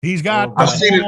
He's got I've seen it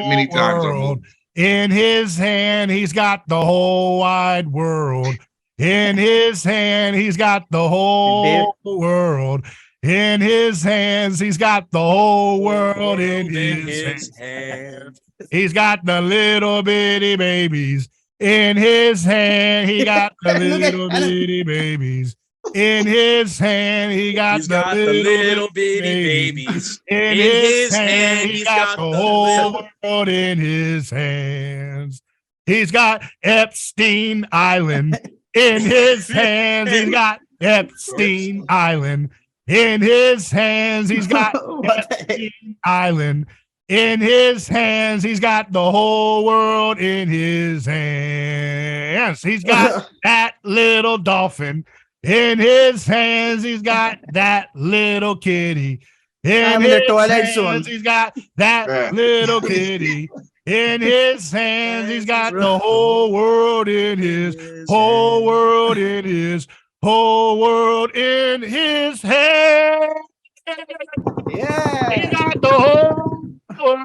many times on world in his hand. He's got the whole wide world in his hand. He's got the whole world in his hands. He's got the whole world in his hands. He's got the little bitty babies in his hand. He got the little bitty babies in his hand. He got the little bitty babies in his hand. He's got the whole world in his hands. He's got Epstein Island in his hands. He's got Epstein Island in his hands. He's got Epstein Island in his hands. He's got the whole world in his hands. He's got that little dolphin in his hands. He's got that little kitty in his hands. He's got that little kitty in his hands. He's got the whole world in his whole world in his whole world in his hands. Yeah. He got the whole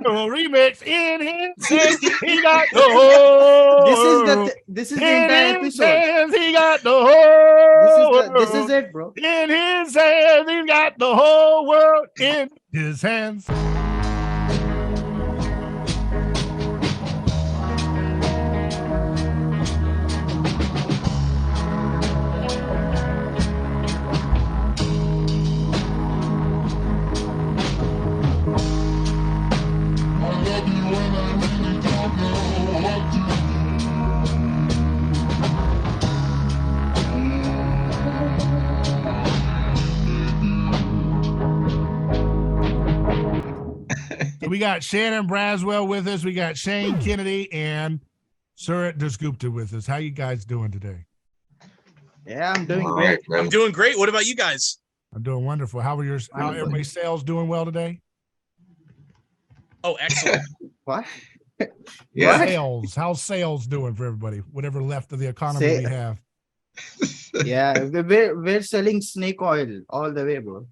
world remix in his hands. He got the whole. This is the entire episode. Hands. He got the whole. This is it, bro. In his hands, he got the whole world in his hands. We got Shannon Braswell with us. We got Shane Kennedy and Surit Dasgupta with us. How you guys doing today? Yeah, I'm doing great. I'm doing great. What about you guys? I'm doing wonderful. How everybody's sales doing well today? Oh, excellent. What? Yeah. Sales. How's sales doing for everybody? Whatever left of the economy we have. Yeah, we're selling snake oil all the way, bro.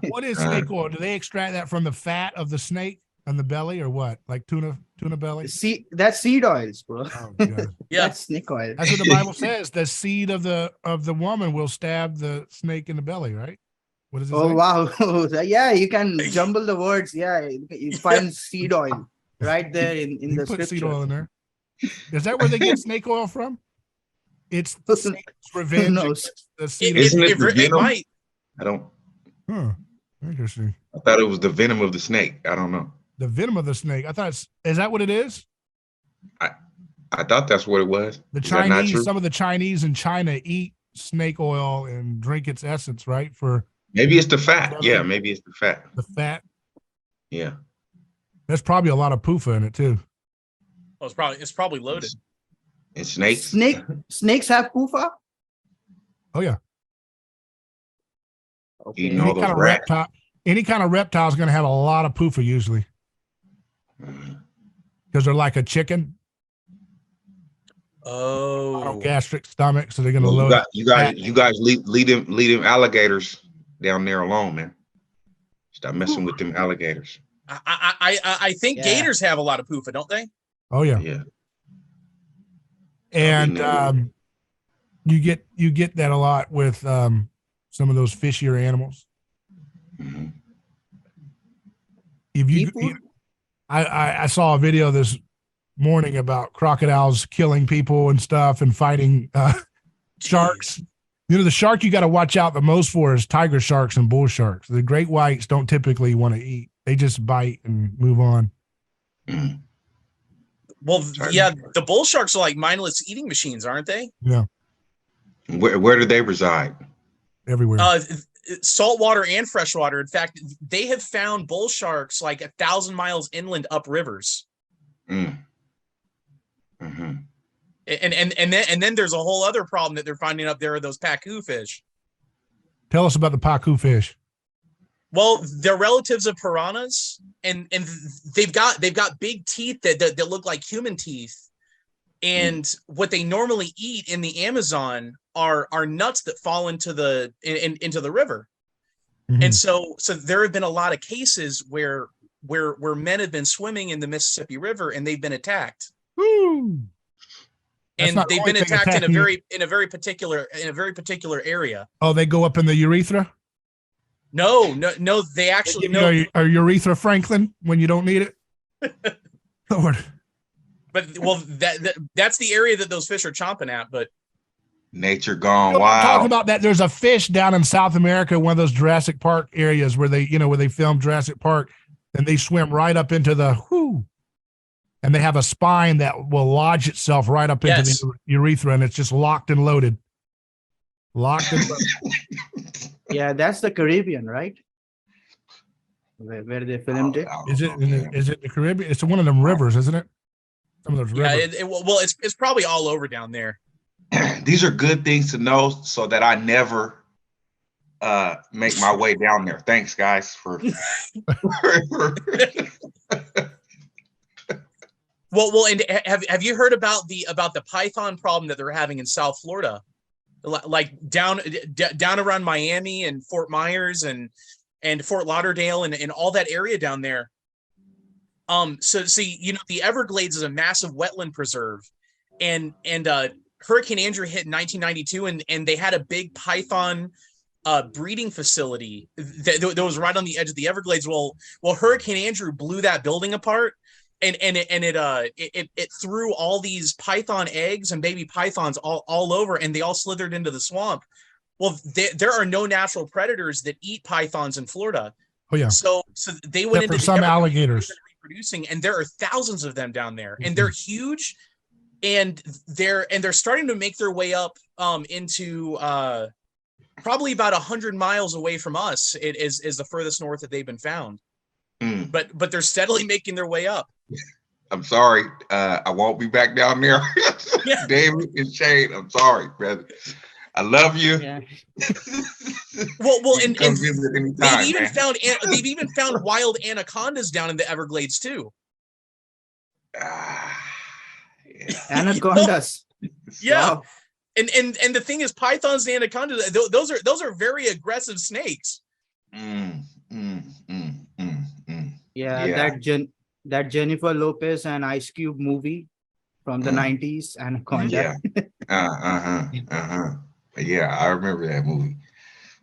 What is snake oil? Do they extract that from the fat of the snake on the belly, or what? Like tuna belly? That's seed oils, bro. Oh, God. Yeah, that's snake oil. That's what the Bible says. The seed of the woman will stab the snake in the belly, right? What does it say? Oh wow. Yeah, you can jumble the words. Yeah, you find seed oil right there in the put scripture. seed oil in there. Is that where they get snake oil from? It's the snake's revenge. Who knows? The seed it might. I don't. Interesting. I thought it was the venom of the snake. I don't know. The venom of the snake. I thought is that what it is? I thought that's what it was. The Chinese, some of the Chinese in China eat snake oil and drink its essence, right? For maybe it's the fat. Yeah, maybe it's the fat. The fat. Yeah. There's probably a lot of PUFA in it too. Oh, it's probably loaded. And snakes. Snakes have PUFA? Oh yeah. Okay. Any kind of reptile is going to have a lot of PUFA usually, because they're like a chicken. Oh, gastric stomach, so they're going to load. You guys lead them alligators down there alone, man. Stop messing with them alligators. I think gators have a lot of PUFA, don't they? Oh yeah. Yeah. And you get that a lot with some of those fishier animals. Mm-hmm. I saw a video this morning about crocodiles killing people and stuff and fighting sharks. You know, the shark you got to watch out the most for is tiger sharks and bull sharks. The great whites don't typically want to eat. They just bite and move on. Mm-hmm. Well, yeah, the bull sharks are like mindless eating machines, aren't they? Yeah. Where do they reside? Everywhere. Saltwater and freshwater. In fact, they have found bull sharks like 1,000 miles inland up rivers. Mm. Mm-hmm. And then there's a whole other problem that they're finding up there are those pacu fish. Tell us about the pacu fish. Well, they're relatives of piranhas, and they've got big teeth that look like human teeth. And what they normally eat in the Amazon are nuts that fall into the river. Mm-hmm. And so there have been a lot of cases where where men have been swimming in the Mississippi River and they've been attacked. Woo. That's And not the they've only been thing attacked in a attacking very particular area. Oh, they go up in the urethra? No, they They actually give you a urethra Franklin when you don't need it? Lord. But well, that's the area that those fish are chomping at. But Nature gone I'm talking wild. about that. There's a fish down in South America, one of those Jurassic Park areas where they filmed Jurassic Park, and they swim right up into the and they have a spine that will lodge itself right up into the urethra, and it's just locked and loaded. Locked and loaded. Yeah, that's the Caribbean, right? Where they filmed it. Is it the Caribbean? It's one of them rivers, isn't it? Some of those rivers. It's probably all over down there. These are good things to know so that I never make my way down there. Thanks, guys, for. Well, and have you heard about the python problem that they're having in South Florida, like down around Miami and Fort Myers and Fort Lauderdale and all that area down there? So see, the Everglades is a massive wetland preserve, and Hurricane Andrew hit in 1992, and they had a big python breeding facility that was right on the edge of the Everglades. Well, Hurricane Andrew blew that building apart, and it threw all these python eggs and baby pythons all over, and they all slithered into the swamp. Well, there are no natural predators that eat pythons in Florida. Oh yeah. So they went into some alligators reproducing, and there are thousands of them down there, and they're huge, and they're starting to make their way up into probably about 100 miles away from us. It is the furthest north that they've been found. But they're steadily making their way up. I'm sorry. I won't be back down there. Yeah. David and Shane, I'm sorry, brother. I love you. Yeah. Well, and visit anytime, they've even found wild anacondas down in the Everglades too. Yeah. Anacondas. Yeah. Wow. And the thing is, pythons and anacondas, those are very aggressive snakes. Yeah, that Jennifer Lopez and Ice Cube movie from the 90s, Anaconda. Yeah. Yeah, I remember that movie.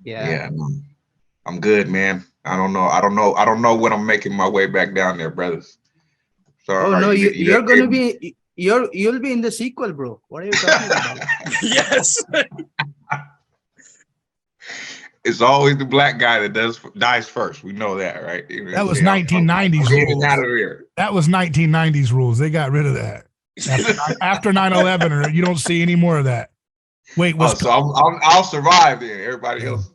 Yeah. I'm good, man. I don't know when I'm making my way back down there, brothers. Sorry. Oh no, you'll be in the sequel, bro. What are you talking about? Yes. It's always the black guy that dies first. We know that, right? That was 1990s rules. Out of here. That was 1990s rules. They got rid of that. After 9/11, or you don't see any more of that. Wait, so I'll survive then. Everybody else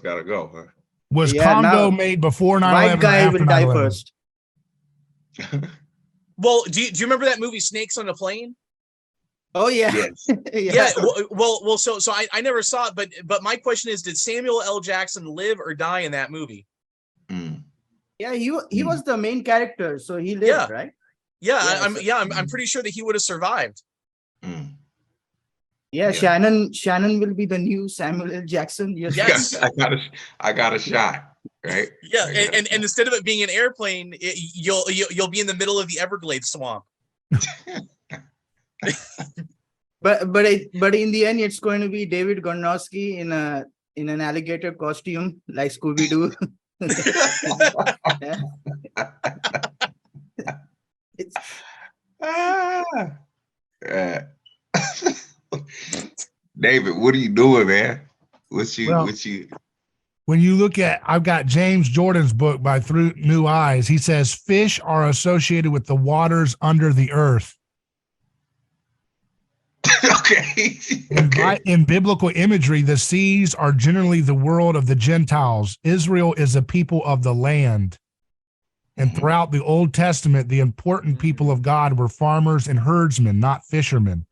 got to go, huh? Was Congo made before 9/11? White guy will die first. Well, do you remember that movie Snakes on a Plane? Oh yeah. Yes. Yeah. Well. So I never saw it, but my question is, did Samuel L. Jackson live or die in that movie? Yeah, he was the main character, so he lived, right? Yeah, I'm pretty sure that he would have survived. Yeah, Shannon will be the new Samuel L. Jackson. Yes. I got a shot, right? Yeah, and instead of it being an airplane, you'll be in the middle of the Everglades swamp. But in the end, it's going to be David Gornoski in an alligator costume like Scooby Doo. David, what are you doing, man? When you look at, I've got James Jordan's book by Through New Eyes. He says fish are associated with the waters under the earth. Okay. In biblical imagery, the seas are generally the world of the Gentiles. Israel is a people of the land. And throughout the Old Testament, the important people of God were farmers and herdsmen, not fishermen.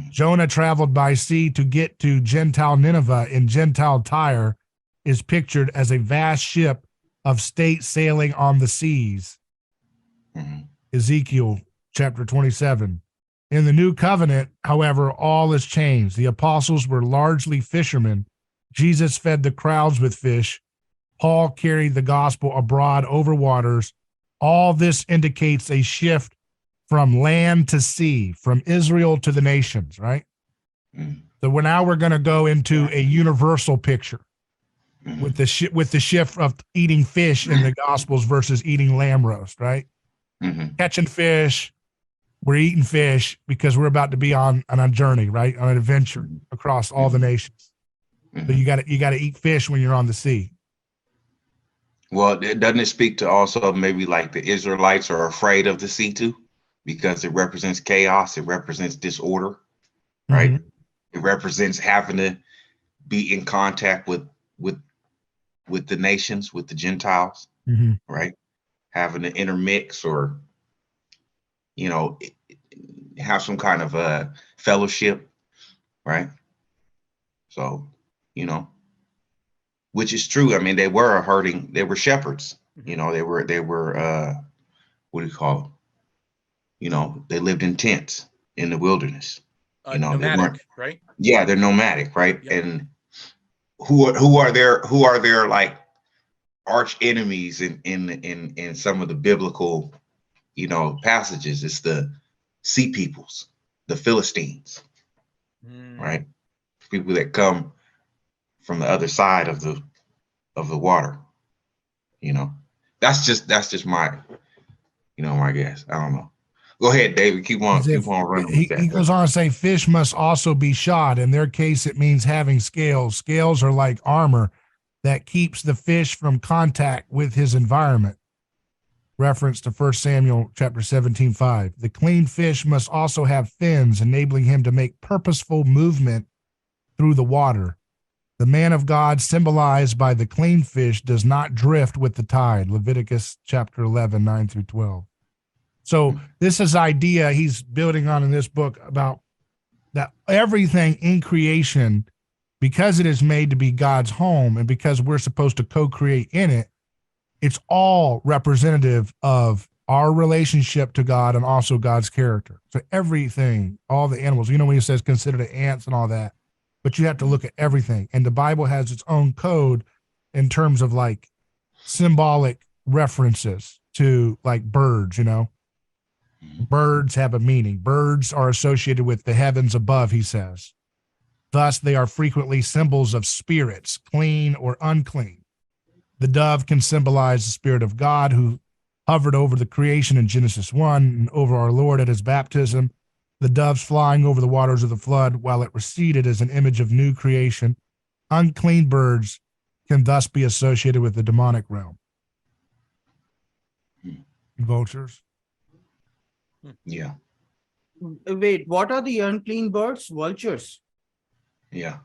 Jonah traveled by sea to get to Gentile Nineveh in Gentile Tyre is pictured as a vast ship of state sailing on the seas. Ezekiel chapter 27. In the new covenant, however, all is changed. The apostles were largely fishermen. Jesus fed the crowds with fish. Paul carried the gospel abroad over waters. All this indicates a shift from land to sea, from Israel to the nations, right? Mhm. So we're going to go into a universal picture Mhm. with the shift of eating fish in the Gospels versus eating lamb roast, right? Mhm. Catching fish, we're eating fish because we're about to be on a journey, right? On an adventure across all the nations. So Mhm. you got to eat fish when you're on the sea. Well, doesn't it speak to also maybe like the Israelites are afraid of the sea too, because it represents chaos, it represents disorder, right? Mhm. It represents having to be in contact with with the nations, with the Gentiles, Mhm. right? Having to intermix or have some kind of a fellowship, right? So, you know, which is true. I mean, they were shepherds. They were what do you call it? They lived in tents in the wilderness. They Nomadic, weren't. right? Yeah, they're nomadic, right? Yep. And who are their like arch enemies in some of the biblical passages? It's the sea peoples, the Philistines, right? People that come from the other side of the water. That's just my guess. I don't know. Go ahead, David. Keep As on if running with he that. goes on to say, fish must also be shod. In their case, it means having scales. Scales are like armor that keeps the fish from contact with his environment. Reference to 1 Samuel chapter 17:5. The clean fish must also have fins, enabling him to make purposeful movement through the water. The man of God, symbolized by the clean fish, does not drift with the tide. Leviticus chapter 11, 9 through 12. So this is idea he's building on in this book about that everything in creation, because it is made to be God's home and because we're supposed to co-create in it, it's all representative of our relationship to God and also God's character. So everything, all the animals, when he says consider the ants and all that, but you have to look at everything. And the Bible has its own code in terms of like symbolic references to like birds, Birds have a meaning. Birds are associated with the heavens above, he says. Thus, they are frequently symbols of spirits, clean or unclean. The dove can symbolize the Spirit of God who hovered over the creation in Genesis 1 and over our Lord at his baptism. The doves flying over the waters of the flood while it receded as an image of new creation. Unclean birds can thus be associated with the demonic realm. Vultures. Yeah. Wait, what are the unclean birds? Vultures. Yeah.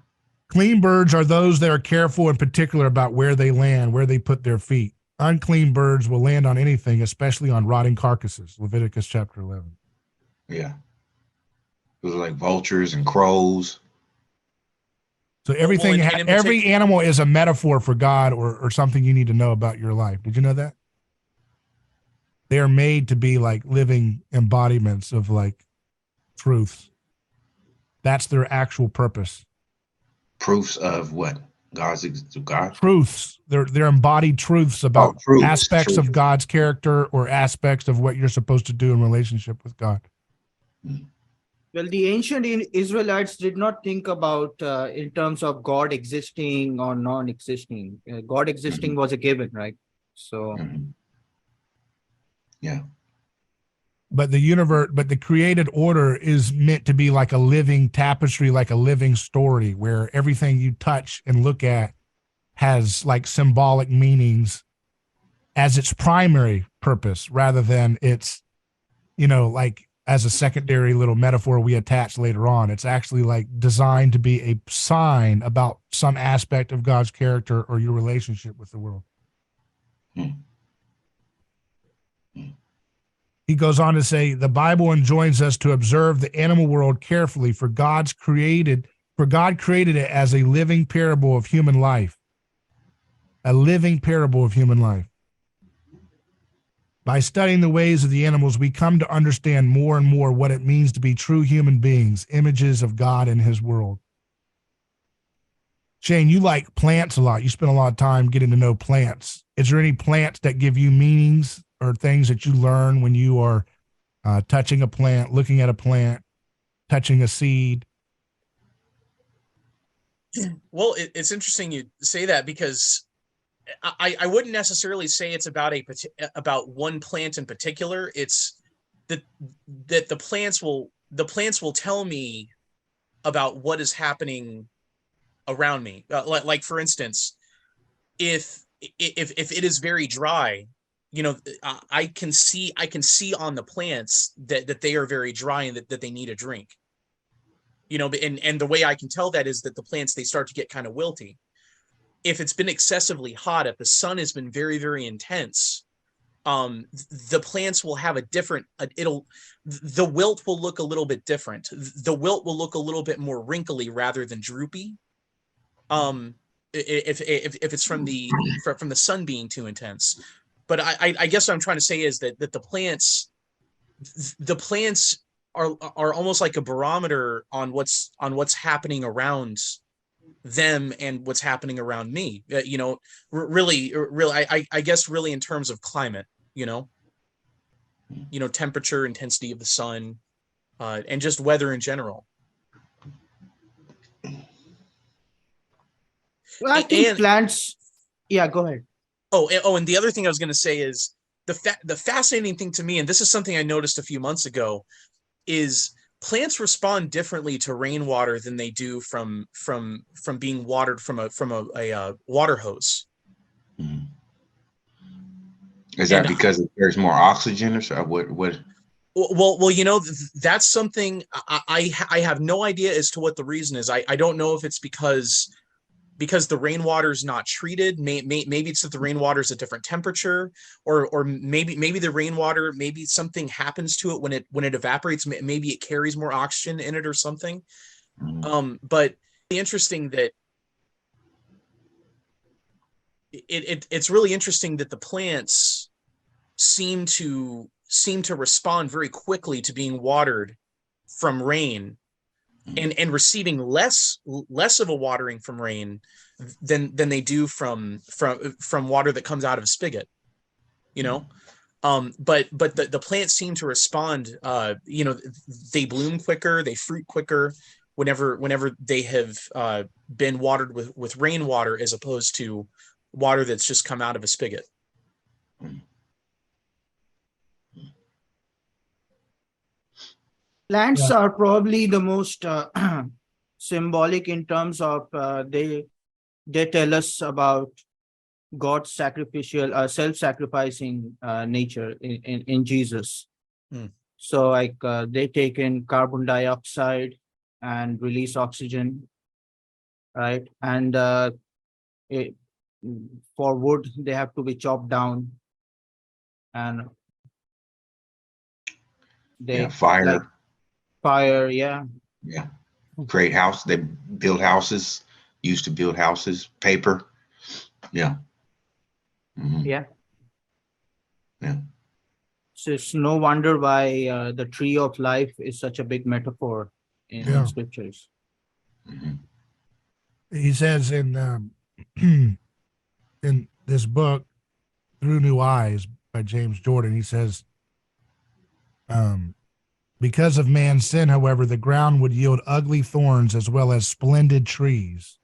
Clean birds are those that are careful and particular about where they land, where they put their feet. Unclean birds will land on anything, especially on rotting carcasses. Leviticus chapter 11. Yeah. Those are like vultures and crows. So everything, and in every animal is a metaphor for God or something you need to know about your life. Did you know that? They are made to be like living embodiments of like truths. That's their actual purpose. Proofs of what? God. Truths. They're embodied truths about aspects truth. of God's character or aspects of what you're supposed to do in relationship with God. Well, the ancient Israelites did not think about in terms of God existing or non-existing. God existing was a given, right? So, yeah. But the created order is meant to be like a living tapestry, like a living story where everything you touch and look at has like symbolic meanings as its primary purpose rather than its, like as a secondary little metaphor we attach later on. It's actually like designed to be a sign about some aspect of God's character or your relationship with the world. He goes on to say, the Bible enjoins us to observe the animal world carefully, for God created it as a living parable of human life. A living parable of human life. By studying the ways of the animals, we come to understand more and more what it means to be true human beings, images of God in his world. Shane, you like plants a lot. You spend a lot of time getting to know plants. Is there any plants that give you meanings or things that you learn when you are touching a plant, looking at a plant, touching a seed? Well, it's interesting you say that, because I wouldn't necessarily say it's about one plant in particular. It's that the plants will tell me about what is happening around me. Like for instance, if it is very dry, I can see on the plants that they are very dry and that they need a drink. And the way I can tell that is that the plants, they start to get kind of wilty. If it's been excessively hot, if the sun has been very, very intense, the plants will have the wilt will look a little bit different. The wilt will look a little bit more wrinkly rather than droopy. If it's from the sun being too intense. But I guess what I'm trying to say is that the plants are almost like a barometer on what's happening around them and what's happening around me. Really, I guess really in terms of climate, temperature, intensity of the sun, and just weather in general. Well, I think plants. Yeah, go ahead. And the other thing I was going to say is the fascinating thing to me, and this is something I noticed a few months ago, is plants respond differently to rainwater than they do from being watered from a water hose. Is that because there's more oxygen or so? What? Well, that's something I have no idea as to what the reason is. I don't know if it's because the rainwater is not treated. Maybe it's that the rainwater is a different temperature, or maybe the rainwater, maybe something happens to it when it evaporates. Maybe it carries more oxygen in it or something. But interesting that it's really interesting that the plants seem to respond very quickly to being watered from rain. And receiving less of a watering from rain than they do from water that comes out of a spigot, but the plants seem to respond. They bloom quicker, they fruit quicker whenever they have been watered with rainwater, as opposed to water that's just come out of a spigot. Plants are probably the most symbolic in terms of they tell us about God's sacrificial, self-sacrificing nature in Jesus. So like they take in carbon dioxide and release oxygen, right? And for wood, they have to be chopped down, and they fire. Like, fire, yeah. Create house. They build houses. Used to build houses. Paper. Yeah. So it's no wonder why the tree of life is such a big metaphor in scriptures. He says in in this book, Through New Eyes by James Jordan, he says, because of man's sin, however, the ground would yield ugly thorns as well as splendid trees.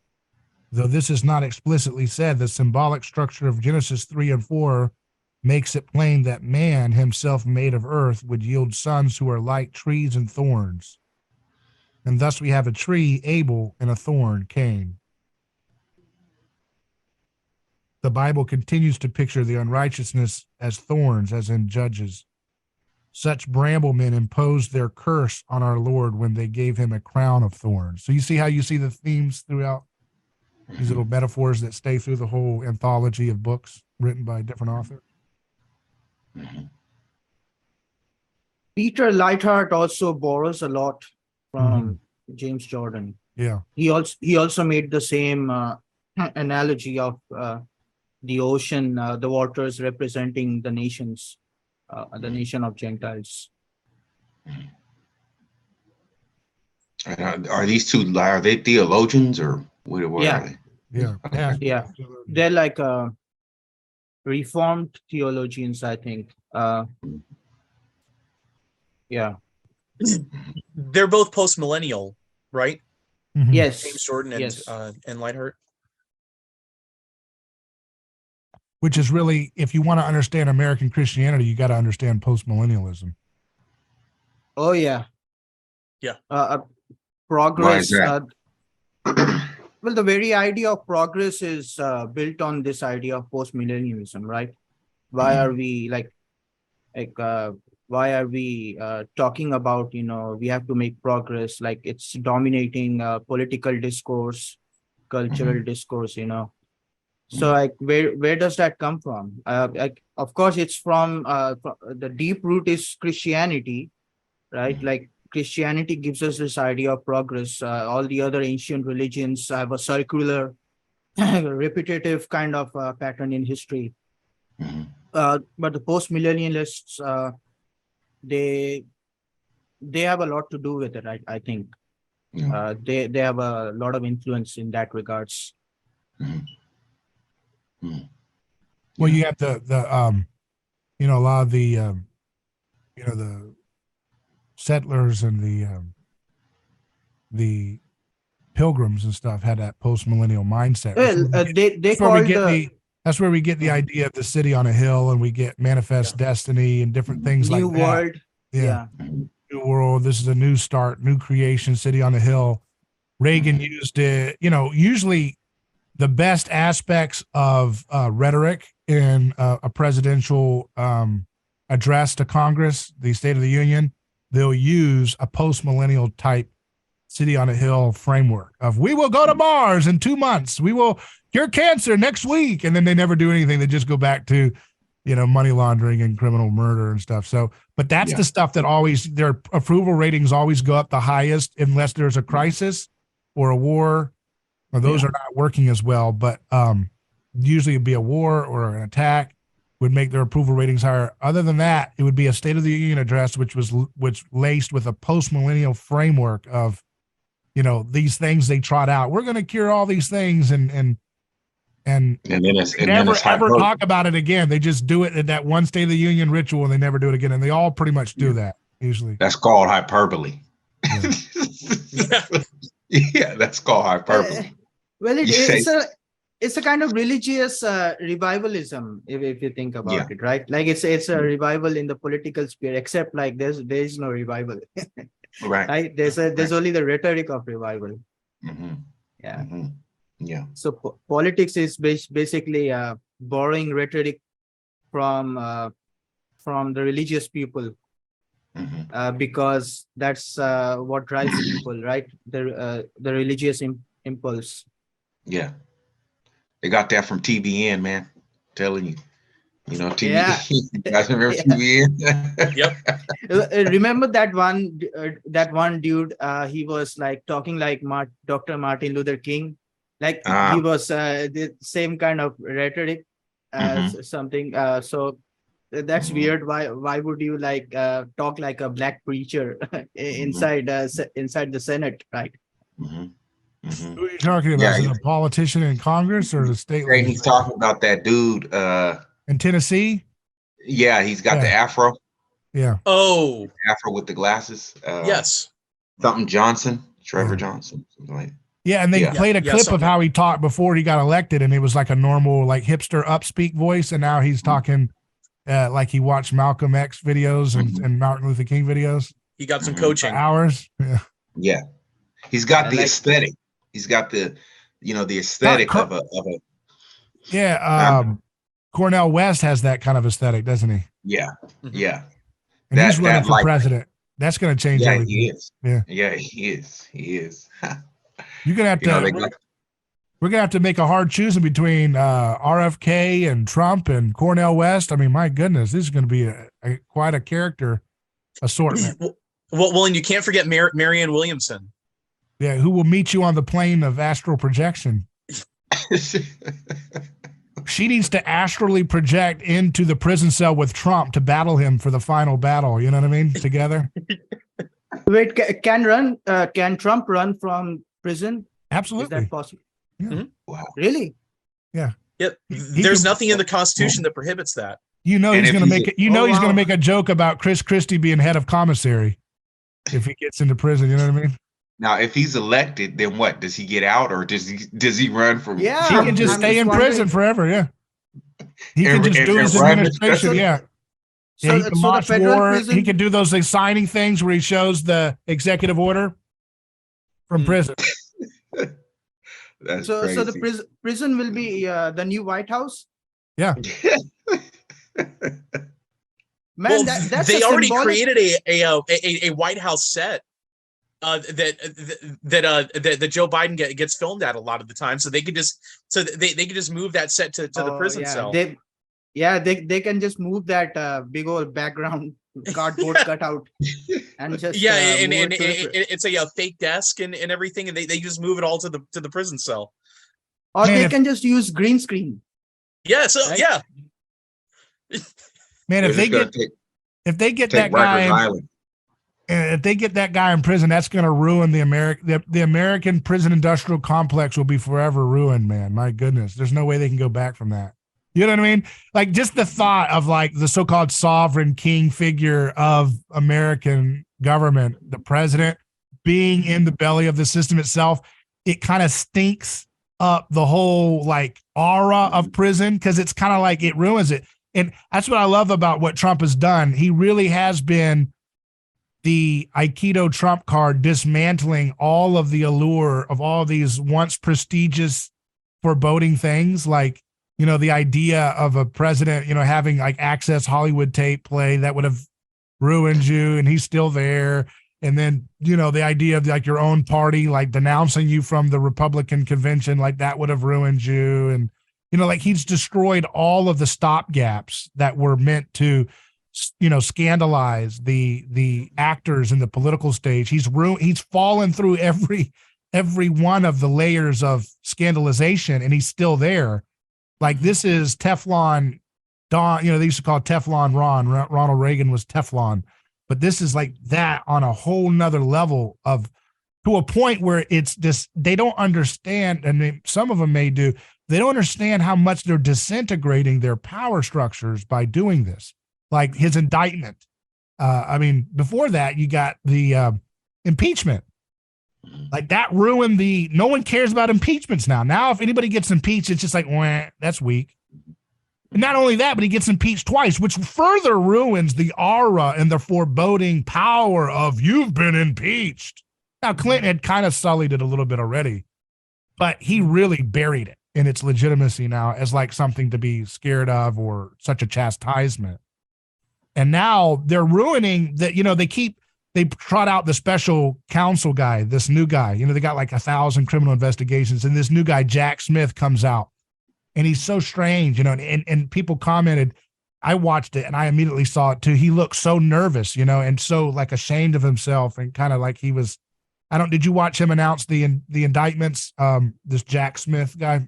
Though this is not explicitly said, the symbolic structure of Genesis 3 and 4 makes it plain that man, himself made of earth, would yield sons who are like trees and thorns. And thus we have a tree, Abel, and a thorn, Cain. The Bible continues to picture the unrighteousness as thorns, as in Judges. Such bramblemen imposed their curse on our Lord when they gave him a crown of thorns. So you see how you see the themes throughout these little metaphors that stay through the whole anthology of books written by different authors. Peter Lightheart also borrows a lot from James Jordan. Yeah. He also made the same analogy of the ocean, the waters representing the nations, the nation of Gentiles. Are these two, are they theologians or what are they? Yeah. Yeah. They're like reformed theologians, I think. Yeah. They're both post-millennial, right? Mhm. Yes. James Jordan Yes. and Lightheart. Which is really, if you want to understand American Christianity, you got to understand postmillennialism. Oh yeah. Yeah. Why is Progress. that? Well, the very idea of progress is built on this idea of post-millennialism, right? Why are we why are we talking about, we have to make progress, like it's dominating political discourse, cultural discourse, So like where does that come from? Of course, it's from the deep root is Christianity, right? Like Christianity gives us this idea of progress. All the other ancient religions have a circular, repetitive kind of pattern in history. But the post-millennialists, they have a lot to do with it. I think they have a lot of influence in that regards. Well, you have a lot of the the settlers and the pilgrims and stuff had that post-millennial mindset. Well, That's where we get the idea of the city on a hill, and we get manifest destiny and different things New like that. World. Yeah. New world. This is a new start, new creation, city on a hill. Reagan used it. Usually the best aspects of rhetoric in a presidential address to Congress, the State of the Union, they'll use a post-millennial type city on a hill framework of, we will go to Mars in 2 months. We will cure cancer next week. And then they never do anything. They just go back to, money laundering and criminal murder and stuff. So, but that's the stuff that always, their approval ratings always go up the highest unless there's a crisis or a war, or those are not working as well. But usually it'd be a war or an attack would make their approval ratings higher. Other than that, it would be a State of the Union address, which laced with a post-millennial framework of, these things they trot out. We're going to cure all these things, and never ever talk about it again. They just do it in that one State of the Union ritual, and they never do it again. And they all pretty much do that usually. That's called hyperbole. Yeah, that's called hyperbole. Well, it's a kind of religious revivalism, if you think about it, right? Like it's a revival in the political sphere, except like there is no revival. Right? There's only the rhetoric of revival. Yeah. So politics is basically borrowing rhetoric from the religious people, because that's what drives people, right? The religious impulse. Yeah, they got that from TBN, man. I'm telling you. TBN. Yeah. You guys remember TBN? Yep. Remember that one dude? He was like talking like Dr. Martin Luther King. Like he was the same kind of rhetoric as something. So that's weird. Why would you talk like a black preacher inside the Senate, right? Who are you talking about? Is it a politician in Congress or the state? He's talking about that dude in Tennessee. Yeah, he's got the afro. Yeah. Oh, afro with the glasses. Yes. Something Johnson, Trevor Johnson, something like. Yeah, and they played a clip of how he talked before he got elected, and it was like a normal, like hipster upspeak voice, and now he's talking like he watched Malcolm X videos and Martin Luther King videos. He got some coaching for hours. Yeah, he's got the aesthetic. He's got the, the aesthetic of a. Yeah, Cornel West has that kind of aesthetic, doesn't he? Yeah, yeah. And he's running for president. That's going to change everything. He is. Yeah, he is. He is. You're gonna have to. We're gonna have to make a hard choosing between RFK and Trump and Cornel West. I mean, my goodness, this is going to be quite a character assortment. Well, and you can't forget Marianne Williamson. Yeah, who will meet you on the plane of astral projection? She needs to astrally project into the prison cell with Trump to battle him for the final battle. You know what I mean? Together. Wait, can Trump run from prison? Absolutely. Is that possible? Wow. Really? Yep. He There's can- nothing in the Constitution that prohibits that. You know And he's if going to he's make a- it. You know Oh, he's going wow. to make a joke about Chris Christie being head of commissary if he gets into prison. You know what I mean? Now, if he's elected, then what? Does he get out, or does he run from? Yeah. He can just I'm stay just in prison wondering. forever. Yeah, he And- can just do and his run the administration. country. Yeah. Yeah, So, he can so the launch federal war. prison. He can do those like, signing things where he shows the executive order from prison. That's So crazy. the prison will be the new White House. Yeah. Man, Well, that's they a already symbolic. created a White House set that Joe Biden gets filmed at a lot of the time, so they could just move that set to the Oh, prison yeah. cell. They can just move that big old background cardboard cutout and just Yeah, and move it to the it's a fake desk and everything, and they just move it all to the prison cell. or Man, they if- can just use green screen. Yeah, so Right? yeah, Man, They're if they just gonna get if they get take that guy, Rikers Island. if they get that guy in prison, that's going to ruin the American prison industrial complex will be forever ruined, man. My goodness, there's no way they can go back from that. You know what I mean? Like just the thought of like the so-called sovereign king figure of American government, the president being in the belly of the system itself, it kind of stinks up the whole like aura of prison because it's kind of like it ruins it. And that's what I love about what Trump has done. He really has been the Aikido trump card, dismantling all of the allure of all these once prestigious, foreboding things, like, you know, the idea of a president, you know, having like Access Hollywood tape play that would have ruined you, and he's still there. And then, you know, the idea of like your own party, like denouncing you from the Republican convention, like that would have ruined you. And, you know, like he's destroyed all of the stopgaps that were meant to, you know, scandalize the actors in the political stage. He's fallen through every one of the layers of scandalization, and he's still there. Like this is Teflon Don, you know, they used to call it Teflon Ron. Ronald Reagan was Teflon, but this is like that on a whole nother level of, to a point where it's just, they don't understand. And some of them may do, they don't understand how much they're disintegrating their power structures by doing this. Like his indictment. I mean, before that, you got the impeachment. Like that ruined no one cares about impeachments now. Now, if anybody gets impeached, it's just like, wah, that's weak. And not only that, but he gets impeached twice, which further ruins the aura and the foreboding power of you've been impeached. Now, Clinton had kind of sullied it a little bit already, but he really buried it in its legitimacy now as like something to be scared of or such a chastisement. And now they're ruining that, you know, they trot out the special counsel guy, this new guy, you know, they got like 1,000 criminal investigations, and this new guy, Jack Smith, comes out, and he's so strange, you know, and people commented, I watched it and I immediately saw it too. He looked so nervous, you know, and so like ashamed of himself, and kind of like he was, did you watch him announce the indictments? This Jack Smith guy.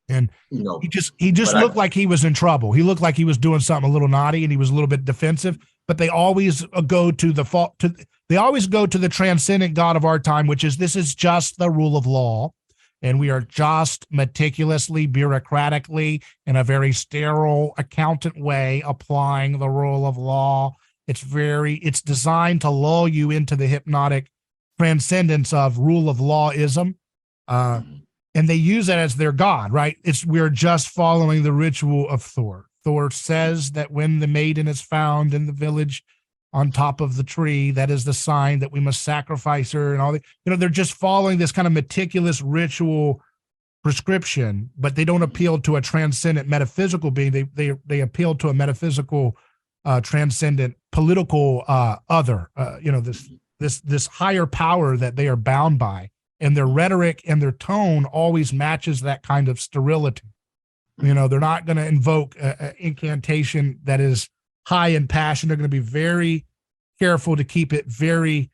And No, he just looked like he was in trouble. He looked like he was doing something a little naughty, and he was a little bit defensive. But they always go to the transcendent God of our time, which is, this is just the rule of law, and we are just meticulously, bureaucratically, in a very sterile, accountant way applying the rule of law. It's designed to lull you into the hypnotic transcendence of rule of lawism. And they use that as their God, right? We're just following the ritual of Thor. Thor says that when the maiden is found in the village on top of the tree, that is the sign that we must sacrifice her, and all the, you know, they're just following this kind of meticulous ritual prescription, but they don't appeal to a transcendent metaphysical being. They appeal to a metaphysical, transcendent political other, you know, this higher power that they are bound by. And their rhetoric and their tone always matches that kind of sterility. You know, they're not going to invoke an incantation that is high in passion. They're going to be very careful to keep it very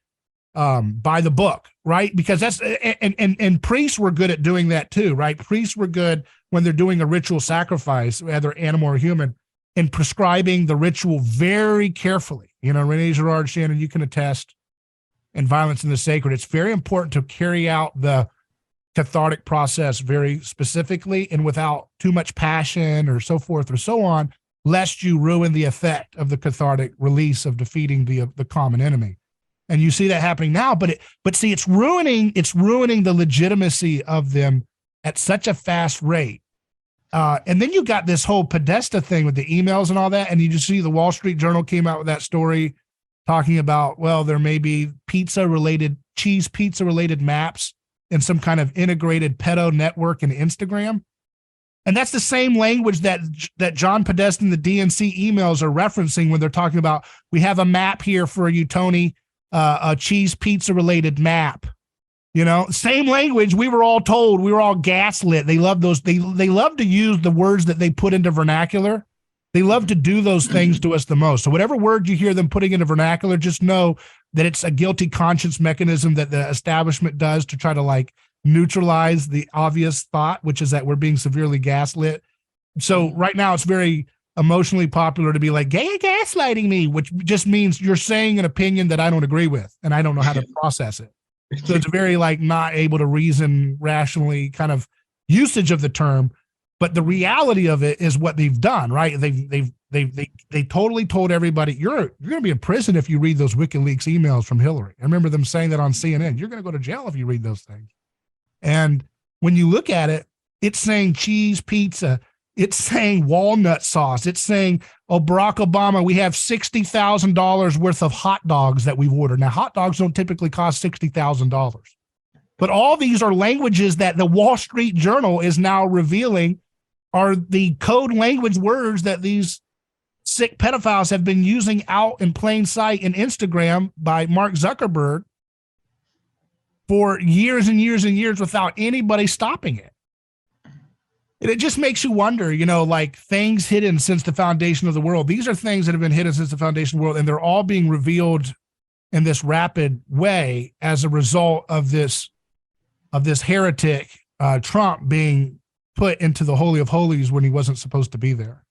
by the book, right? Because that's, and priests were good at doing that too, right? Priests were good when they're doing a ritual sacrifice, whether animal or human, in prescribing the ritual very carefully. You know, Renee Girard, Shannon, you can attest. And Violence in the Sacred, it's very important to carry out the cathartic process very specifically and without too much passion or so forth or so on, lest you ruin the effect of the cathartic release of defeating the common enemy. And you see that happening now, but see, it's ruining the legitimacy of them at such a fast rate. And then you got this whole Podesta thing with the emails and all that. And you just see the Wall Street Journal came out with that story talking about, well, there may be cheese pizza related maps in some kind of integrated pedo network in Instagram. And that's the same language that John Podesta and the DNC emails are referencing when they're talking about, we have a map here for you, Tony, a cheese pizza related map. You know, same language. We were all told, we were all gaslit. They love those. They love to use the words that they put into vernacular. They love to do those things to us the most. So whatever word you hear them putting into vernacular, just know that it's a guilty conscience mechanism that the establishment does to try to like neutralize the obvious thought, which is that we're being severely gaslit. So right now it's very emotionally popular to be like, gay gaslighting me, which just means you're saying an opinion that I don't agree with and I don't know how to process it. So it's very like not able to reason rationally kind of usage of the term, but the reality of it is what they've done, right? They totally told everybody, you're going to be in prison if you read those WikiLeaks emails from Hillary. I remember them saying that on CNN. You're going to go to jail if you read those things. And when you look at it, it's saying cheese pizza. It's saying walnut sauce. It's saying, oh, Barack Obama, we have $60,000 worth of hot dogs that we've ordered. Now, hot dogs don't typically cost $60,000. But all these are languages that the Wall Street Journal is now revealing are the code language words that these sick pedophiles have been using out in plain sight in Instagram by Mark Zuckerberg for years and years and years without anybody stopping it. And it just makes you wonder, you know, like things hidden since the foundation of the world. These are things that have been hidden since the foundation of the world, and they're all being revealed in this rapid way as a result of this heretic Trump being put into the Holy of Holies when he wasn't supposed to be there.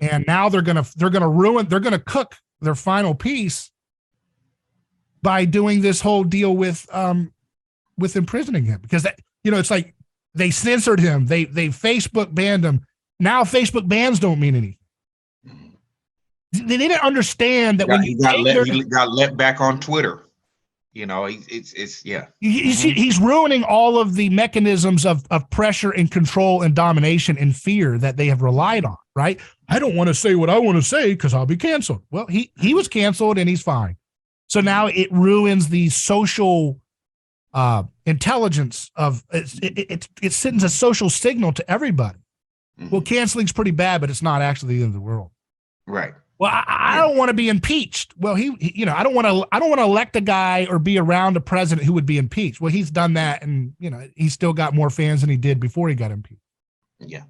And now they're gonna cook their final piece by doing this whole deal with imprisoning him, because that, you know, it's like they censored him, they Facebook banned him. Now Facebook bans don't mean anything. They didn't understand that when he got let back on Twitter. You know, it's yeah. You see, he's ruining all of the mechanisms of pressure and control and domination and fear that they have relied on, right? I don't want to say what I want to say because I'll be canceled. Well, he was canceled and he's fine. So now it ruins the social intelligence of it sends a social signal to everybody. Mm-hmm. Well, canceling's pretty bad, but it's not actually the end of the world. Right. Well, I don't want to be impeached. Well, he you know, I don't want to elect a guy or be around a president who would be impeached. Well, he's done that, and you know, he's still got more fans than he did before he got impeached. Yeah.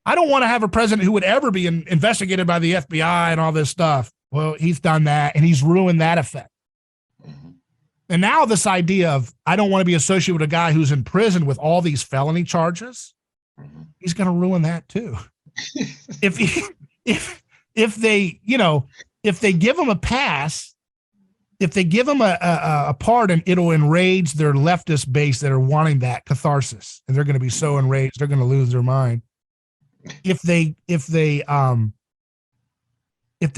I don't want to have a president who would ever be investigated by the FBI and all this stuff. Well, he's done that, and he's ruined that effect. Mm-hmm. And now this idea of I don't want to be associated with a guy who's in prison with all these felony charges, mm-hmm. he's going to ruin that too. If they, you know, if they give him a pass, if they give him a pardon, it'll enrage their leftist base that are wanting that catharsis, and they're going to be so enraged they're going to lose their mind. If they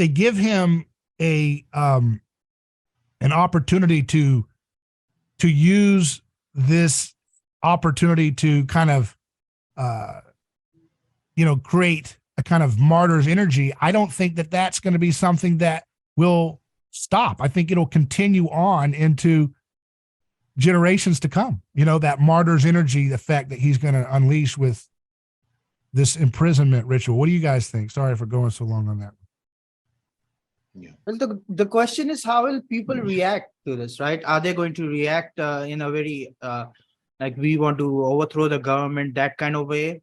give him an opportunity to use this opportunity to kind of create a kind of martyr's energy, I don't think that that's going to be something that will stop. I think it'll continue on into generations to come. You know, that martyr's energy effect that he's going to unleash with this imprisonment ritual. What do you guys think? Sorry for going so long on that. Yeah. Well, the question is, how will people react to this, right? Are they going to react in a very like we want to overthrow the government, that kind of way?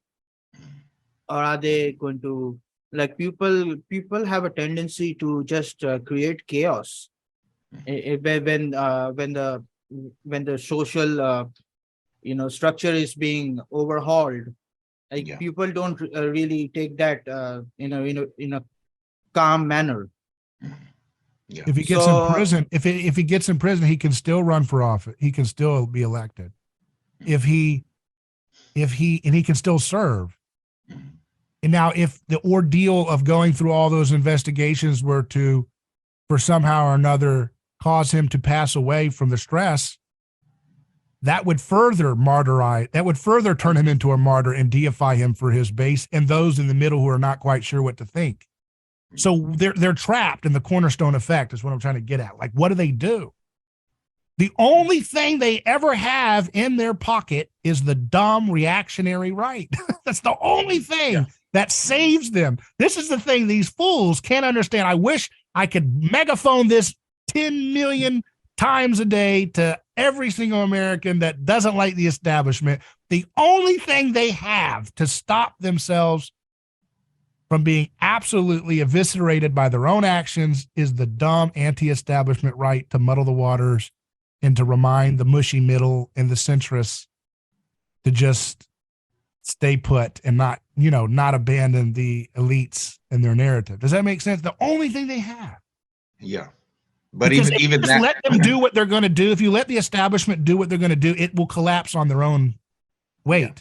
Or are they going to, like, people have a tendency to just create chaos when the social structure is being overhauled. Like, yeah. People don't really take that in a calm manner. Yeah. If he gets in prison, if he gets in prison, he can still run for office. He can still be elected. if he and he can still serve. And now if the ordeal of going through all those investigations were to, for somehow or another, cause him to pass away from the stress, that would further turn him into a martyr and deify him for his base and those in the middle who are not quite sure what to think. So they're trapped in the cornerstone effect is what I'm trying to get at. Like, what do? The only thing they ever have in their pocket is the dumb reactionary right. That's the only thing that saves them. This is the thing these fools can't understand. I wish I could megaphone this 10 million times a day to every single American that doesn't like the establishment. The only thing they have to stop themselves from being absolutely eviscerated by their own actions is the dumb anti-establishment right to muddle the waters and to remind the mushy middle and the centrists to just stay put and not abandon the elites and their narrative. Does that make sense? The only thing they have. Yeah. But because even just that, let them do what they're going to do. If you let the establishment do what they're going to do, it will collapse on their own weight. Yeah.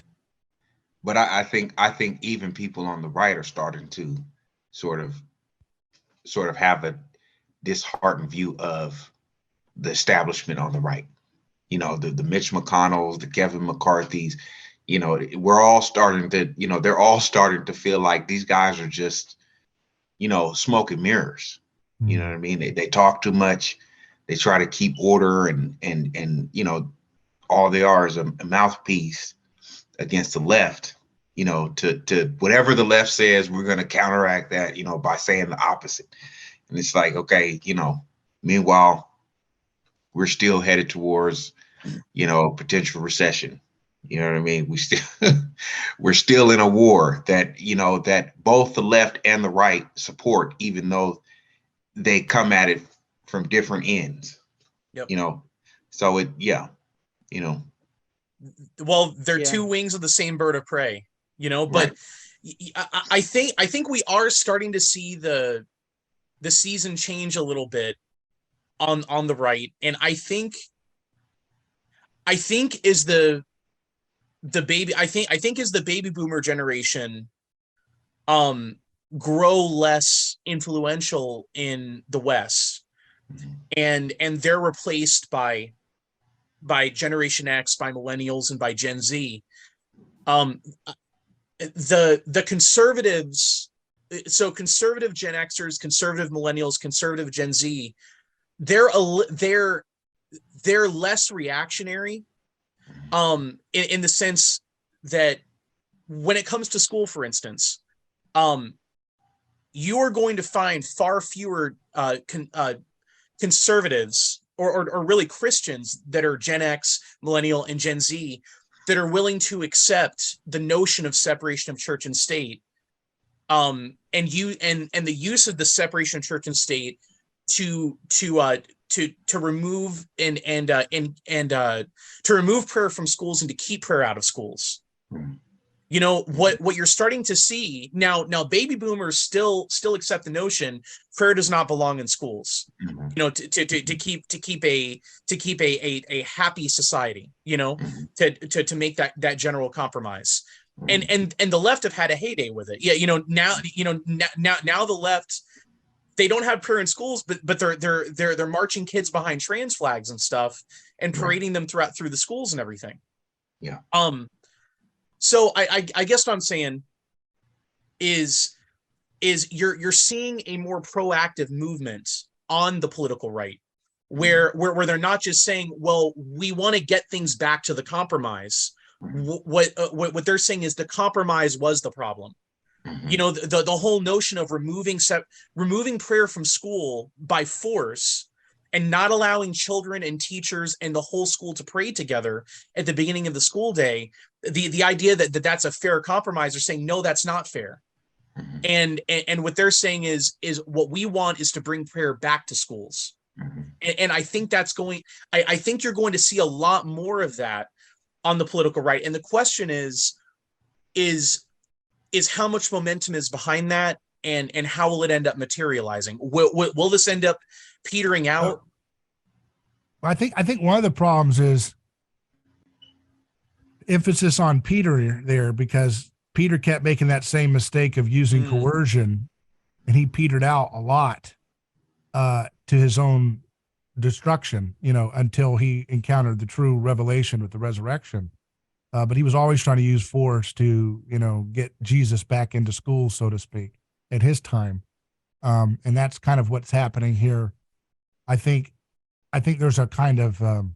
But I think even people on the right are starting to sort of have a disheartened view of the establishment on the right. You know, the Mitch McConnells, the Kevin McCarthy's, you know, we're all starting to, you know, they're all starting to feel like these guys are just, you know, smoke and mirrors. You know what I mean? They talk too much. They try to keep order and you know, all they are is a mouthpiece against the left, you know, to whatever the left says, we're going to counteract that, you know, by saying the opposite. And it's like, okay, you know, meanwhile, we're still headed towards, you know, potential recession. You know what I mean? We're still in a war that, you know, that both the left and the right support, even though they come at it from different ends. Yep. You know, so you know. Well, they're two wings of the same bird of prey, you know, but I think we are starting to see the season change a little bit on the right. And I think is the baby, I think is the baby boomer generation grow less influential in the West, and they're replaced by Generation X, by millennials, and by Gen Z. The conservatives, so conservative Gen Xers, conservative millennials, conservative Gen Z, they're less reactionary, in the sense that when it comes to school, for instance, you are going to find far fewer conservatives or really Christians that are Gen X, millennial, and Gen Z that are willing to accept the notion of separation of church and state, and the use of the separation of church and state to remove to remove prayer from schools and to keep prayer out of schools. You know, what you're starting to see now, baby boomers still accept the notion prayer does not belong in schools, you know, to keep a happy society, you know, to make that general compromise. And the left have had a heyday with it. Yeah, now the left, they don't have prayer in schools, but they're marching kids behind trans flags and stuff and parading them through the schools and everything. Yeah. So I guess what I'm saying is you're seeing a more proactive movement on the political right, where they're not just saying, well, we want to get things back to the compromise. What they're saying is the compromise was the problem. You know, the whole notion of removing prayer from school by force and not allowing children and teachers and the whole school to pray together at the beginning of the school day, the idea that that's a fair compromise, they're saying, no, that's not fair. And what they're saying is what we want is to bring prayer back to schools. And I think I think you're going to see a lot more of that on the political right. And the question is how much momentum is behind that, and how will it end up materializing? Will this end up petering out? I think one of the problems is emphasis on Peter there, because Peter kept making that same mistake of using coercion, and he petered out a lot to his own destruction, until he encountered the true revelation with the resurrection. But he was always trying to use force to, get Jesus back into school, so to speak, at his time. And that's kind of what's happening here. I think there's a kind of an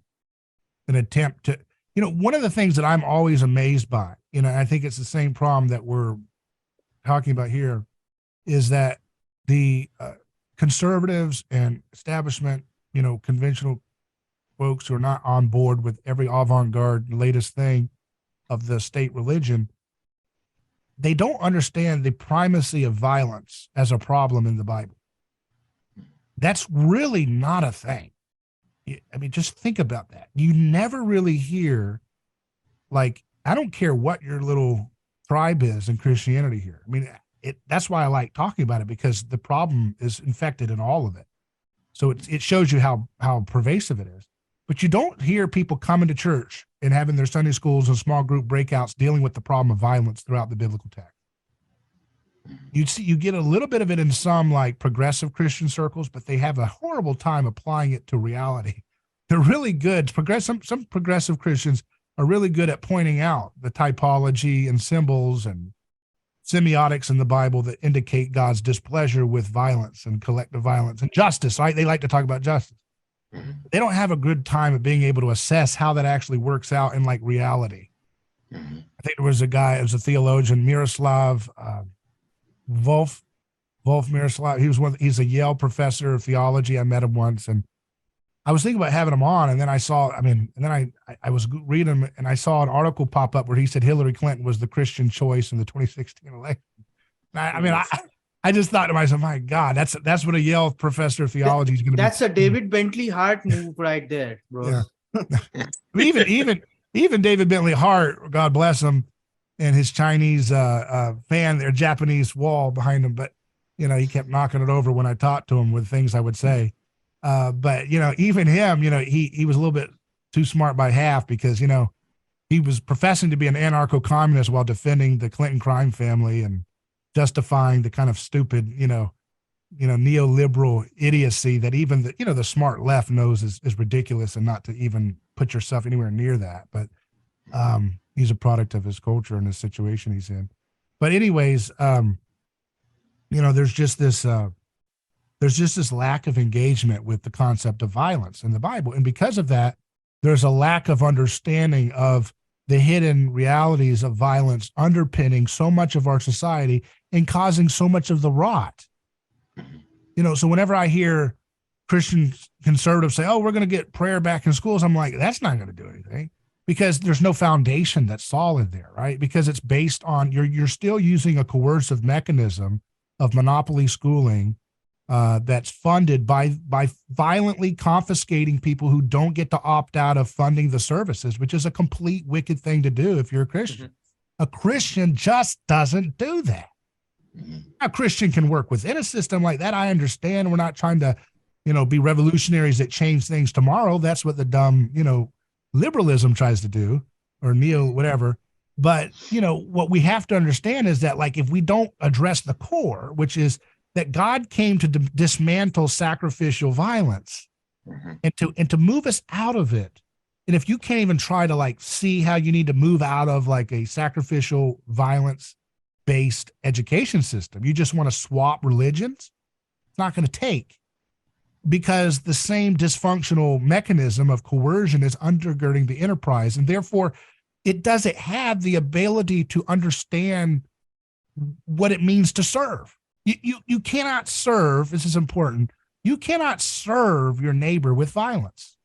attempt to, one of the things that I'm always amazed by, I think it's the same problem that we're talking about here, is that the conservatives and establishment, conventional folks who are not on board with every avant-garde latest thing of the state religion, they don't understand the primacy of violence as a problem in the Bible. That's really not a thing. I mean, just think about that. You never really hear, like, I don't care what your little tribe is in Christianity here. I mean, that's why I like talking about it, because the problem is infected in all of it. So it shows you how pervasive it is. But you don't hear people coming to church and having their Sunday schools and small group breakouts dealing with the problem of violence throughout the biblical text. You get a little bit of it in some like progressive Christian circles, but they have a horrible time applying it to reality. They're really good. Some progressive Christians are really good at pointing out the typology and symbols and semiotics in the Bible that indicate God's displeasure with violence and collective violence and justice, right? They like to talk about justice. They don't have a good time of being able to assess how that actually works out in like reality. I think there was a guy, it was a theologian, Miroslav Volf Miroslav. He's a Yale professor of theology. I met him once, and I was thinking about having him on, and then I was reading him, and I saw an article pop up where he said Hillary Clinton was the Christian choice in the 2016 election. I just thought to myself, my God, that's what a Yale professor of theology is going to be. That's a David Bentley Hart move right there, bro. Yeah. even David Bentley Hart, God bless him, and his Chinese fan, their Japanese wall behind him. But, he kept knocking it over when I talked to him with things I would say. But, even him, he was a little bit too smart by half, because, he was professing to be an anarcho-communist while defending the Clinton crime family and justifying the kind of stupid, neoliberal idiocy that even the smart left knows is ridiculous, and not to even put yourself anywhere near that. But he's a product of his culture and the situation he's in. But anyways, there's just this lack of engagement with the concept of violence in the Bible. And because of that, there's a lack of understanding of the hidden realities of violence underpinning so much of our society and causing so much of the rot. So whenever I hear Christian conservatives say, oh, we're going to get prayer back in schools, I'm like, that's not going to do anything, because there's no foundation that's solid there, right? Because it's based on, you're still using a coercive mechanism of monopoly schooling that's funded by violently confiscating people who don't get to opt out of funding the services, which is a complete wicked thing to do if you're a Christian. A Christian just doesn't do that. A Christian can work within a system like that. I understand. We're not trying to, be revolutionaries that change things tomorrow. That's what the dumb, liberalism tries to do, or neo whatever. But, what we have to understand is that, like, if we don't address the core, which is that God came to dismantle sacrificial violence and to move us out of it. And if you can't even try to like see how you need to move out of like a sacrificial violence based education system, you just want to swap religions, it's not going to take, because the same dysfunctional mechanism of coercion is undergirding the enterprise. And therefore it doesn't have the ability to understand what it means to serve. You cannot serve, this is important, you cannot serve your neighbor with violence.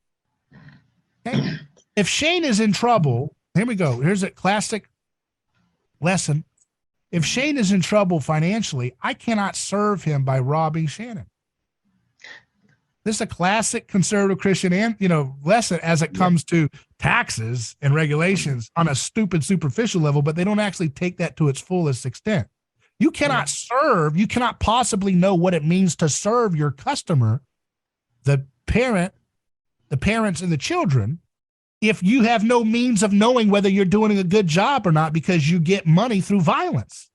Okay? If Shane is in trouble, here we go. Here's a classic lesson. If Shane is in trouble financially, I cannot serve him by robbing Shannon. This is a classic conservative Christian lesson as it comes to taxes and regulations on a stupid superficial level, but they don't actually take that to its fullest extent. You cannot serve, you cannot possibly know what it means to serve your customer, the parents and the children, if you have no means of knowing whether you're doing a good job or not because you get money through violence.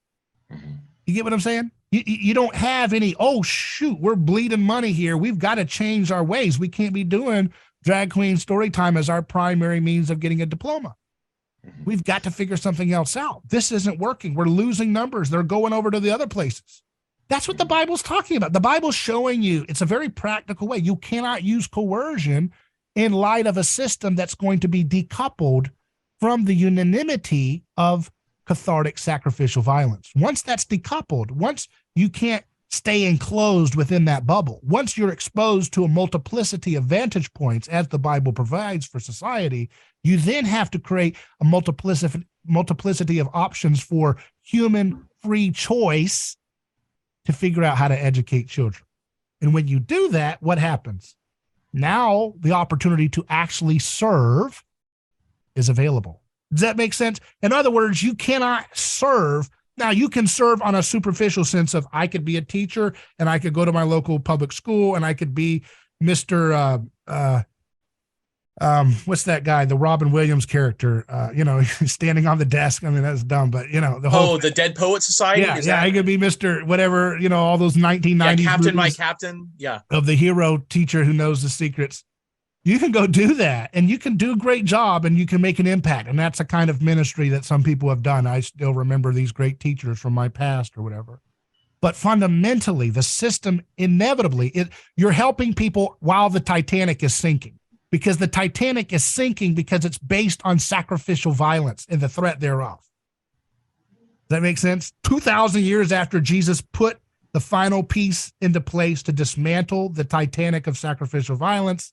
You get what I'm saying? You don't have any, oh, shoot, we're bleeding money here. We've got to change our ways. We can't be doing drag queen story time as our primary means of getting a diploma. We've got to figure something else out. This isn't working. We're losing numbers. They're going over to the other places. That's what the Bible's talking about. The Bible's showing you it's a very practical way. You cannot use coercion in light of a system that's going to be decoupled from the unanimity of cathartic sacrificial violence. Once that's decoupled, once you can't stay enclosed within that bubble, once you're exposed to a multiplicity of vantage points as the Bible provides for society, you then have to create a multiplicity of options for human free choice to figure out how to educate children. And when you do that, what happens? Now the opportunity to actually serve is available. Does that make sense? In other words, you cannot serve. Now you can serve on a superficial sense of I could be a teacher and I could go to my local public school and I could be Mr. What's that guy? The Robin Williams character, standing on the desk. I mean, that's dumb, but the whole the Dead Poet Society. Yeah. I could be Mr. whatever, all those 1990s Captain, my captain. Yeah. Of the hero teacher who knows the secrets. You can go do that and you can do a great job and you can make an impact. And that's a kind of ministry that some people have done. I still remember these great teachers from my past or whatever. But fundamentally, the system inevitably, you're helping people while the Titanic is sinking, because the Titanic is sinking because it's based on sacrificial violence and the threat thereof. Does that make sense? 2,000 years after Jesus put the final piece into place to dismantle the Titanic of sacrificial violence,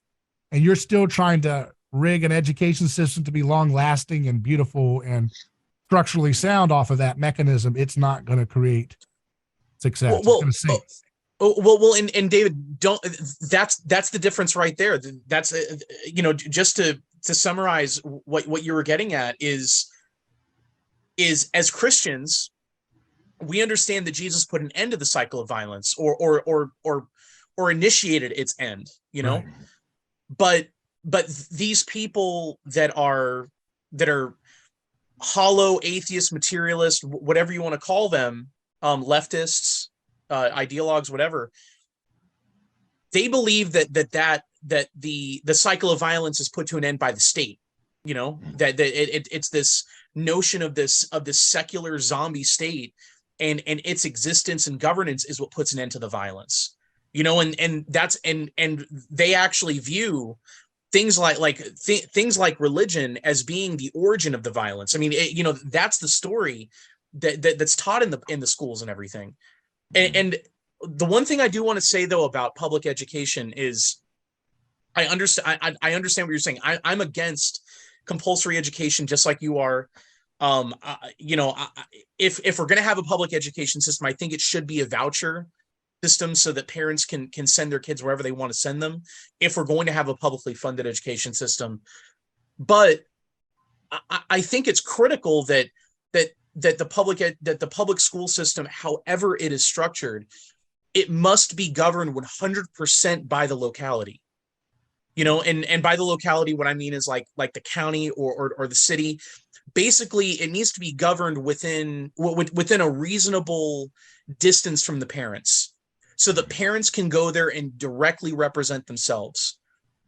and you're still trying to rig an education system to be long-lasting and beautiful and structurally sound off of that mechanism, it's not going to create success. And David, that's the difference right there. That's just to summarize what you were getting at is as Christians, we understand that Jesus put an end to the cycle of violence or initiated its end, Right. But these people that are hollow atheist, materialist, whatever you want to call them, leftists, ideologues, whatever, they believe that the cycle of violence is put to an end by the state. That it's this notion of this secular zombie state, and its existence and governance is what puts an end to the violence. And that's and they actually view things like religion as being the origin of the violence. I mean, that's the story that's taught in the schools and everything. And the one thing I do want to say though about public education is I understand what you're saying. I'm against compulsory education just like you are. If we're going to have a public education system, I think it should be a voucher system so that parents can send their kids wherever they want to send them if we're going to have a publicly funded education system. But I think it's critical that the public school system, however it is structured, it must be governed 100% by the locality. And by the locality, what I mean is like the county or the city. Basically, it needs to be governed within a reasonable distance from the parents, so the parents can go there and directly represent themselves.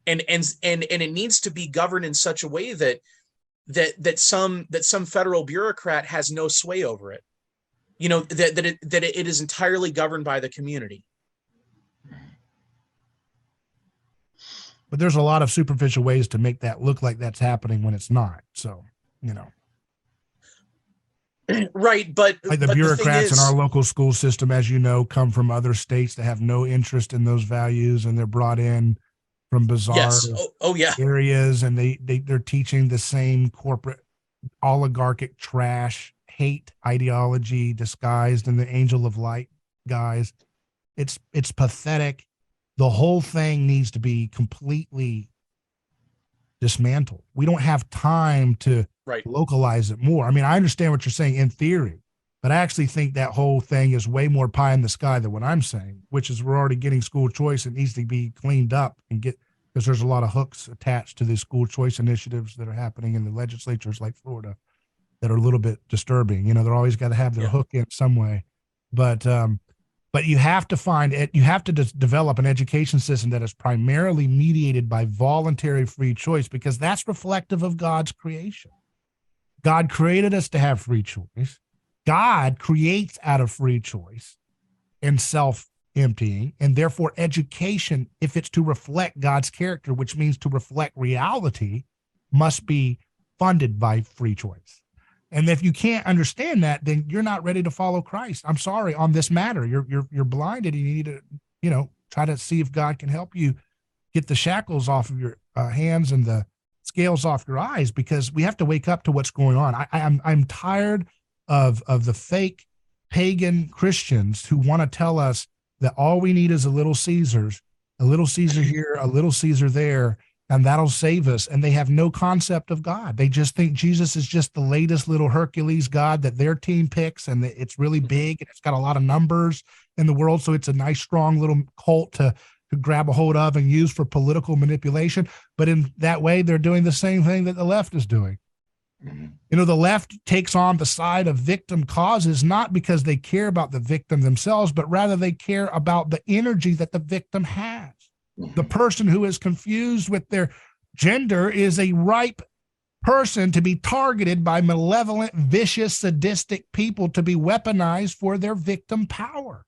And it needs to be governed in such a way that some federal bureaucrat has no sway over it. That it is entirely governed by the community. But there's a lot of superficial ways to make that look like that's happening when it's not. So, Right, but like the bureaucrats in our local school system, as you know, come from other states that have no interest in those values, and they're brought in from bizarre areas, and they're teaching the same corporate oligarchic trash, hate ideology disguised in the angel of light guys. It's pathetic. The whole thing needs to be completely dismantled. We don't have time to localize it more. I mean, I understand what you're saying in theory, but I actually think that whole thing is way more pie in the sky than what I'm saying, which is we're already getting school choice. It needs to be cleaned up and because there's a lot of hooks attached to these school choice initiatives that are happening in the legislatures like Florida that are a little bit disturbing. They're always got to have their hook in some way. But you have to find it. You have to develop an education system that is primarily mediated by voluntary free choice, because that's reflective of God's creation. God created us to have free choice. God creates out of free choice and self-emptying, and therefore education, if it's to reflect God's character, which means to reflect reality, must be funded by free choice. And if you can't understand that, then you're not ready to follow Christ. I'm sorry, on this matter, you're blinded, and you need to, try to see if God can help you get the shackles off of your hands and the scales off your eyes, because we have to wake up to what's going on. I'm tired of the fake pagan Christians who want to tell us that all we need is a little Caesar here, a little Caesar there, and that'll save us. And they have no concept of God. They just think Jesus is just the latest little Hercules God that their team picks, and it's really big and it's got a lot of numbers in the world. So it's a nice, strong little cult to grab a hold of and use for political manipulation. But in that way, they're doing the same thing that the left is doing. The left takes on the side of victim causes, not because they care about the victim themselves, but rather they care about the energy that the victim has. The person who is confused with their gender is a ripe person to be targeted by malevolent, vicious, sadistic people to be weaponized for their victim power.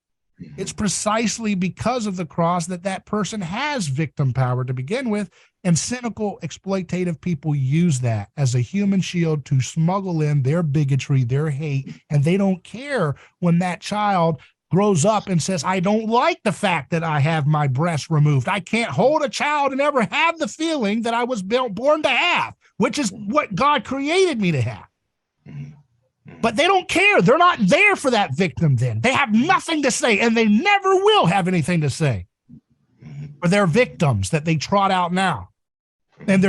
It's precisely because of the cross that person has victim power to begin with, and cynical, exploitative people use that as a human shield to smuggle in their bigotry, their hate, and they don't care when that child grows up and says, I don't like the fact that I have my breast removed. I can't hold a child and ever have the feeling that I was born to have, which is what God created me to have. But they don't care. They're not there for that victim then. They have nothing to say, and they never will have anything to say for their victims that they trot out now. And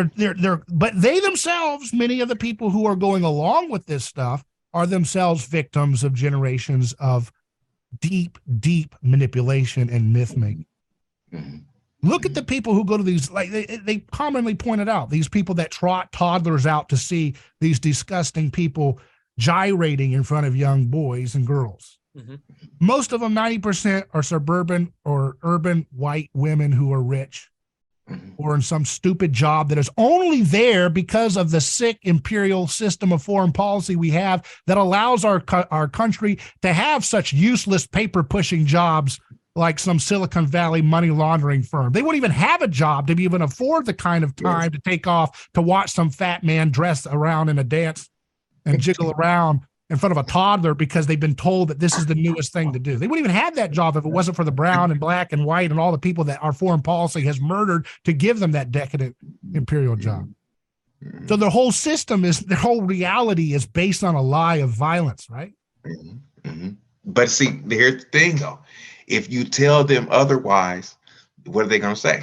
but they themselves, many of the people who are going along with this stuff, are themselves victims of generations of deep, deep manipulation and myth making. Look at the people who go to these, like they commonly pointed out, these people that trot toddlers out to see these disgusting people gyrating in front of young boys and girls. Most of them, 90%, are suburban or urban white women who are rich or in some stupid job that is only there because of the sick imperial system of foreign policy we have that allows our country to have such useless paper pushing jobs like some Silicon Valley money laundering firm. They wouldn't even have a job to even afford the kind of time to take off to watch some fat man dress around in a dance and jiggle around in front of a toddler because they've been told that this is the newest thing to do. They wouldn't even have that job if it wasn't for the brown and black and white and all the people that our foreign policy has murdered to give them that decadent imperial job. So their whole system their whole reality is based on a lie of violence, right? But see, here's the thing though. If you tell them otherwise, what are they going to say?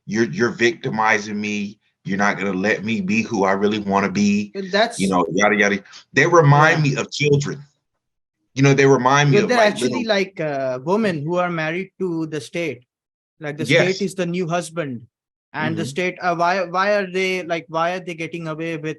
You're victimizing me. You're not going to let me be who I really want to be. That's, yada, yada. They remind me of children. They remind me of they're actually like women who are married to the state. Like the state is the new husband. And the state, why are they getting away with,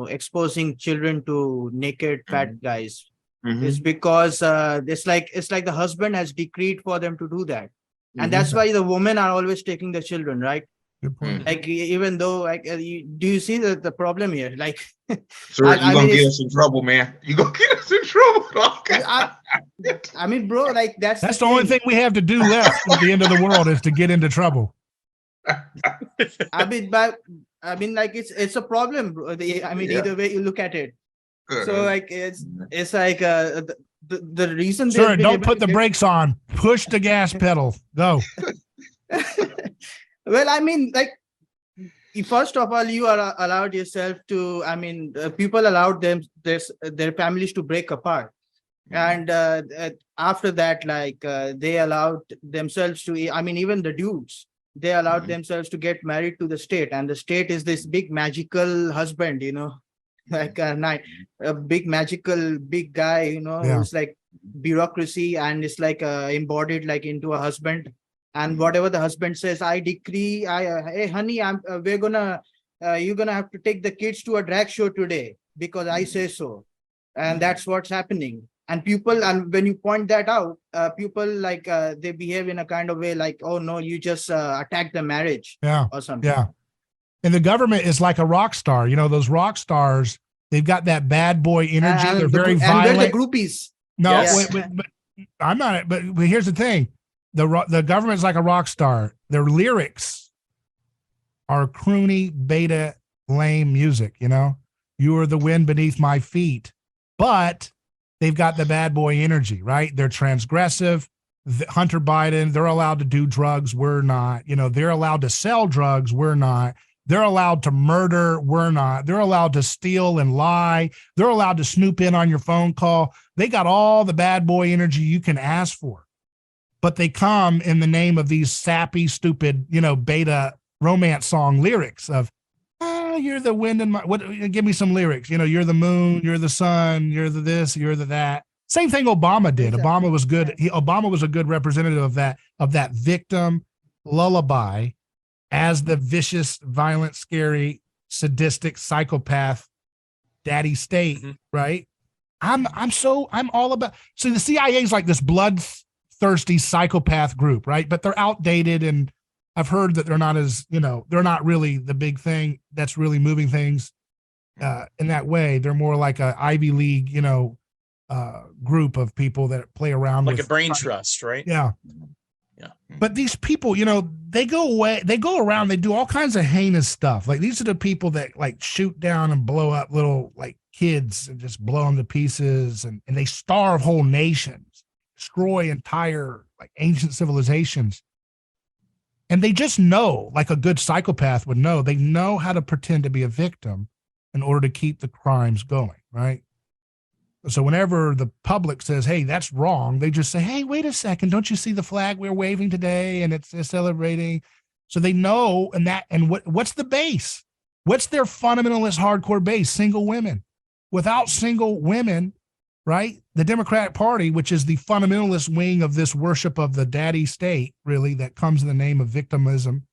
exposing children to naked fat guys? It's because it's like the husband has decreed for them to do that. And that's why the women are always taking the children, right? Good point. Like, even though, do you see the problem here? Like, so you're going to get us in trouble, man. You're going to get us in trouble. Okay. I mean, bro, like that's the only thing we have to do left at the end of the world is to get into trouble. I mean, like it's a problem, bro. Either way you look at it. So like it's like the reason. Sir, don't put the brakes on. Push the gas pedal. Go. Well, I mean, like, first of all, you are allowed yourself to. I mean, people allowed their families to break apart, and after that, like they allowed themselves to. I mean, even the dudes, they allowed themselves to get married to the state, and the state is this big magical husband, like a big magical big guy, who's like bureaucracy, and it's like embodied like into a husband. And whatever the husband says, I decree, hey honey, you're gonna have to take the kids to a drag show today because I say so. And that's what's happening. And people, and when you point that out, people like they behave in a kind of way like, oh no, you just attack the marriage or something. Yeah. And the government is like a rock star. You know, those rock stars, they've got that bad boy energy. They're very violent. And they're the groupies. No, yes. but I'm not. But here's the thing: the government's like a rock star. Their lyrics are croony, beta, lame music. You know, you are the wind beneath my feet, but they've got the bad boy energy, right? They're transgressive. Hunter Biden, they're allowed to do drugs. We're not. You know, they're allowed to sell drugs. We're not. They're allowed to murder. We're not. They're allowed to steal and lie. They're allowed to snoop in on your phone call. They got all the bad boy energy you can ask for, but they come in the name of these sappy, stupid, you know, beta romance song lyrics of, oh, you're the wind in my, what, give me some lyrics. You know, you're the moon, you're the sun, you're the this, you're the that. Same thing Obama did. Exactly. Obama was good. Obama was a good representative of that victim lullaby as the vicious, violent, scary, sadistic psychopath daddy state, right? I'm all about, so the CIA is like this bloodthirsty psychopath group, right? But they're outdated, and I've heard that they're not as, you know, they're not really the big thing that's really moving things in that way. They're more like a Ivy League, you know, group of people that play around like a brain trust, right? Yeah. But these people, you know, they go around, they do all kinds of heinous stuff. Like these are the people that like shoot down and blow up little like kids and just blow them to pieces, and they starve whole nations, destroy entire like ancient civilizations. And they just know, like a good psychopath would know, they know how to pretend to be a victim in order to keep the crimes going, right? So whenever the public says, hey, that's wrong, they just say, hey, wait a second, don't you see the flag we're waving today? And it's celebrating. So they know, and what's the base? What's their fundamentalist hardcore base? Single women. Without single women, right? The Democratic Party, which is the fundamentalist wing of this worship of the daddy state, really, that comes in the name of victimism.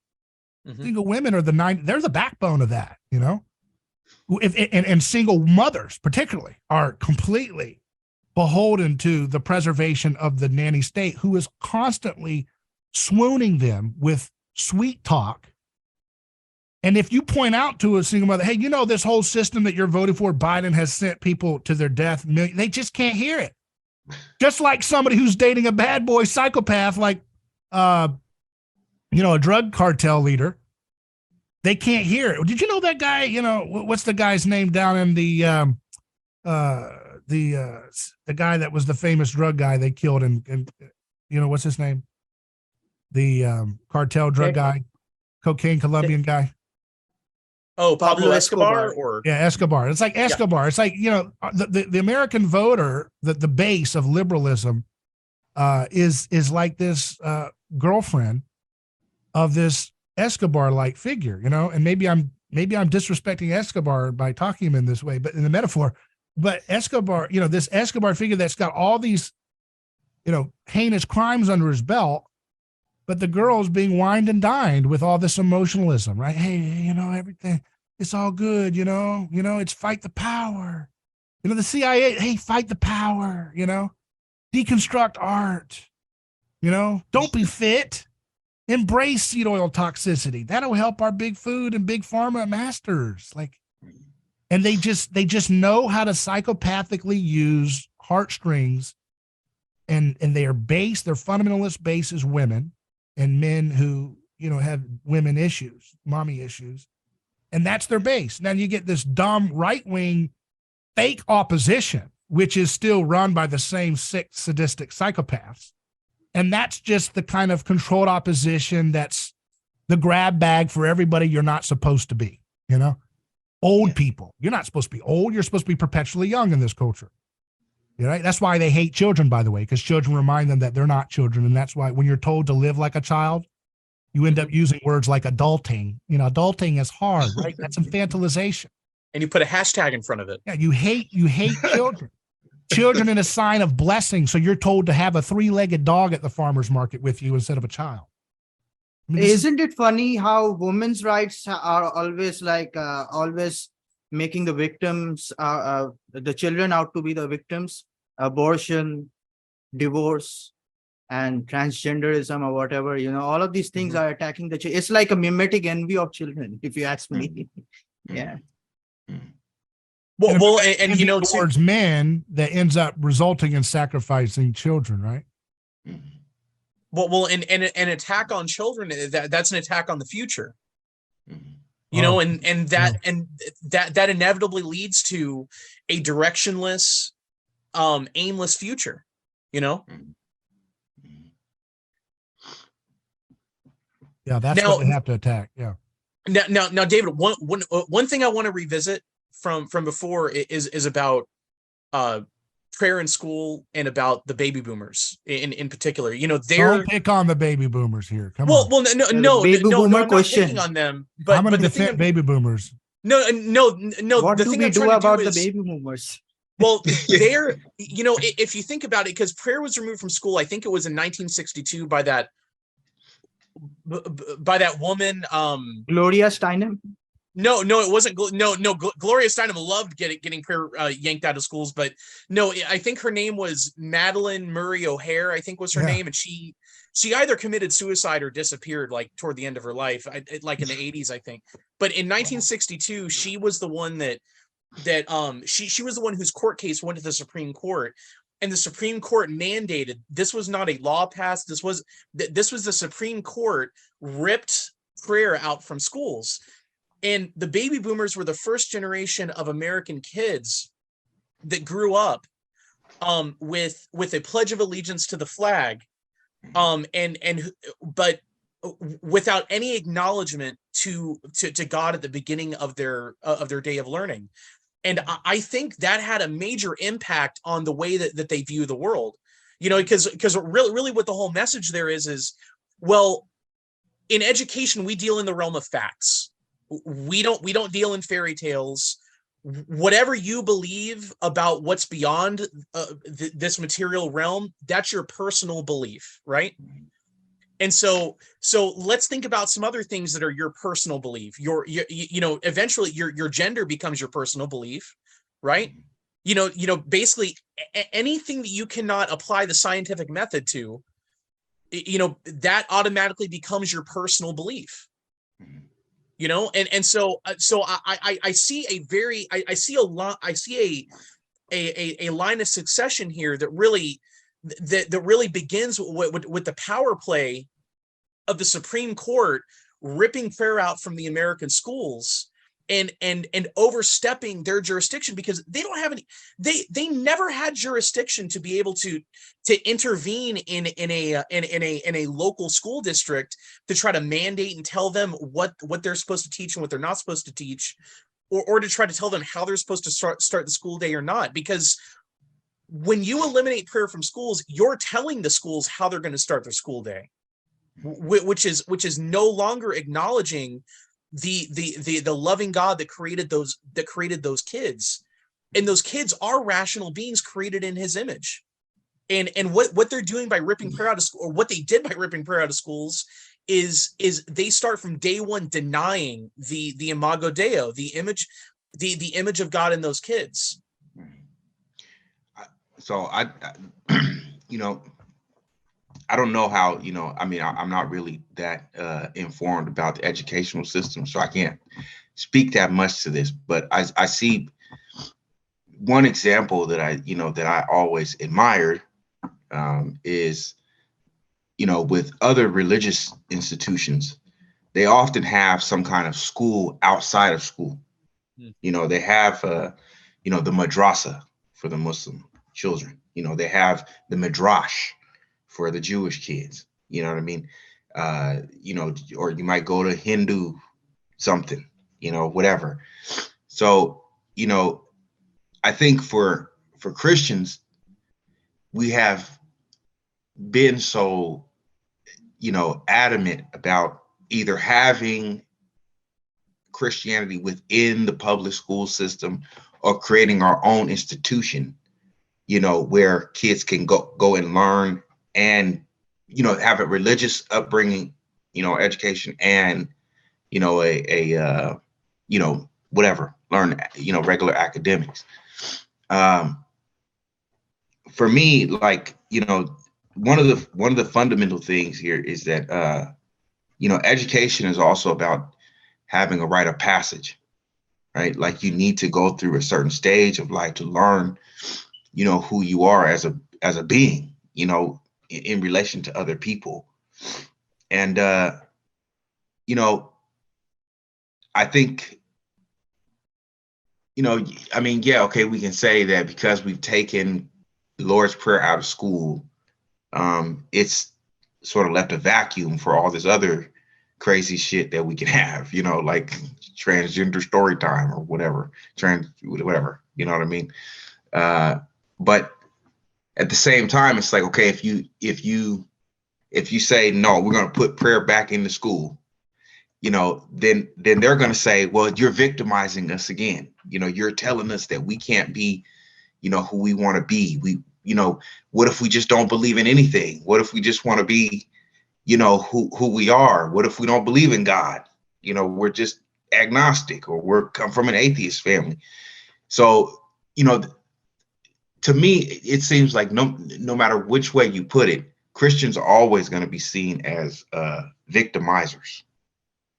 Single women are they're the backbone of that, you know? And single mothers particularly are completely beholden to the preservation of the nanny state, who is constantly swooning them with sweet talk. And if you point out to a single mother, hey, you know, this whole system that you're voting for, Biden has sent people to their death, they just can't hear it. Just like somebody who's dating a bad boy psychopath, like, you know, a drug cartel leader. They can't hear it. Did you know that guy, you know, what's the guy's name down in the guy that was the famous drug guy they killed, and you know, what's his name? The cartel drug guy, cocaine Colombian guy. Oh, Pablo Escobar? Yeah, Escobar. It's like Escobar. Yeah. It's like, you know, the American voter, the base of liberalism is like this girlfriend of this Escobar-like figure, you know, and maybe I'm disrespecting Escobar by talking him in this way, but in the metaphor, but Escobar, you know, this Escobar figure that's got all these, you know, heinous crimes under his belt, but the girl's being wined and dined with all this emotionalism, right? Hey, you know, everything, it's all good, you know, it's fight the power, you know, the CIA, hey, fight the power, you know, deconstruct art, you know, don't be fit. Embrace seed oil toxicity. That'll help our big food and big pharma masters. Like, and they just know how to psychopathically use heartstrings, and their fundamentalist base is women and men who, you know, have women issues, mommy issues. And that's their base. Now you get this dumb right-wing fake opposition, which is still run by the same sick, sadistic psychopaths. And that's just the kind of controlled opposition that's the grab bag for everybody you're not supposed to be, you know? Old people. You're not supposed to be old. You're supposed to be perpetually young in this culture. You know? That's why they hate children, by the way, because children remind them that they're not children. And that's why when you're told to live like a child, you end up using words like adulting. You know, adulting is hard, right? That's infantilization. And you put a hashtag in front of it. Yeah, you hate children. Children in a sign of blessing. So you're told to have a 3-legged dog at the farmer's market with you instead of a child. I mean, this is- Isn't it funny how women's rights are always like always making the victims, the children out to be the victims, abortion, divorce, and transgenderism or whatever, all of these things are attacking the it's like a mimetic envy of children, if you ask me. Yeah. Well, and envy to, towards men that ends up resulting in sacrificing children, right? well, and an attack on children, that's an attack on the future. Oh, And that inevitably leads to a directionless, aimless future. Yeah, that's Now- what they have to attack. Yeah. Now, David, one thing I want to revisit from before is about prayer in school and about the baby boomers in particular. They're Don't pick on the baby boomers here. Come well, on. well, no, baby no, boomer I'm not question. picking on them, I'm but going to the thing defend baby boomers. no. What The do thing we I'm do trying to about do the is, baby boomers? well, they're, if you think about it, because prayer was removed from school, I think it was in 1962 by that woman. Gloria Steinem? No, it wasn't. Gloria Steinem loved getting prayer yanked out of schools, but no, I think her name was Madeline Murray O'Hare. I think was her name, and she either committed suicide or disappeared like toward the end of her life, like in the 80s, I think. But in 1962, she was the one that she was the one whose court case went to the Supreme Court, and the Supreme Court mandated, this was not a law passed. This was the Supreme Court ripped prayer out from schools. And the baby boomers were the first generation of American kids that grew up with a pledge of allegiance to the flag, but without any acknowledgement to God at the beginning of their day of learning. And I think that had a major impact on the way that they view the world, because really what the whole message there is, well, in education, we deal in the realm of facts. We don't deal in fairy tales. Whatever you believe about what's beyond this material realm, that's your personal belief, right? And so let's think about some other things that are your personal belief. Eventually your gender becomes your personal belief, right? Basically anything that you cannot apply the scientific method to, that automatically becomes your personal belief. So I see a line of succession here that really begins with the power play of the Supreme Court ripping prayer out from the American schools and overstepping their jurisdiction, because they don't have any, they never had jurisdiction to be able to intervene in a local school district to try to mandate and tell them what they're supposed to teach and what they're not supposed to teach, or to try to tell them how they're supposed to start the school day or not. Because when you eliminate prayer from schools, you're telling the schools how they're going to start their school day, which is no longer acknowledging the loving God that created those kids. And those kids are rational beings created in his image. And what they're doing by ripping prayer out of school, or what they did by ripping prayer out of schools, is they start from day one denying the imago Dei, the image of God in those kids. So I don't know how, I'm not really that informed about the educational system, so I can't speak that much to this, but I see one example that I always admired is, with other religious institutions, they often have some kind of school outside of school. They have, the madrasa for the Muslim children. They have the midrash for the Jewish kids. You know what I mean? Or you might go to Hindu something, whatever. So, I think for Christians, we have been so, adamant about either having Christianity within the public school system or creating our own institution, where kids can go and learn and, have a religious upbringing, education and, whatever, learn, regular academics. For me, like, one of the fundamental things here is that, education is also about having a rite of passage, right? Like you need to go through a certain stage of life to learn, who you are as a being, in relation to other people. And, I think, yeah, okay, we can say that because we've taken the Lord's Prayer out of school, it's sort of left a vacuum for all this other crazy shit that we can have, like transgender story time or whatever, whatever, you know what I mean? But at the same time, it's like, okay, if you say, no, we're going to put prayer back into school, then they're going to say, well, you're victimizing us again. You're telling us that we can't be, who we want to be. What if we just don't believe in anything? What if we just want to be, who we are? What if we don't believe in God? We're just agnostic, or we're come from an atheist family. So, to me, it seems like no matter which way you put it, Christians are always going to be seen as victimizers.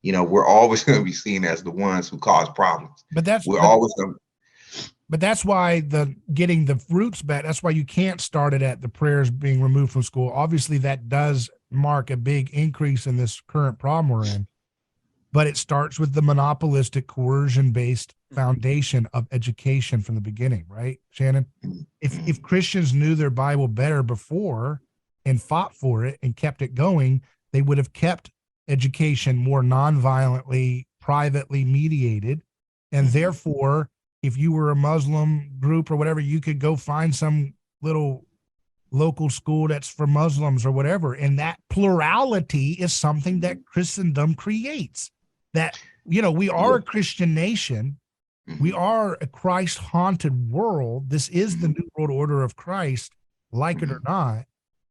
We're always going to be seen as the ones who cause problems. But that's why getting the roots back, that's why you can't start it at the prayers being removed from school. Obviously, that does mark a big increase in this current problem we're in. But it starts with the monopolistic, coercion-based foundation of education from the beginning, right, Shannon? If Christians knew their Bible better before and fought for it and kept it going, they would have kept education more non-violently, privately mediated. And therefore, if you were a Muslim group or whatever, you could go find some little local school that's for Muslims or whatever. And that plurality is something that Christendom creates. That, we are a Christian nation. We are a Christ-haunted world. This is the New World Order of Christ, like it or not.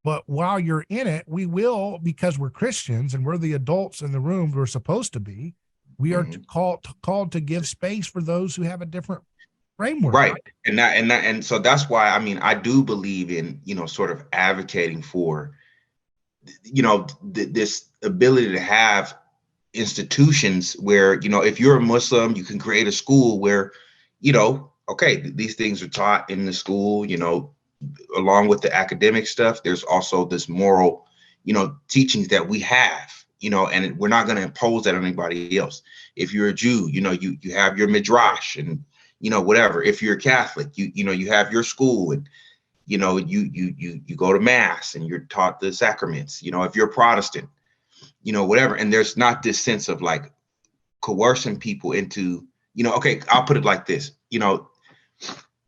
But while you're in it, we will, because we're Christians and we're the adults in the room we're supposed to be, we are called to give space for those who have a different framework. Right. And so that's why, I do believe in, sort of advocating for, this ability to have institutions where, if you're a Muslim, you can create a school where, okay, these things are taught in the school, along with the academic stuff. There's also this moral, teachings that we have, and we're not going to impose that on anybody else. If you're a Jew, you have your midrash and, whatever. If you're a Catholic, you have your school, and, you go to mass and you're taught the sacraments. If you're a Protestant, whatever. And there's not this sense of like coercing people into, okay, I'll put it like this,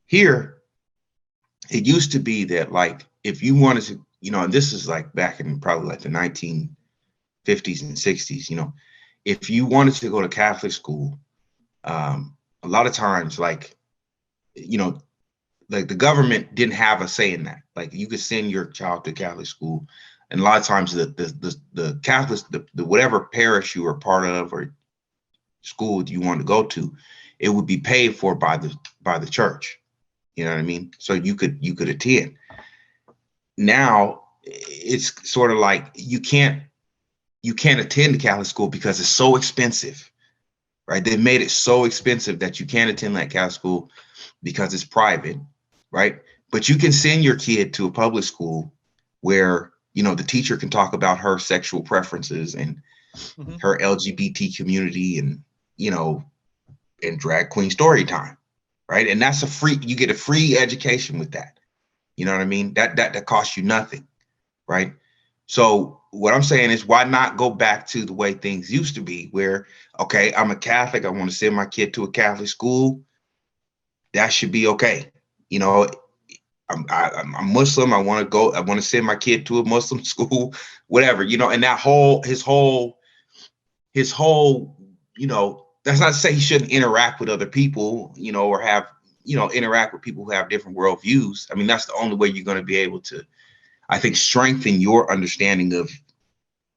here, it used to be that, like, if you wanted to, and this is like back in probably like the 1950s and 60s, if you wanted to go to Catholic school, a lot of times, like, like the government didn't have a say in that. Like, you could send your child to Catholic school, and a lot of times the Catholics, the whatever parish you were part of or school you wanted to go to, it would be paid for by the church. You know what I mean? So you could attend. Now it's sort of like you can't attend the Catholic school because it's so expensive, right? They made it so expensive that you can't attend that Catholic school because it's private, right? But you can send your kid to a public school where, the teacher can talk about her sexual preferences and her LGBT community and, and drag queen story time. Right. And that's you get a free education with that. You know what I mean? That costs you nothing. Right. So what I'm saying is, why not go back to the way things used to be where, okay, I'm a Catholic. I want to send my kid to a Catholic school. That should be okay. I'm Muslim. I want to send my kid to a Muslim school, whatever, and that his whole, that's not to say he shouldn't interact with other people, or have, interact with people who have different worldviews. I mean, that's the only way you're going to be able to, I think, strengthen your understanding of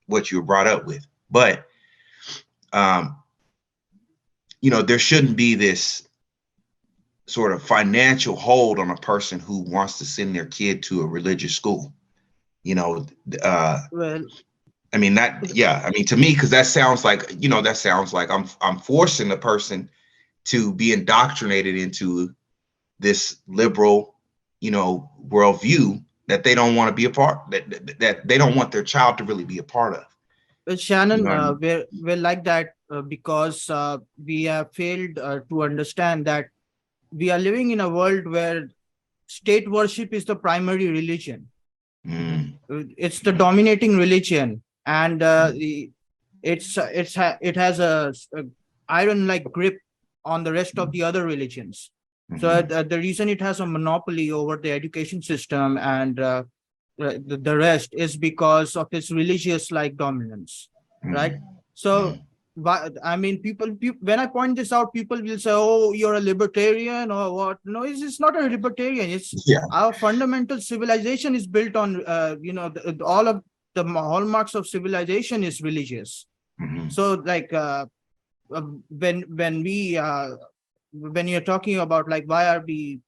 what you were brought up with. But there shouldn't be this sort of financial hold on a person who wants to send their kid to a religious school. Well, I mean, to me, because that sounds like, I'm forcing the person to be indoctrinated into this liberal, worldview that they don't want to be a part, that they don't want their child to really be a part of. Well, Shannon, You know what I mean? we're like that because we have failed to understand that we are living in a world where state worship is the primary religion. It's the dominating religion, and it has a iron-like grip on the rest of the other religions. So the reason it has a monopoly over the education system and the rest is because of its religious-like dominance, right? So, I mean, people, when I point this out, people will say, "Oh, you're a libertarian or what?" No, it's not a libertarian. It's our fundamental civilization is built on, all of the hallmarks of civilization is religious. So, like, when you're talking about like why are we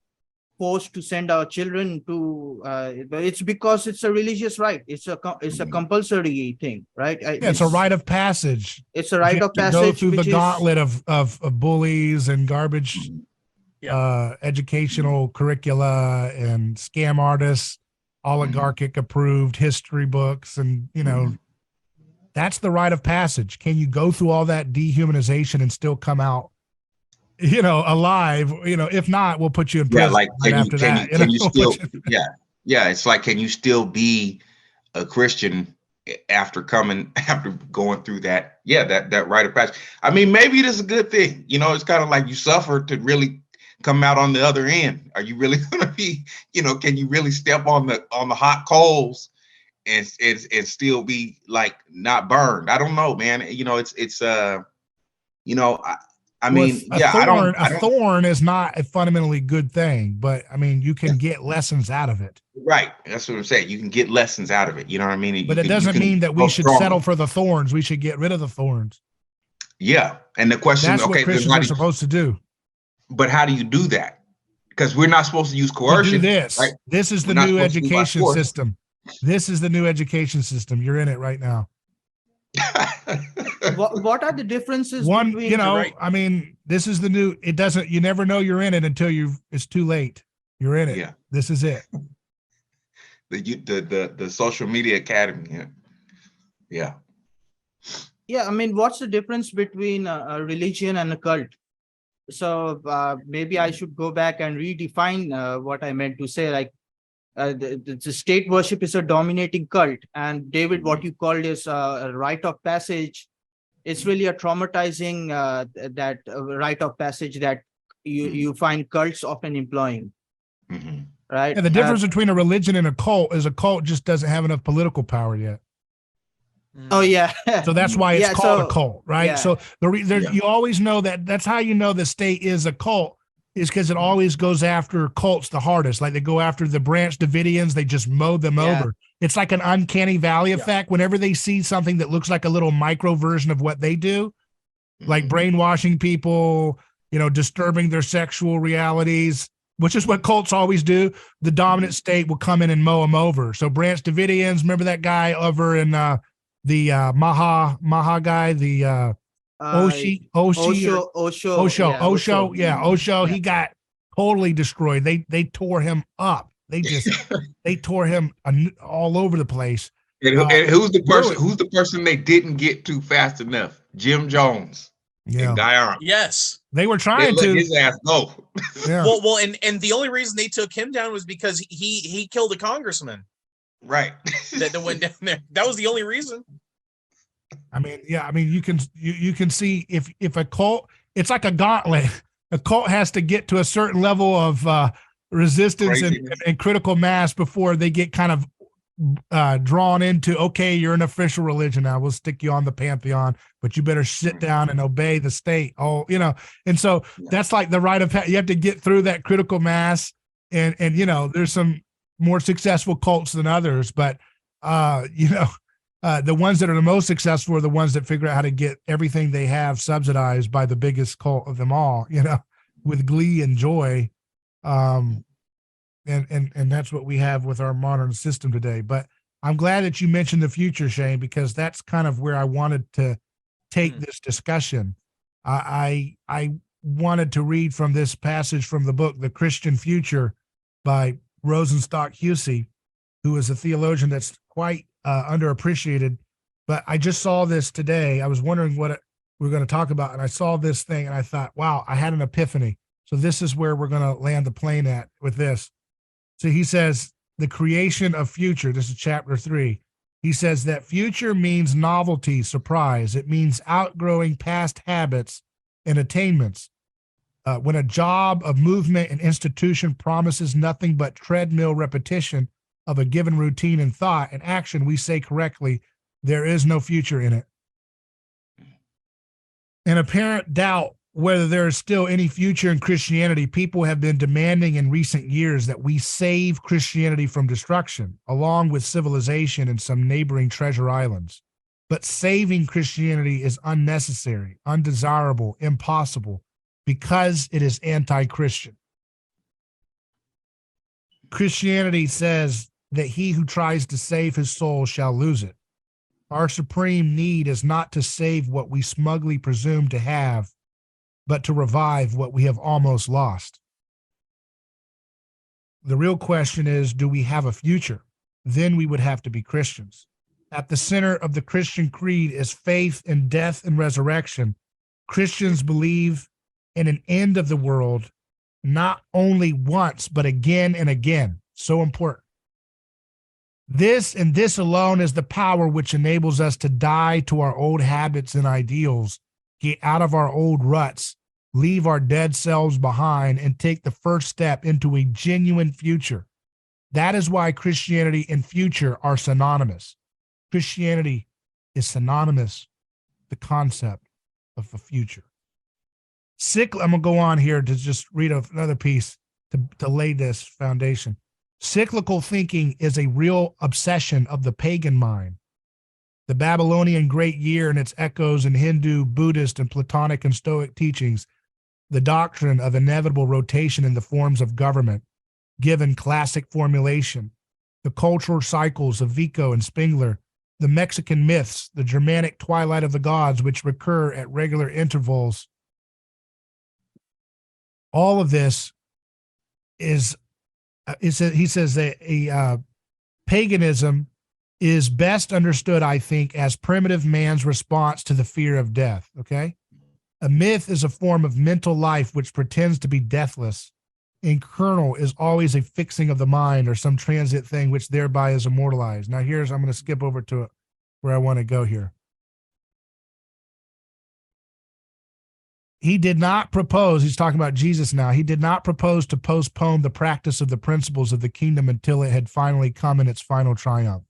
forced to send our children to it's because it's a religious right. It's a compulsory thing, right? It's a rite of passage. It's a rite of passage. Go through the gauntlet of bullies and garbage educational curricula and scam artists, oligarchic approved history books, and that's the rite of passage. Can you go through all that dehumanization and still come out alive? If not, we'll put you in prison. Like, can you still it's like, can you still be a Christian after going through that rite of passage? I mean, maybe it is a good thing. It's kind of like you suffer to really come out on the other end. Are you really gonna be, can you really step on the hot coals and still be like not burned? I don't know, man. I mean, a thorn is not a fundamentally good thing, but I mean, you can get lessons out of it. Right. That's what I'm saying. You can get lessons out of it. You know what I mean? But it doesn't mean that we should settle for the thorns. We should get rid of the thorns. Yeah. And the question is, that's what Christians are supposed to do. But how do you do that? Because we're not supposed to use coercion. Do this. Right? This is the new education system. This is the new education system. You're in it right now. What are the differences? I mean, this is the new. It doesn't. You never know you're in it until it's too late. You're in it. Yeah. This is it. The social media academy. Yeah. Yeah. I mean, what's the difference between a religion and a cult? So maybe I should go back and redefine what I meant to say. Like the state worship is a dominating cult, and David, what you called is a rite of passage. It's really a traumatizing that rite of passage that you find cults often employing. Right. And the difference between a religion and a cult is a cult just doesn't have enough political power yet. Oh yeah. So that's why it's called a cult, right? Yeah. So you always know that's how you know the state is a cult, is because it always goes after cults the hardest. Like they go after the Branch Davidians, they just mow them over. It's like an uncanny valley effect. Whenever they see something that looks like a little micro version of what they do, like brainwashing people, disturbing their sexual realities, which is what cults always do, the dominant state will come in and mow them over. So Branch Davidians, remember that guy over in the Maha guy, the Osho. He got totally destroyed. They tore him up. They tore him all over the place. And who's the person they didn't get to fast enough? Jim Jones. Yeah. And Guy Arnold. Yes. They were trying to let his ass go. Yeah. Well, and the only reason they took him down was because he killed a congressman. Right. that went down there. That was the only reason. I mean, you can see if a cult, it's like a gauntlet. A cult has to get to a certain level of resistance and critical mass before they get kind of drawn into, okay, you're an official religion now. We'll stick you on the pantheon, but you better sit down and obey the state. And so that's like the rite of you have to get through that critical mass, and there's some more successful cults than others, but The ones that are the most successful are the ones that figure out how to get everything they have subsidized by the biggest cult of them all, with glee and joy. And that's what we have with our modern system today. But I'm glad that you mentioned the future, Shane, because that's kind of where I wanted to take this discussion. I wanted to read from this passage from the book, The Christian Future by Rosenstock Hussey, who is a theologian that's quite underappreciated. But I just saw this today. I was wondering what we're going to talk about, and I saw this thing, and I thought, wow, I had an epiphany. So this is where we're going to land the plane at with this. So he says, the creation of future, this is chapter 3. He says that future means novelty, surprise. It means outgrowing past habits and attainments. When a job of movement and institution promises nothing but treadmill repetition of a given routine and thought and action, we say correctly, there is no future in it. An apparent doubt whether there is still any future in Christianity, people have been demanding in recent years that we save Christianity from destruction, along with civilization and some neighboring treasure islands. But saving Christianity is unnecessary, undesirable, impossible, because it is anti-Christian. Christianity says that he who tries to save his soul shall lose it. Our supreme need is not to save what we smugly presume to have, but to revive what we have almost lost. The real question is, do we have a future? Then we would have to be Christians. At the center of the Christian creed is faith in death and resurrection. Christians believe in an end of the world, not only once, but again and again. So important. This and this alone is the power which enables us to die to our old habits and ideals, get out of our old ruts, leave our dead selves behind, and take the first step into a genuine future. That is why Christianity and future are synonymous. Christianity is synonymous with the concept of a future. I'm going to go on here to just read another piece to lay this foundation. Cyclical thinking is a real obsession of the pagan mind. The Babylonian Great Year and its echoes in Hindu, Buddhist, and Platonic and Stoic teachings, the doctrine of inevitable rotation in the forms of government, given classic formulation, the cultural cycles of Vico and Spengler, the Mexican myths, the Germanic twilight of the gods, which recur at regular intervals. All of this is, he says that paganism is best understood, I think, as primitive man's response to the fear of death, okay? A myth is a form of mental life which pretends to be deathless. Incarnal is always a fixing of the mind or some transient thing which thereby is immortalized. Now I'm going to skip over to where I want to go here. He did not propose, he's talking about Jesus now, he did not propose to postpone the practice of the principles of the kingdom until it had finally come in its final triumph.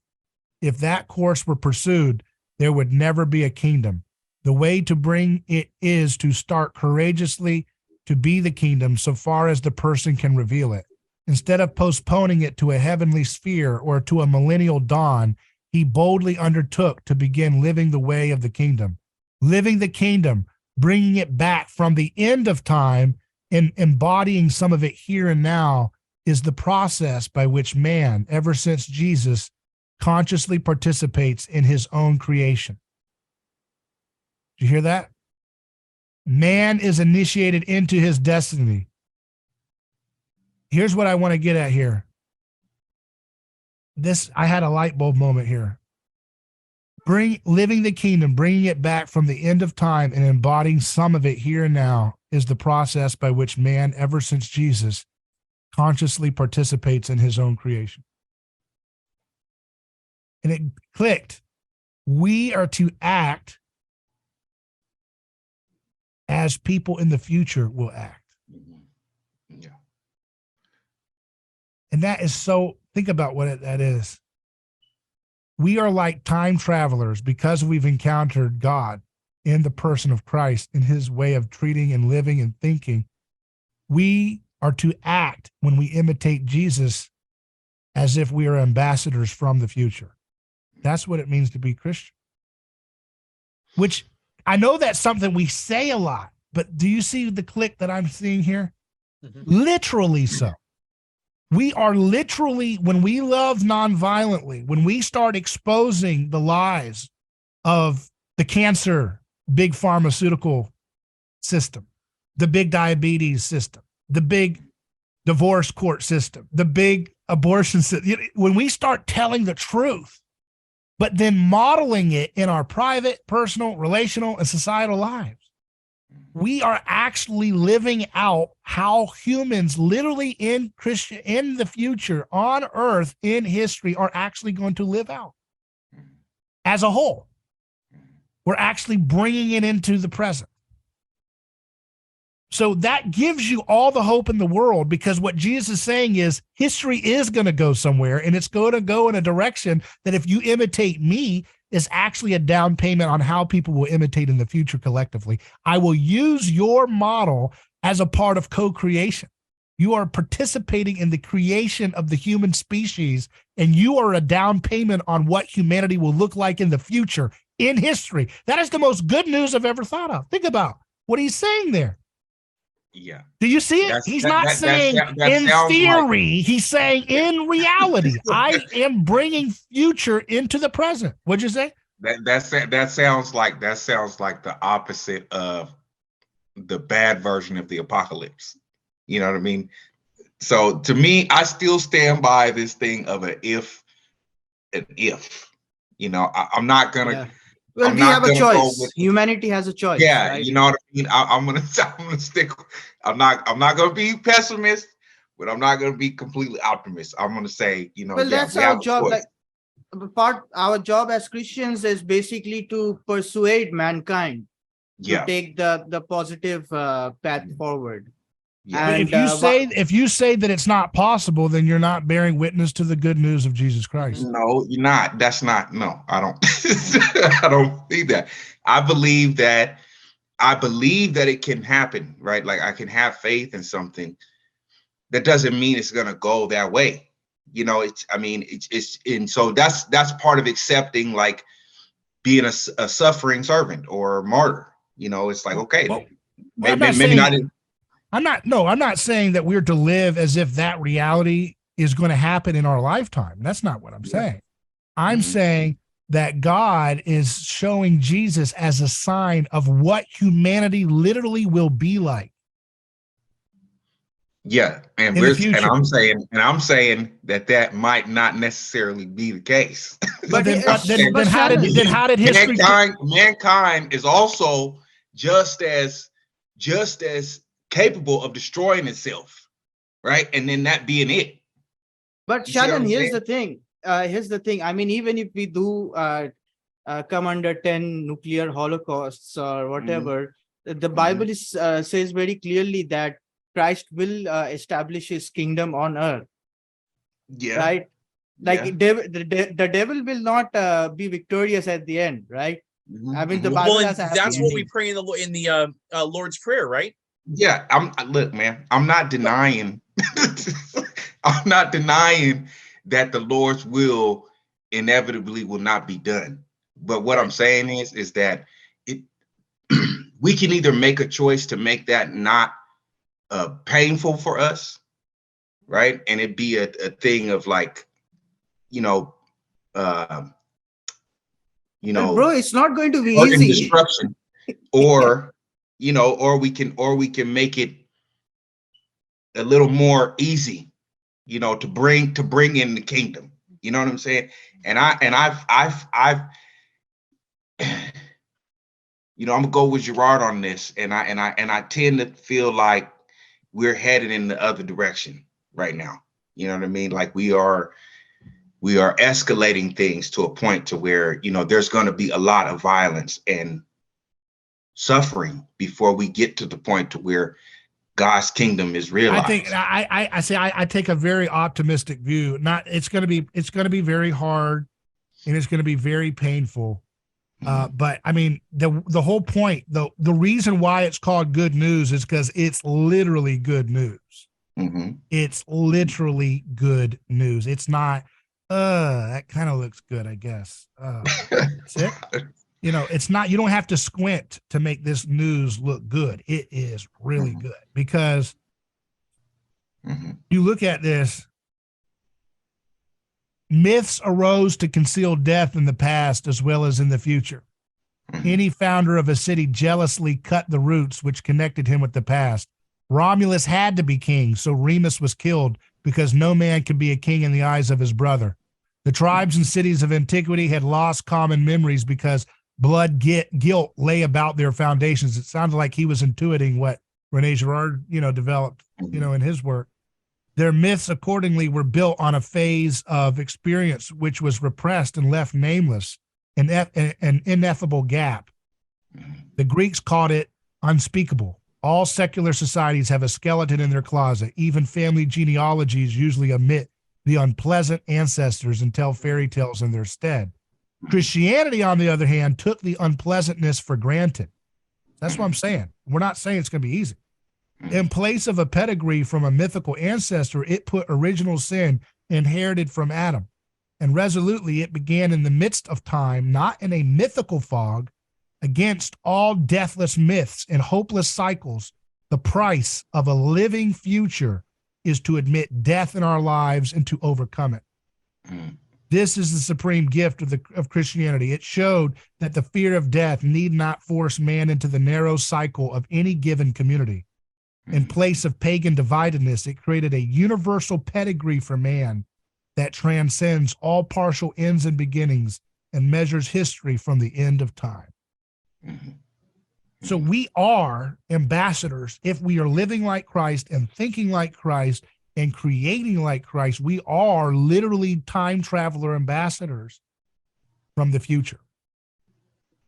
If that course were pursued, there would never be a kingdom. The way to bring it is to start courageously to be the kingdom so far as the person can reveal it. Instead of postponing it to a heavenly sphere or to a millennial dawn, he boldly undertook to begin living the way of the kingdom. Living the kingdom, bringing it back from the end of time and embodying some of it here and now is the process by which man, ever since Jesus, consciously participates in his own creation. Did you hear that? Man is initiated into his destiny. Here's what I want to get at here. I had a light bulb moment here. Living the kingdom, bringing it back from the end of time and embodying some of it here and now is the process by which man, ever since Jesus, consciously participates in his own creation. And it clicked. We are to act as people in the future will act. Yeah. And that is so, think about what that is. We are like time travelers because we've encountered God in the person of Christ, in his way of treating and living and thinking. We are to act when we imitate Jesus as if we are ambassadors from the future. That's what it means to be Christian. Which I know that's something we say a lot, but do you see the click that I'm seeing here? Literally so. We are literally, when we love nonviolently, when we start exposing the lies of the cancer, big pharmaceutical system, the big diabetes system, the big divorce court system, the big abortion system, when we start telling the truth, but then modeling it in our private, personal, relational, and societal lives, we are actually living out how humans literally in the future on earth in history are actually going to live out as a whole. We're actually bringing it into the present. So that gives you all the hope in the world, because what Jesus is saying is history is going to go somewhere, and it's going to go in a direction that if you imitate me is actually a down payment on how people will imitate in the future collectively. I will use your model as a part of co-creation. You are participating in the creation of the human species, and you are a down payment on what humanity will look like in the future in history. That is the most good news I've ever thought of. Think about what he's saying there. Yeah. Do you see it? He's not saying in theory, he's saying in reality. I am bringing future into the present. What'd you say? That sounds like the opposite of the bad version of the apocalypse. You know what I mean? So to me, I still stand by this thing of an if. You know, I'm not gonna. Yeah. Well, we have a choice. Humanity has a choice. Yeah, right? you know what I mean. I'm gonna stick. I'm not gonna be pessimist, but I'm not gonna be completely optimist. I'm gonna say, you know, well, that's our job. Like our job as Christians is basically to persuade mankind to take the positive path forward. Yeah. And if you say that it's not possible, then you're not bearing witness to the good news of Jesus Christ. No, you're not. That's not. No, I don't. I don't see that. I believe that it can happen, right? Like I can have faith in something. That doesn't mean it's gonna go that way. You know, it's. And so that's part of accepting, like being a suffering servant or martyr. You know, it's like okay, maybe not. I'm not saying that we're to live as if that reality is going to happen in our lifetime. That's not what I'm saying. I'm saying that God is showing Jesus as a sign of what humanity literally will be like. Yeah, and I'm saying that might not necessarily be the case. But then how did history? Mankind is also just as capable of destroying itself, right? And then that being it. But Shannon, here's the thing. I mean, even if we do come under 10 nuclear holocausts or whatever, the Bible says very clearly that Christ will establish his kingdom on earth. Yeah. Right? Like the devil will not be victorious at the end, right? I mean, the Bible has that's what we pray in the Lord's Prayer, right? Yeah, look, man, I'm not denying I'm not denying that the Lord's will inevitably will not be done. But what I'm saying is that we can either make a choice to make that not painful for us, right? And it be a thing of like, bro, it's not going to be easy. Destruction, or or we can make it a little more easy, to bring in the kingdom. You know what I'm saying? And I've I'm gonna go with Gerard on this, and I tend to feel like we're headed in the other direction right now. You know what I mean? Like we are escalating things to a point to where, there's going to be a lot of violence and suffering before we get to the point to where God's kingdom is realized. I think I take a very optimistic view. It's going to be very hard, and it's going to be very painful. But I mean, the whole point, the reason why it's called good news is because it's literally good news. Mm-hmm. It's literally good news. It's not That kind of looks good, I guess. That's it. You know, it's not, you don't have to squint to make this news look good. It is really good because you look at this, myths arose to conceal death in the past as well as in the future. Any founder of a city jealously cut the roots which connected him with the past. Romulus had to be king, so Remus was killed because no man could be a king in the eyes of his brother. The tribes and cities of antiquity had lost common memories because blood guilt lay about their foundations. It sounds like he was intuiting what Rene Girard, developed, in his work. Their myths accordingly were built on a phase of experience which was repressed and left nameless, an ineffable gap. The Greeks called it unspeakable. All secular societies have a skeleton in their closet. Even family genealogies usually omit the unpleasant ancestors and tell fairy tales in their stead. Christianity, on the other hand, took the unpleasantness for granted. That's what I'm saying. We're not saying it's going to be easy. In place of a pedigree from a mythical ancestor, it put original sin inherited from Adam. And resolutely, it began in the midst of time, not in a mythical fog, against all deathless myths and hopeless cycles. The price of a living future is to admit death in our lives and to overcome it. This is the supreme gift of Christianity. It showed that the fear of death need not force man into the narrow cycle of any given community. In place of pagan dividedness, it created a universal pedigree for man that transcends all partial ends and beginnings and measures history from the end of time. So we are ambassadors. If we are living like Christ and thinking like Christ and creating like Christ, we are literally time traveler ambassadors from the future.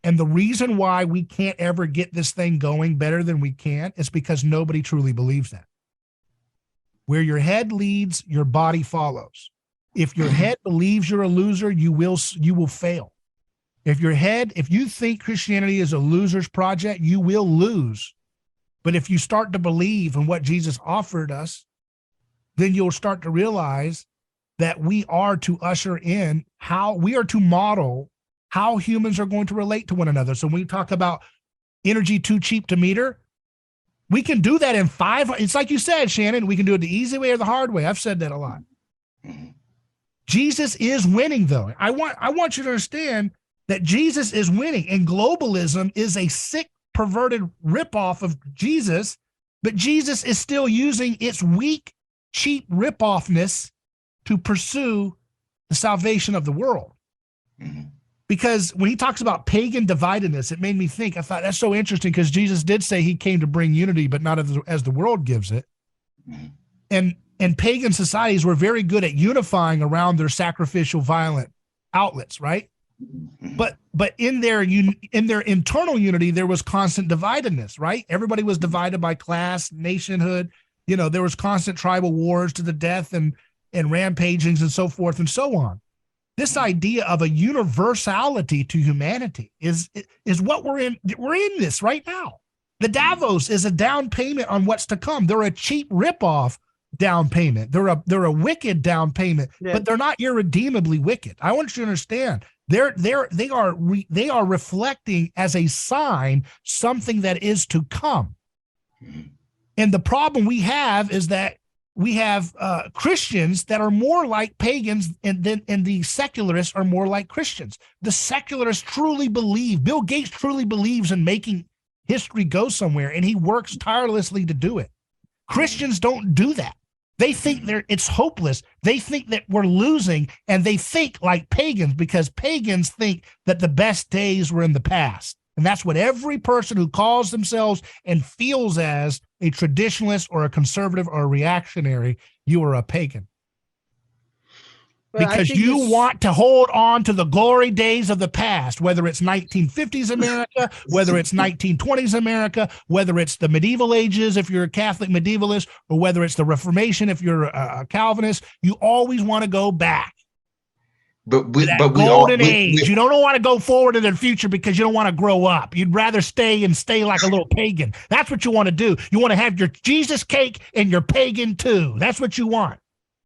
And the reason why we can't ever get this thing going better than we can is because nobody truly believes that. Where your head leads, your body follows. If your head believes you're a loser, you will fail. If you think Christianity is a loser's project, you will lose. But if you start to believe in what Jesus offered us, then you'll start to realize that we are to usher in how we are to model how humans are going to relate to one another. So when we talk about energy too cheap to meter, we can do that in 5. It's like you said, Shannon, we can do it the easy way or the hard way. I've said that a lot. Jesus is winning, though. I want you to understand that Jesus is winning, and globalism is a sick, perverted ripoff of Jesus, but Jesus is still using its weak, cheap ripoffness to pursue the salvation of the world. Because when he talks about pagan dividedness, it made me think, I thought that's so interesting because Jesus did say he came to bring unity, but not as the world gives it. And pagan societies were very good at unifying around their sacrificial, violent outlets, right? But in their internal unity, there was constant dividedness, right? Everybody was divided by class, nationhood. There was constant tribal wars to the death and rampagings and so forth and so on. This idea of a universality to humanity is what we're in. We're in this right now. The Davos is a down payment on what's to come. They're a cheap ripoff down payment. They're a wicked down payment, but they're not irredeemably wicked. I want you to understand. They are reflecting as a sign something that is to come. And the problem we have is that we have Christians that are more like pagans, and the secularists are more like Christians. The secularists truly believe, Bill Gates truly believes in making history go somewhere, and he works tirelessly to do it. Christians don't do that. They think it's hopeless. They think that we're losing, and they think like pagans because pagans think that the best days were in the past. And that's what every person who calls themselves and feels as a traditionalist or a conservative or a reactionary, you are a pagan. Because you want to hold on to the glory days of the past, whether it's 1950s America, whether it's 1920s America, whether it's the medieval ages if you're a Catholic medievalist, or whether it's the Reformation if you're a Calvinist. You always want to go back. Golden age. You don't want to go forward in the future because you don't want to grow up. You'd rather stay like a little pagan. That's what you want to do. You want to have your Jesus cake and your pagan too. That's what you want.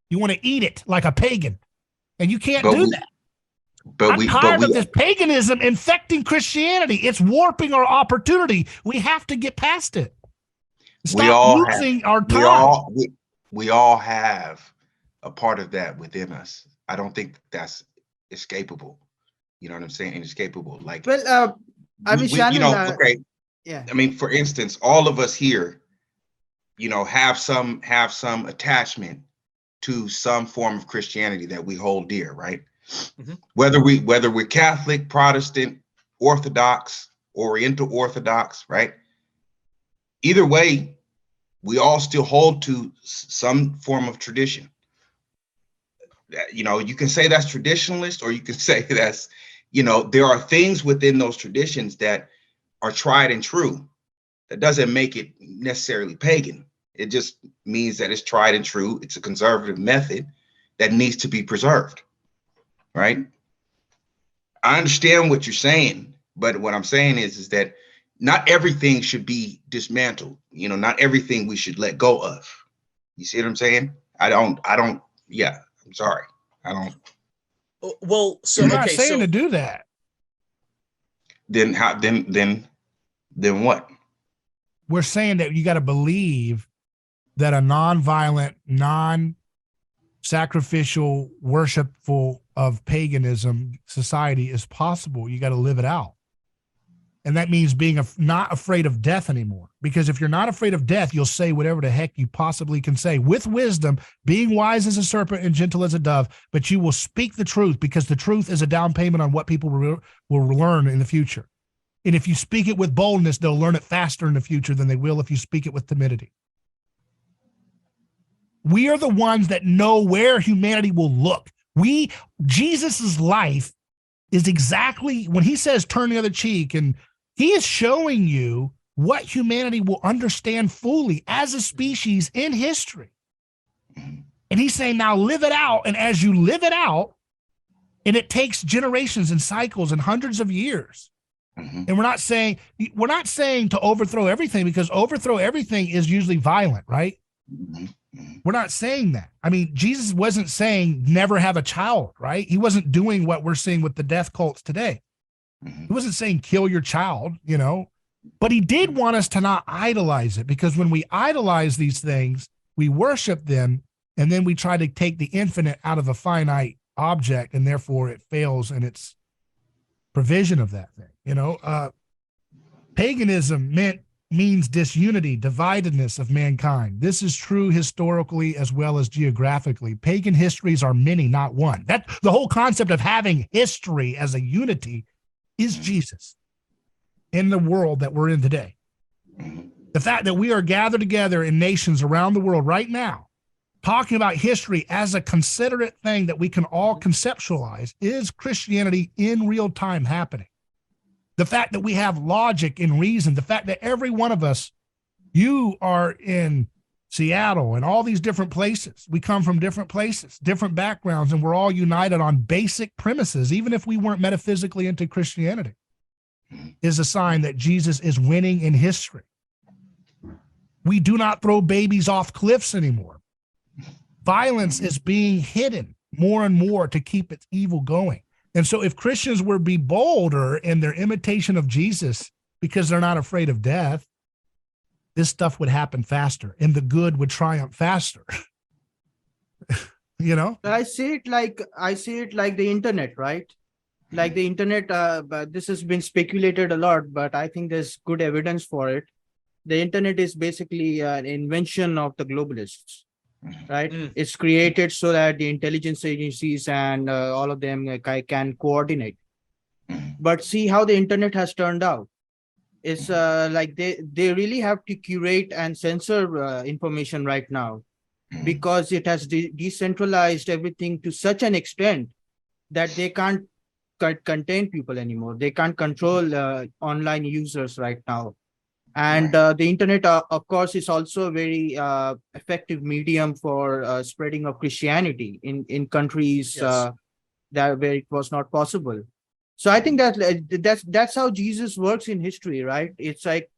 You want to eat it like a pagan. And you can't But do we, that. but I'm we, but tired we, of this paganism infecting Christianity. It's warping our opportunity. We have to get past it. we Stop all have, losing our we time. we all have a part of that within us. I don't think that's escapable. You know what I'm saying? Inescapable. Like, Well, I mean, you Shannon, know, okay. yeah. I mean, for instance, all of us here, you know, have some attachment to some form of Christianity that we hold dear, right? Mhm. Whether we're Catholic, Protestant, Orthodox, Oriental Orthodox, right? Either way, we all still hold to some form of tradition. You know, you can say that's traditionalist, or you can say that's, you know, there are things within those traditions that are tried and true. That doesn't make it necessarily pagan. It just means that it's tried and true. It's a conservative method that needs to be preserved, right? I understand what you're saying, but what I'm saying is that not everything should be dismantled. You know, not everything we should let go of. You see what I'm saying? I don't, yeah, I'm sorry. I don't. Well, so We're not okay, saying so to do that. Then how, then what? We're saying that you got to believe that a non-violent, non-sacrificial, worshipful of paganism society is possible. You got to live it out. And that means being not afraid of death anymore. Because if you're not afraid of death, you'll say whatever the heck you possibly can say with wisdom, being wise as a serpent and gentle as a dove, but you will speak the truth, because the truth is a down payment on what people will learn in the future. And if you speak it with boldness, they'll learn it faster in the future than they will if you speak it with timidity. We are the ones that know where humanity will look. Jesus's life is exactly when he says turn the other cheek, and he is showing you what humanity will understand fully as a species in history. And he's saying, now live it out. And as you live it out, and it takes generations and cycles and hundreds of years. Mm-hmm. And we're not saying to overthrow everything, because overthrow everything is usually violent, right? Mm-hmm. Mm-hmm. We're not saying that. I mean, Jesus wasn't saying never have a child, right? He wasn't doing what we're seeing with the death cults today. Mm-hmm. He wasn't saying kill your child, you know, but he did want us to not idolize it, because when we idolize these things, we worship them, and then we try to take the infinite out of a finite object, and therefore it fails in its provision of that thing. You know, paganism means disunity, dividedness of mankind. This is true historically as well as geographically. Pagan histories are many, not one. That the whole concept of having history as a unity is Jesus in the world that we're in today. The fact that we are gathered together in nations around the world right now, talking about history as a considerate thing that we can all conceptualize, is Christianity in real time happening. The fact that we have logic and reason, the fact that every one of us, you are in Seattle and all these different places. We come from different places, different backgrounds, and we're all united on basic premises, even if we weren't metaphysically into Christianity, is a sign that Jesus is winning in history. We do not throw babies off cliffs anymore. Violence is being hidden more and more to keep its evil going. And so if Christians were to be bolder in their imitation of Jesus because they're not afraid of death, this stuff would happen faster and the good would triumph faster. You know? I see it like the internet, right? Like the internet, but this has been speculated a lot, but I think there's good evidence for it. The internet is basically an invention of the globalists. Right, it's created so that the intelligence agencies and all of them can coordinate. But see how the internet has turned out. It's like they really have to curate and censor information right now, because it has decentralized everything to such an extent that they can't contain people anymore. They can't control online users right now. And the internet, of course, is also a very effective medium for spreading of Christianity in countries that where it was not possible. So I think that's how Jesus works in history, right? It's like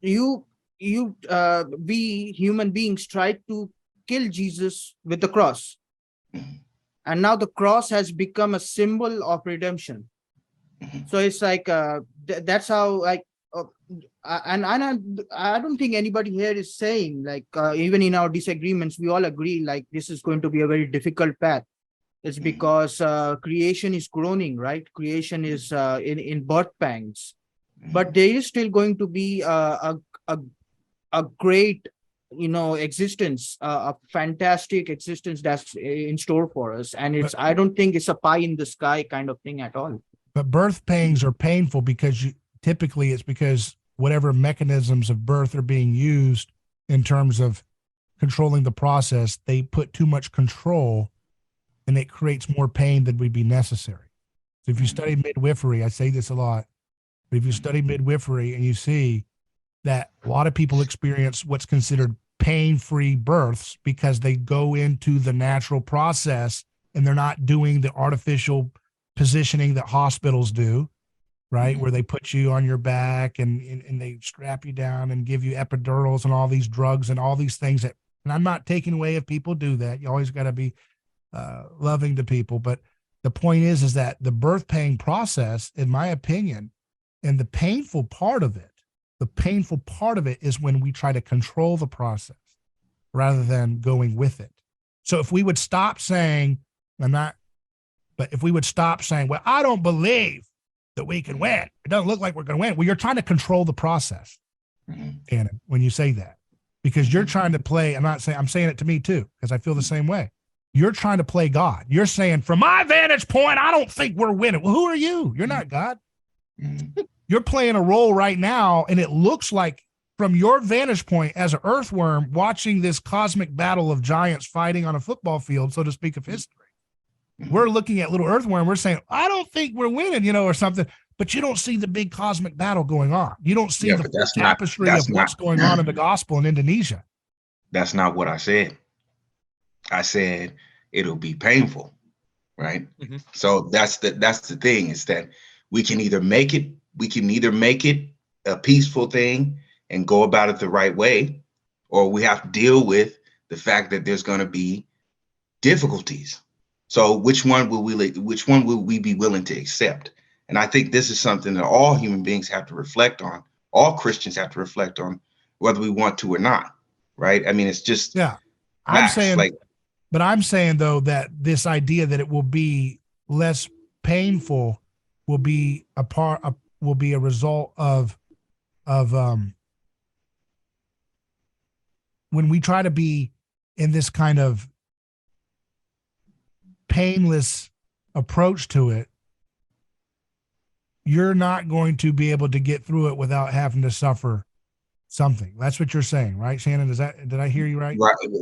we human beings tried to kill Jesus with the cross, And now the cross has become a symbol of redemption. So it's like that's how like and I don't think anybody here is saying like even in our disagreements we all agree like this is going to be a very difficult path. It's because creation is groaning, right? Creation is in birth pangs, but there is still going to be a great existence, a fantastic existence that's in store for us, and it's I don't think it's a pie in the sky kind of thing at all. But birth pangs are painful because typically it's because whatever mechanisms of birth are being used in terms of controlling the process, they put too much control and it creates more pain than would be necessary. So if you study midwifery, I say this a lot, but if you study midwifery and you see that a lot of people experience what's considered pain-free births because they go into the natural process and they're not doing the artificial positioning that hospitals do, right? Where they put you on your back and they strap you down and give you epidurals and all these drugs and all these things that, and I'm not taking away if people do that. You always got to be loving to people. But the point is that the birth pain process, in my opinion, and the painful part of it is when we try to control the process rather than going with it. So if we would stop saying, if we would stop saying, well, I don't believe that we can win. It doesn't look like we're going to win. Well, you're trying to control the process, Shannon, when you say that, because you're trying to play. I'm saying it to me too, because I feel the same way. You're trying to play God. You're saying, from my vantage point, I don't think we're winning. Well, who are you? You're not God. You're playing a role right now, and it looks like from your vantage point as an earthworm watching this cosmic battle of giants fighting on a football field, so to speak, of history. We're looking at little earthworm. We're saying, I don't think we're winning, or something, but you don't see the big cosmic battle going on. You don't see the tapestry of what's going on in the gospel in Indonesia. That's not what I said. I said it'll be painful, right? So that's the thing, is that we can either make it a peaceful thing and go about it the right way, or we have to deal with the fact that there's going to be difficulties. So which one will we be willing to accept? And I think this is something that all human beings have to reflect on. All Christians have to reflect on, whether we want to or not. Right? I mean, it's just I'm saying though that this idea that it will be less painful will be a result of when we try to be in this kind of painless approach to it, you're not going to be able to get through it without having to suffer something. That's what you're saying, right, Shannon? Did I hear you right?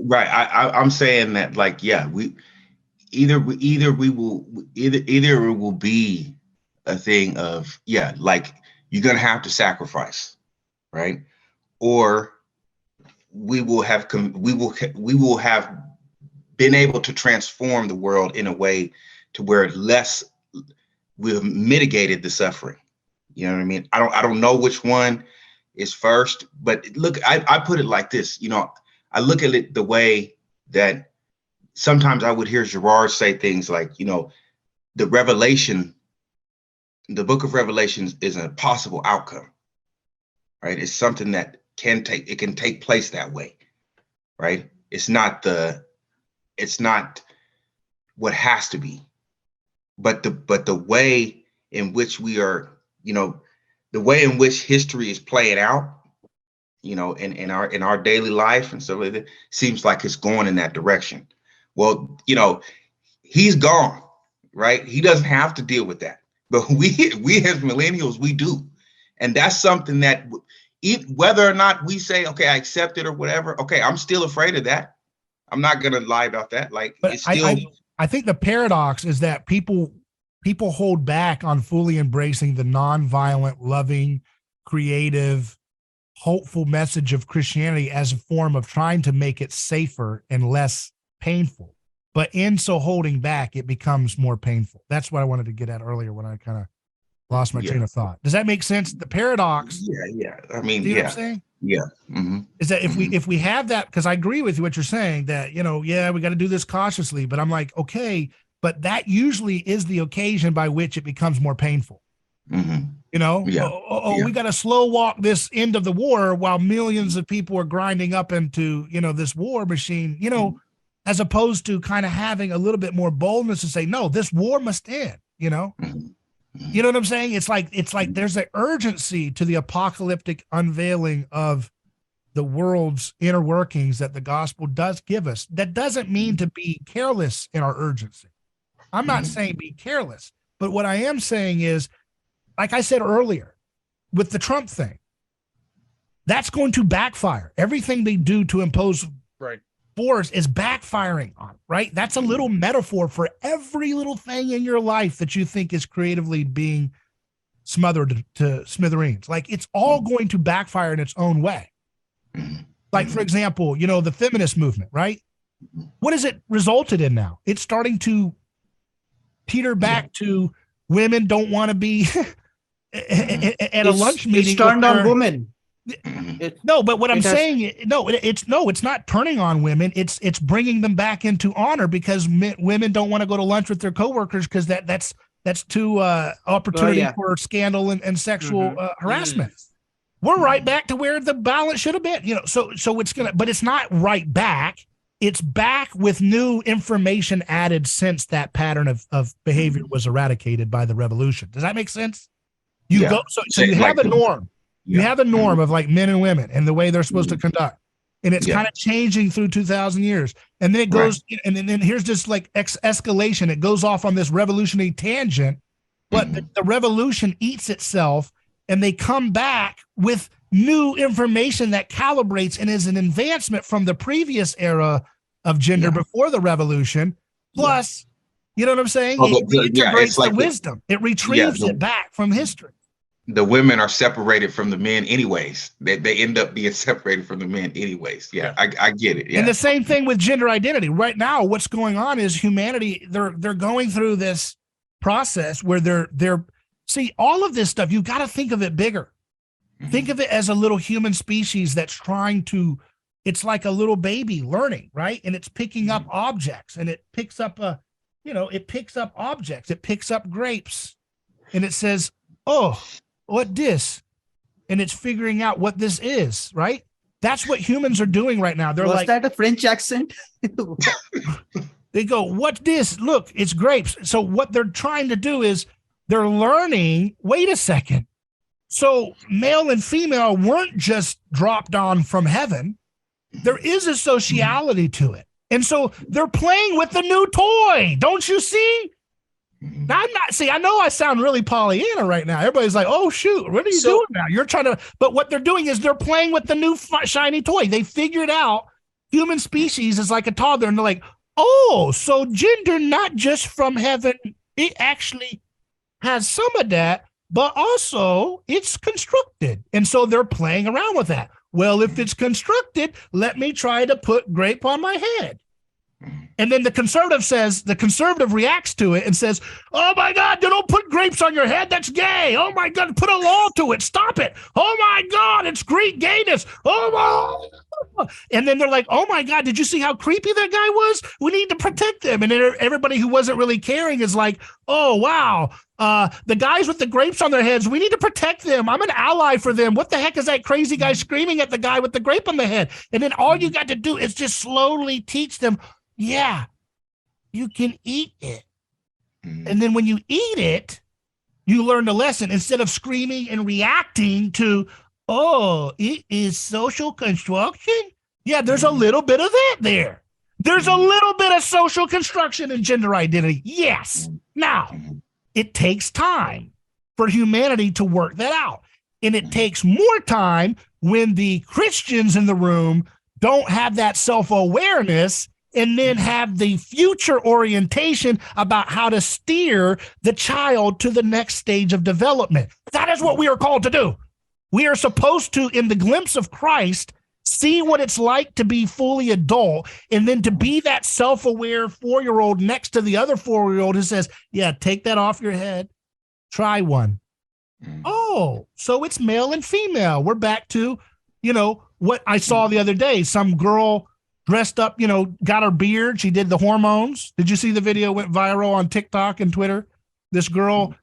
Right. I'm saying that, like, yeah, either it will be a thing of, like, you're gonna have to sacrifice, right? Or we will have been able to transform the world in a way to where we've mitigated the suffering. You know what I mean? I don't know which one is first, but look, I put it like this. I look at it the way that sometimes I would hear Gerard say things like, the book of Revelations is a possible outcome, right? It's something that can take place that way, right? It's not what has to be, but the way in which we are, the way in which history is playing out, in our daily life and stuff like that, seems like it's going in that direction. Well, he's gone, right? He doesn't have to deal with that, but we as millennials, we do, and that's something that, whether or not we say, okay, I accept it or whatever, okay, I'm still afraid of that. I'm not gonna lie about that. Like, but it's still. I think the paradox is that people hold back on fully embracing the nonviolent, loving, creative, hopeful message of Christianity as a form of trying to make it safer and less painful. But in so holding back, it becomes more painful. That's what I wanted to get at earlier when I kind of lost my train of thought. Does that make sense? The paradox. Yeah. I mean, see what I'm saying? Yeah. Mm-hmm. Is that if we have that, because I agree with what you're saying that, we got to do this cautiously, but I'm like, okay, but that usually is the occasion by which it becomes more painful. You know, we got to slow walk this end of the war while millions of people are grinding up into, you know, this war machine, you know, as opposed to kind of having a little bit more boldness to say, no, this war must end, you know? You know what I'm saying? It's like there's an urgency to the apocalyptic unveiling of the world's inner workings that the gospel does give us. That doesn't mean to be careless in our urgency. I'm not saying be careless, but what I am saying is, like I said earlier, with the Trump thing, that's going to backfire. Everything they do to impose force is backfiring on, right? That's a little metaphor for every little thing in your life that you think is creatively being smothered to smithereens. Like, it's all going to backfire in its own way. Like, for example, you know, the feminist movement, right? What has it resulted in now? It's starting to teeter back to women don't want to be at a lunch meeting. It's turned on women. No, but what I'm saying, it's not turning on women. It's bringing them back into honor, because women don't want to go to lunch with their coworkers because that's too opportunity for scandal and sexual harassment. We're right back to where the balance should have been, you know. So it's gonna, but it's not right back. It's back with new information added since that pattern of behavior was eradicated by the revolution. Does that make sense? You go, so you have a norm. You have a norm of like men and women and the way they're supposed to conduct. And it's kind of changing through 2,000 years. And then it goes, and then here's just like escalation. It goes off on this revolutionary tangent, but the revolution eats itself, and they come back with new information that calibrates and is an advancement from the previous era of gender before the revolution. Plus, you know what I'm saying? It reintegrates the wisdom. It retrieves it back from history. The women are separated from the men anyways. They end up being separated from the men anyways. I get it. And the same thing with gender identity. Right now, what's going on is humanity, they're going through this process where they're see, all of this stuff, you've got to think of it bigger. Think of it as a little human species that's trying to, it's like a little baby learning, right? And it's picking up objects, and it picks up it picks up objects. It picks up grapes, and it says, oh, what this? And it's figuring out what this is, right? That's what humans are doing right now. They're Was that a French accent? They go, what's this? Look, it's grapes. So what they're trying to do is they're learning, wait a second. So male and female weren't just dropped on from heaven. There is a sociality to it. And so they're playing with the new toy. Don't you see? I know I sound really Pollyanna right now. Everybody's like, oh, shoot, what are you doing now? You're trying to, but what they're doing is they're playing with the new shiny toy. They figured out human species is like a toddler, and they're like, oh, so gender, not just from heaven, it actually has some of that, but also it's constructed. And so they're playing around with that. Well, if it's constructed, let me try to put grape on my head. And then the conservative reacts to it and says, oh my God, don't put grapes on your head. That's gay. Oh my God, put a law to it. Stop it. Oh my God, it's Greek gayness. Oh my. And then they're like, oh my God, did you see how creepy that guy was? We need to protect them. And then everybody who wasn't really caring is like, oh wow, the guys with the grapes on their heads, we need to protect them. I'm an ally for them. What the heck is that crazy guy screaming at the guy with the grape on the head? And then all you got to do is just slowly teach them, yeah, you can eat it. And then when you eat it, you learn the lesson instead of screaming and reacting to, oh, it is social construction. Yeah, there's a little bit of that there. There's a little bit of social construction and gender identity. Yes. Now, it takes time for humanity to work that out. And it takes more time when the Christians in the room don't have that self-awareness and then have the future orientation about how to steer the child to the next stage of development. That is what we are called to do. We are supposed to, in the glimpse of Christ, see what it's like to be fully adult, and then to be that self-aware 4-year-old next to the other 4-year-old who says, yeah, take that off your head. Try one. Oh, so it's male and female. We're back to, what I saw the other day. Some girl dressed up, got her beard. She did the hormones. Did you see the video went viral on TikTok and Twitter? This girl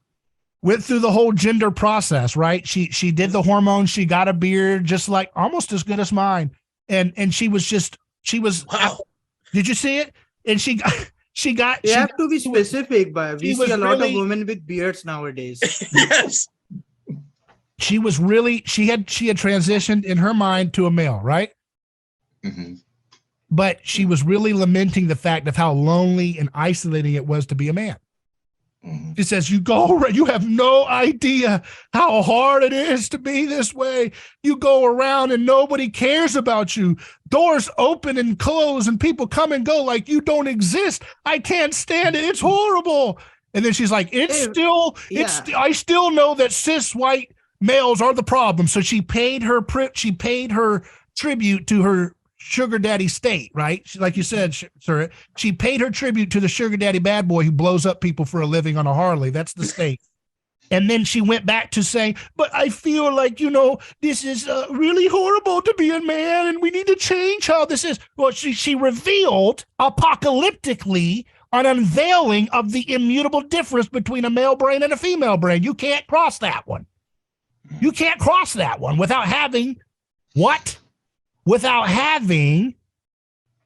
went through the whole gender process, right? She did the hormones. She got a beard, just like almost as good as mine. And she was Wow. Did you see it? And she got. You have to be specific, but we she see was a lot really- of women with beards nowadays. Yes. She had transitioned in her mind to a male, right? Mm-hmm. But she was really lamenting the fact of how lonely and isolating it was to be a man. Mm-hmm. She says, you have no idea how hard it is to be this way. You go around and nobody cares about you. Doors open and close and people come and go like you don't exist. I can't stand it. It's horrible. And then she's like, I still know that cis white males are the problem. So she paid her tribute to her sugar daddy state, right? Like you said, sir, she paid her tribute to the sugar daddy bad boy who blows up people for a living on a Harley. That's the state. And then she went back to saying, but I feel like, this is really horrible to be a man and we need to change how this is. Well, she revealed apocalyptically an unveiling of the immutable difference between a male brain and a female brain. You can't cross that one. You can't cross that one without having what? Without having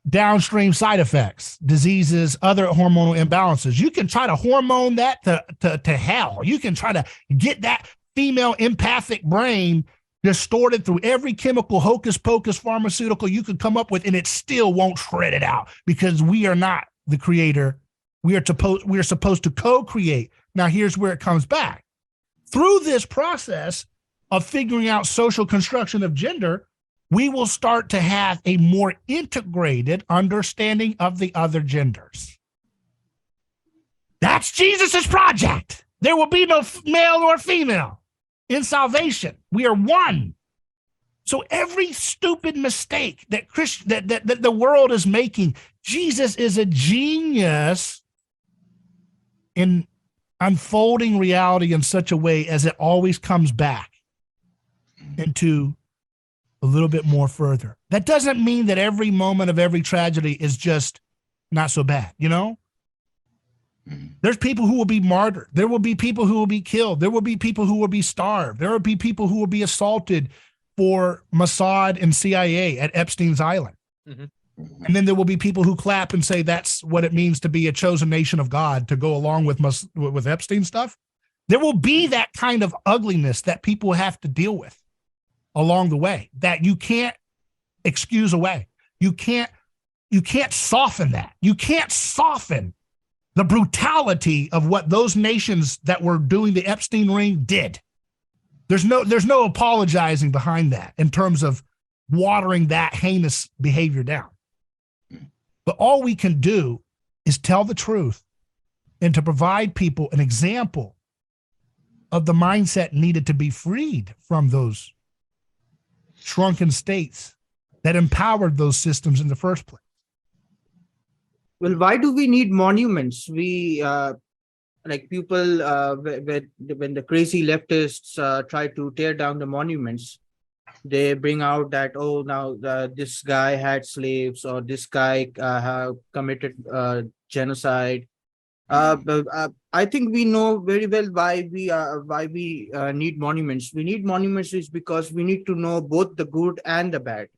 downstream side effects, diseases, other hormonal imbalances. You can try to hormone that to hell. You can try to get that female empathic brain distorted through every chemical hocus pocus pharmaceutical you could come up with, and it still won't shred it out because we are not the creator. We are supposed to co-create. Now, here's where it comes back. Through this process of figuring out social construction of gender, we will start to have a more integrated understanding of the other genders. That's Jesus's project. There will be no male or female in salvation. We are one. So every stupid mistake that the world is making, Jesus is a genius in unfolding reality in such a way as it always comes back into a little bit more further. That doesn't mean that every moment of every tragedy is just not so bad, There's people who will be martyred. There will be people who will be killed. There will be people who will be starved. There will be people who will be assaulted for Mossad and CIA at Epstein's Island. Mhm. And then there will be people who clap and say that's what it means to be a chosen nation of God to go along with Epstein stuff. There will be that kind of ugliness that people have to deal with along the way that you can't excuse away. You can't soften that. You can't soften the brutality of what those nations that were doing the Epstein ring did. There's no apologizing behind that in terms of watering that heinous behavior down. But all we can do is tell the truth and to provide people an example of the mindset needed to be freed from those shrunken states that empowered those systems in the first place. Well, why do we need monuments? We like people when the crazy leftists try to tear down the monuments, they bring out that now this guy had slaves or this guy have committed genocide. But I think we know very well why we need monuments. We need monuments is because we need to know both the good and the bad,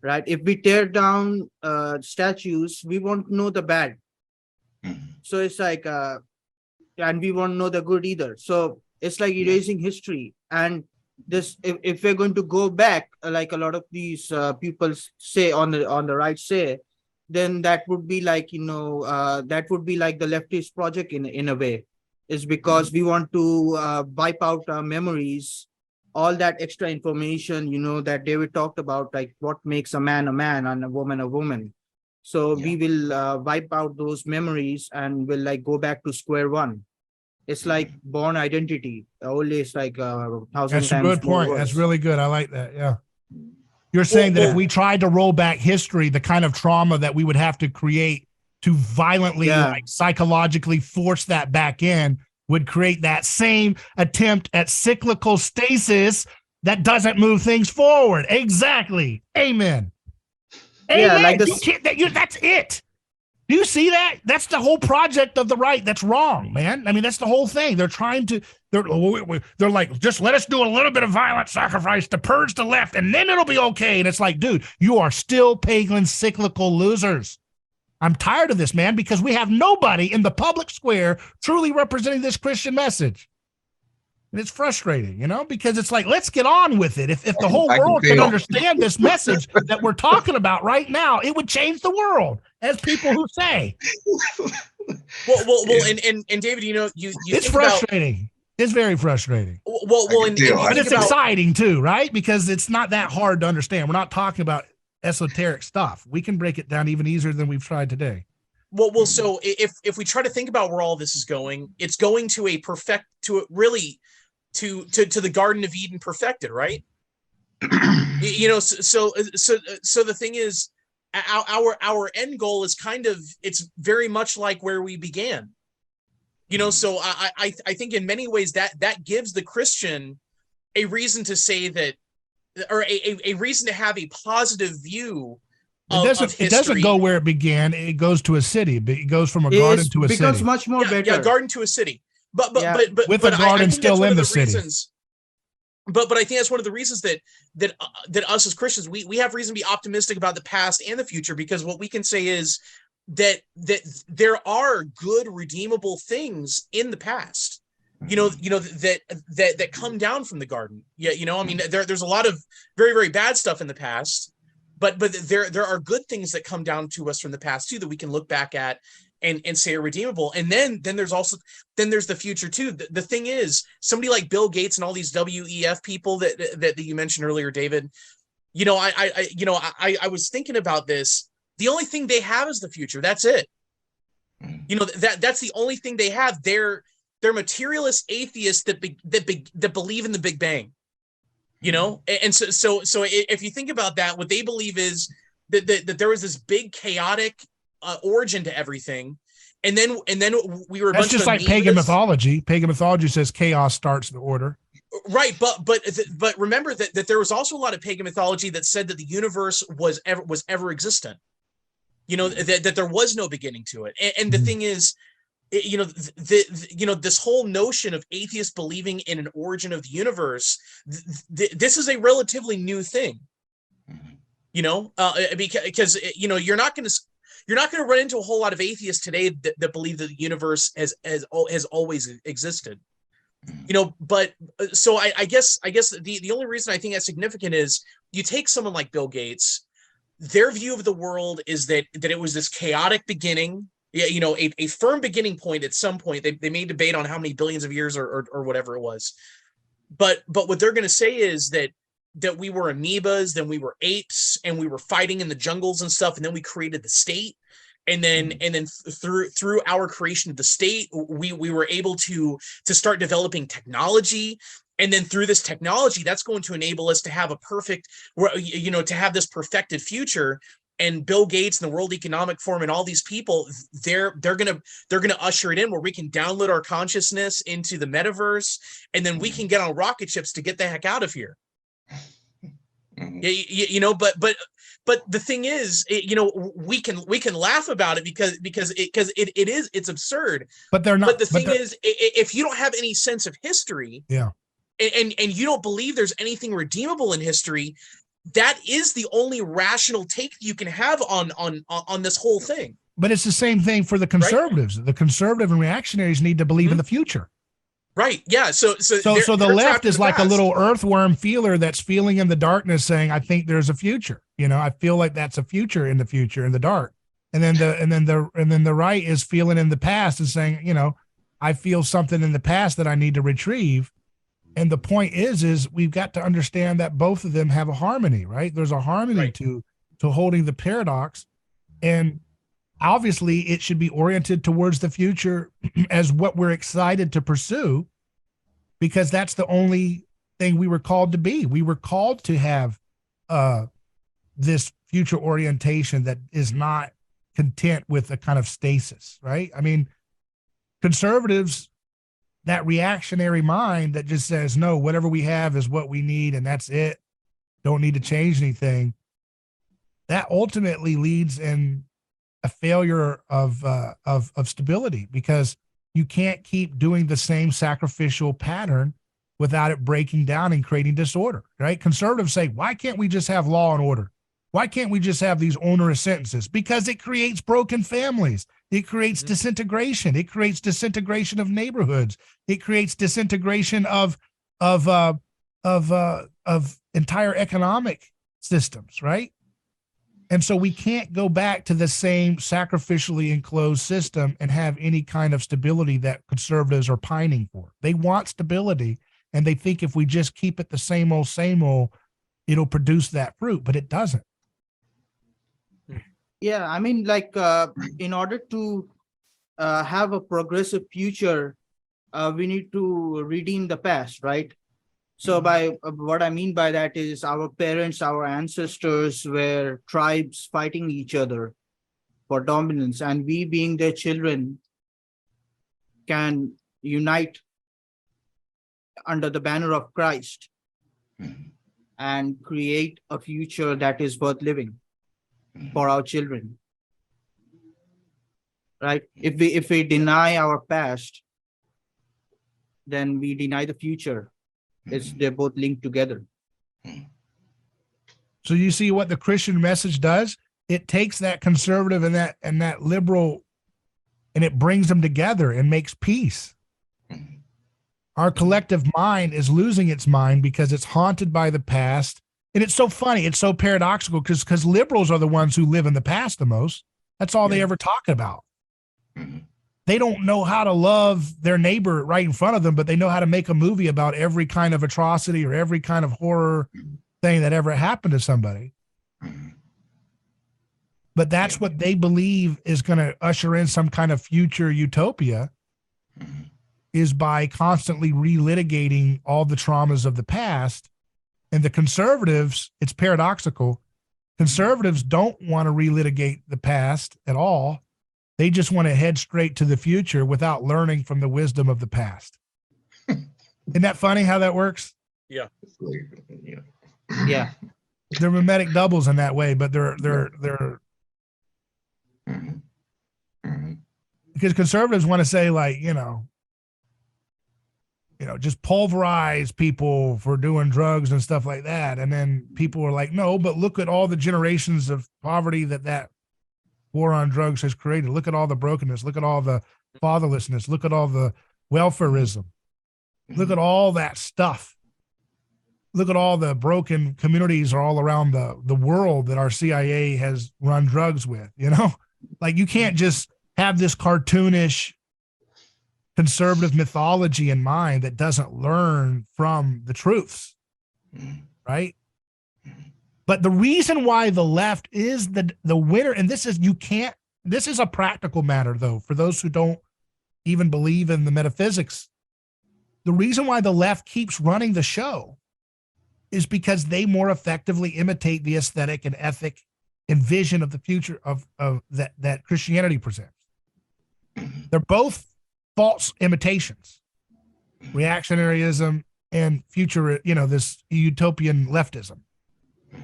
right? If we tear down statues, we won't know the bad. So it's like, and we won't know the good either. So it's like erasing history. And this, if we're going to go back, like a lot of these people say on the right say, then that would be like, that would be like the leftist project in a way. Is because we want to wipe out our memories, all that extra information, that David talked about, like what makes a man and a woman a woman. So we will wipe out those memories and will like go back to square one. It's like born identity. Only it's like 1,000 times. That's a good point. Worse. That's really good. I like that. Yeah. You're saying that if we tried to roll back history, the kind of trauma that we would have to create to violently, psychologically force that back in would create that same attempt at cyclical stasis that doesn't move things forward. Exactly. Amen. Yeah, like Amen. the You can't, that's it. Do you see that? That's the whole project of the right. That's wrong, man. I mean, that's the whole thing. They're trying to, they're like, just let us do a little bit of violent sacrifice to purge the left, and then it'll be okay. And it's like, dude, you are still pagan, cyclical losers. I'm tired of this, man, because we have nobody in the public square truly representing this Christian message. And it's frustrating, you know, because it's like, let's get on with it. If the whole world could understand this message that we're talking about right now, it would change the world, as people who say. Well, and David, you know, you it's frustrating. It's very frustrating. But it's exciting too, right? Because it's not that hard to understand. We're not talking about esoteric stuff. We can break it down even easier than we've tried today. Well, so if we try to think about where all this is going, it's going to to the Garden of Eden perfected, right? You know, so the thing is, our end goal is it's very much like where we began. You know, so I think in many ways that gives the Christian a reason to say that, or a reason to have a positive view. It doesn't go where it began. It goes to a city. It goes from a garden to a city. It becomes much more better. Yeah, garden to a city. But with a garden still in the city. But I think that's one of the reasons that us as Christians, we have reason to be optimistic about the past and the future, because what we can say is that there are good redeemable things in the past. You know that come down from the garden. Yeah, you know, I mean, there's a lot of very, very bad stuff in the past, but there are good things that come down to us from the past too, that we can look back at and say are redeemable. And then there's the future too. The thing is, somebody like Bill Gates and all these WEF people that you mentioned earlier, David, you know, I was thinking about this. The only thing they have is the future. That's it. You know, that's the only thing they have. They're materialist atheists that believe in the Big Bang. You know, and so if you think about that, what they believe is that there was this big chaotic origin to everything, and then we were. That's just like pagan mythology. Pagan mythology says chaos starts the order. Right, but remember that there was also a lot of pagan mythology that said that the universe was ever existent. You know, that there was no beginning to it, and the thing is, you know, this whole notion of atheists believing in an origin of the universe, this is a relatively new thing. You know, because you know, you're not going to run into a whole lot of atheists today that believe that the universe has always existed. You know, but so I guess the only reason I think that's significant is you take someone like Bill Gates. Their view of the world is that it was this chaotic beginning. Yeah, you know, a firm beginning point at some point. They may debate on how many billions of years or whatever it was. But what they're going to say is that we were amoebas, then we were apes, and we were fighting in the jungles and stuff, and then we created the state. And then through our creation of the state, we were able to start developing technology. And then through this technology, that's going to enable us to have to have this perfected future. And Bill Gates and the World Economic Forum and all these people, they're gonna usher it in where we can download our consciousness into the metaverse, and then we can get on rocket ships to get the heck out of here. You know, but the thing is, you know, we can laugh about it because it's absurd. But they're not. But the thing is, if you don't have any sense of history, yeah, and you don't believe there's anything redeemable in history, that is the only rational take you can have on this whole thing. But it's the same thing for the conservatives. Right? The conservative and reactionaries need to believe in the future. Right. Yeah. So the left is like a little earthworm feeler that's feeling in the darkness, saying, "I think there's a future." You know, I feel like that's a future in the dark. And then the right is feeling in the past and saying, you know, I feel something in the past that I need to retrieve. And the point is we've got to understand that both of them have a harmony, right? There's a harmony to holding the paradox. And obviously it should be oriented towards the future as what we're excited to pursue, because that's the only thing we were called to be. We were called to have this future orientation that is not content with a kind of stasis, right? I mean, conservatives, that reactionary mind that just says, no, whatever we have is what we need and that's it. Don't need to change anything. that ultimately leads in a failure of stability, because you can't keep doing the same sacrificial pattern without it breaking down and creating disorder, right? Conservatives say, why can't we just have law and order? Why can't we just have these onerous sentences? Because it creates broken families. It creates disintegration. It creates disintegration of neighborhoods. It creates disintegration of entire economic systems, right? And so we can't go back to the same sacrificially enclosed system and have any kind of stability that conservatives are pining for. They want stability, and they think if we just keep it the same old, it'll produce that fruit, but it doesn't. Yeah, I mean, like, in order to have a progressive future, we need to redeem the past, right? So by what I mean by that is our parents, our ancestors were tribes fighting each other for dominance, and we being their children can unite under the banner of Christ and create a future that is worth living for our children. Right? If we deny our past, then we deny the future. They're both linked together. So you see what the Christian message does? It takes that conservative and that liberal, and it brings them together and makes peace. Our collective mind is losing its mind because it's haunted by the past. And it's so funny. It's so paradoxical because liberals are the ones who live in the past the most. That's all they ever talk about. They don't know how to love their neighbor right in front of them, but they know how to make a movie about every kind of atrocity or every kind of horror thing that ever happened to somebody. But that's what they believe is going to usher in some kind of future utopia, is by constantly relitigating all the traumas of the past. And the conservatives, it's paradoxical. Conservatives don't want to relitigate the past at all. They just want to head straight to the future without learning from the wisdom of the past. Isn't that funny how that works? Yeah. Yeah. They're mimetic doubles in that way, but they're because conservatives want to say, like, just pulverize people for doing drugs and stuff like that. And then people are like, no, but look at all the generations of poverty that war on drugs has created. Look at all the brokenness. Look at all the fatherlessness. Look at all the welfareism. Look at all that stuff. Look at all the broken communities are all around the world that our CIA has run drugs with, Like, you can't just have this cartoonish conservative mythology in mind that doesn't learn from the truths, right? But the reason why the left is the winner, and this is a practical matter, though, for those who don't even believe in the metaphysics. The reason why the left keeps running the show is because they more effectively imitate the aesthetic and ethic and vision of the future of that Christianity presents. They're both false imitations, reactionaryism and future, this utopian leftism.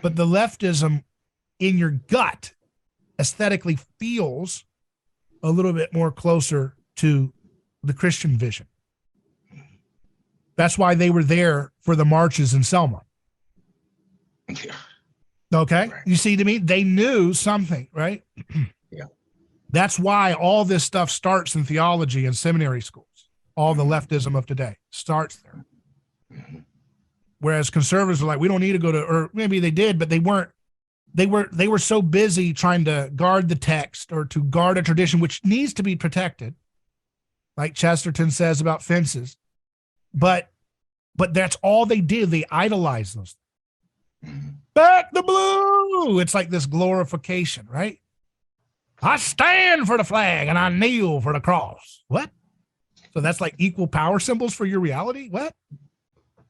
But the leftism in your gut aesthetically feels a little bit more closer to the Christian vision. That's why they were there for the marches in Selma. Okay. Right. You see, to me, they knew something, right? Yeah. That's why all this stuff starts in theology and seminary schools. All the leftism of today starts there. Whereas conservatives are like, we don't need to go to, or maybe they did, but they were so busy trying to guard the text or to guard a tradition, which needs to be protected. Like Chesterton says about fences, but that's all they did. They idolized those. Back the blue. It's like this glorification, right? I stand for the flag and I kneel for the cross. What? So that's like equal power symbols for your reality? What?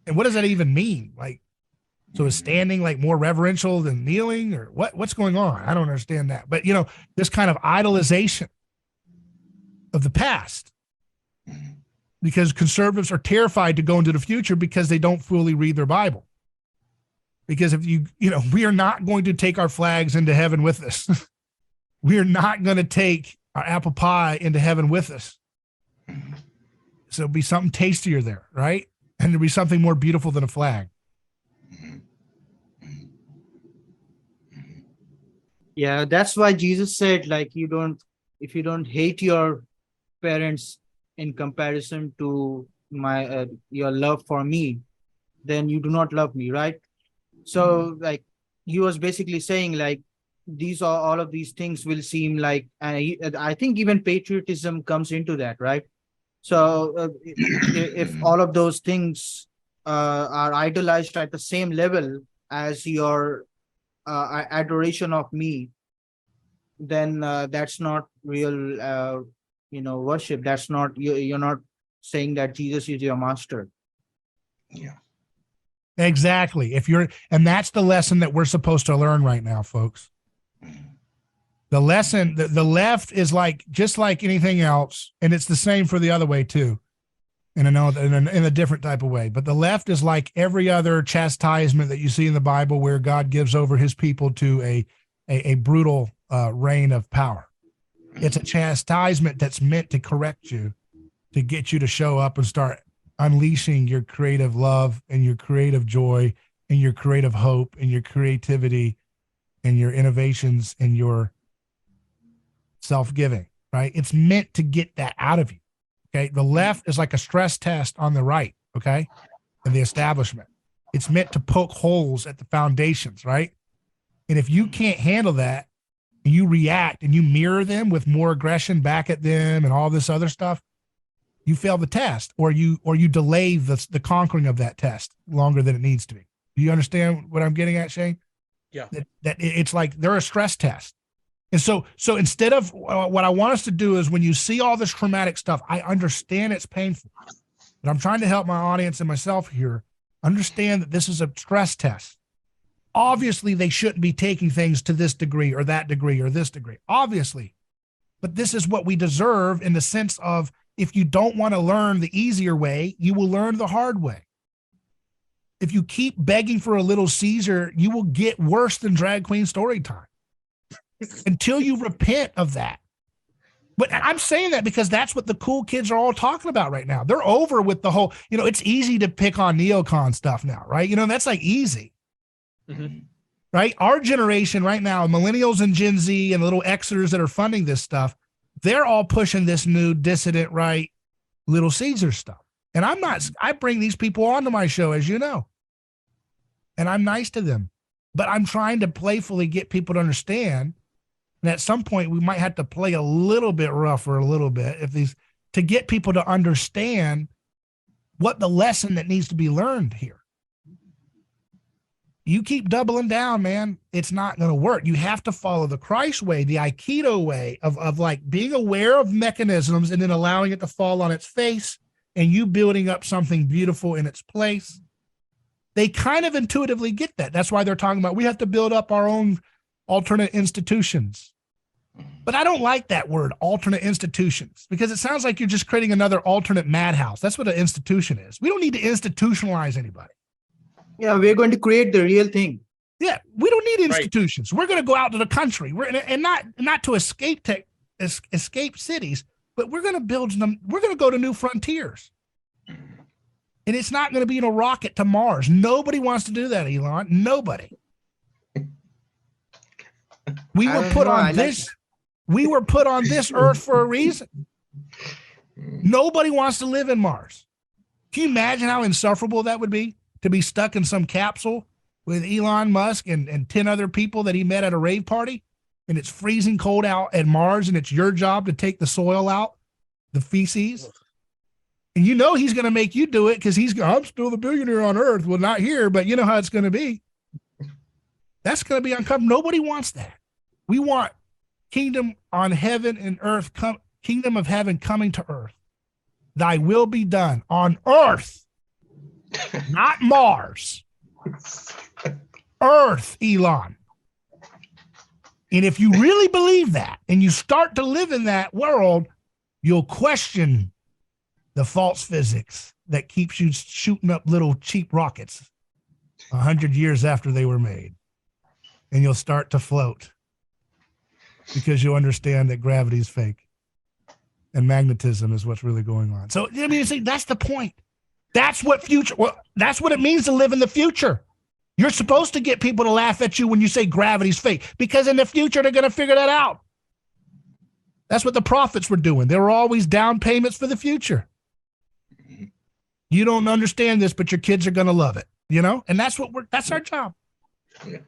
And what does that even mean? Like, so is standing like more reverential than kneeling, or what's going on? I don't understand that. But this kind of idolization of the past, because conservatives are terrified to go into the future because they don't fully read their Bible. Because if we are not going to take our flags into heaven with us. We are not going to take our apple pie into heaven with us. So it'll be something tastier there, right? And there'll be something more beautiful than a flag. Yeah, that's why Jesus said, like, if you don't hate your parents in comparison to your love for me, then you do not love me, right? So, like, he was basically saying, like, all of these things will seem like, I think even patriotism comes into that, right? So, if all of those things are idolized at the same level as your adoration of me, then that's not real, worship. That's not, you're not saying that Jesus is your master. Yeah. Exactly. And that's the lesson that we're supposed to learn right now, folks. The lesson, the left is just like anything else, and it's the same for the other way too. And I know in a different type of way, but the left is like every other chastisement that you see in the Bible, where God gives over his people to a brutal reign of power. It's a chastisement that's meant to correct you, to get you to show up and start unleashing your creative love and your creative joy and your creative hope and your creativity and your innovations and your self-giving, right? It's meant to get that out of you. Okay. The left is like a stress test on the right. Okay. And the establishment. It's meant to poke holes at the foundations, right? And if you can't handle that and you react and you mirror them with more aggression back at them and all this other stuff, you fail the test, or you delay the conquering of that test longer than it needs to be. Do you understand what I'm getting at, Shane? Yeah. That it's like they're a stress test. And so instead of what I want us to do is, when you see all this traumatic stuff, I understand it's painful, but I'm trying to help my audience and myself here understand that this is a stress test. Obviously, they shouldn't be taking things to this degree or that degree or this degree, obviously. But this is what we deserve, in the sense of, if you don't want to learn the easier way, you will learn the hard way. If you keep begging for a little Caesar, you will get worse than drag queen story time until you repent of that. But I'm saying that because that's what the cool kids are all talking about right now. They're over with the whole, it's easy to pick on neocon stuff now, right? That's like easy. Mm-hmm. Right? Our generation right now, millennials and Gen Z and little Xers that are funding this stuff, they're all pushing this new dissident right Little Caesar stuff. And I bring these people onto my show, as you know, and I'm nice to them, but I'm trying to playfully get people to understand. And at some point we might have to play a little bit rougher, a little bit, to get people to understand what the lesson that needs to be learned here. You keep doubling down, man, it's not going to work. You have to follow the Christ way, the Aikido way of like being aware of mechanisms and then allowing it to fall on its face, and you building up something beautiful in its place. They kind of intuitively get that. That's why they're talking about, we have to build up our own alternate institutions. But I don't like that word, alternate institutions, because it sounds like you're just creating another alternate madhouse. That's what an institution is. We don't need to institutionalize anybody. Yeah, we're going to create the real thing. Yeah, we don't need institutions. Right. We're going to go out to the country. And not to escape cities, but we're going to build them. We're going to go to new frontiers. And it's not going to be in a rocket to Mars. Nobody wants to do that, Elon. Nobody. We were put on this earth for a reason. Nobody wants to live in Mars. Can you imagine how insufferable that would be? To be stuck in some capsule with Elon Musk and 10 other people that he met at a rave party, and it's freezing cold out at Mars, and it's your job to take the soil out, the feces. And he's going to make you do it because I'm still the billionaire on Earth. Well, not here, but you know how it's going to be. That's going to be uncomfortable. Nobody wants that. We want kingdom on heaven and earth, kingdom of heaven coming to earth. Thy will be done on earth. Not Mars. Earth, Elon. And if you really believe that and you start to live in that world, you'll question the false physics that keeps you shooting up little cheap rockets. 100 years after they were made, and you'll start to float because you understand that gravity is fake and magnetism is what's really going on. So, I mean, see, that's the point. That's what that's what it means to live in the future. You're supposed to get people to laugh at you when you say gravity's fake, because in the future, they're going to figure that out. That's what the prophets were doing. They were always down payments for the future. You don't understand this, but your kids are going to love it, you know? And that's that's our job. Yeah.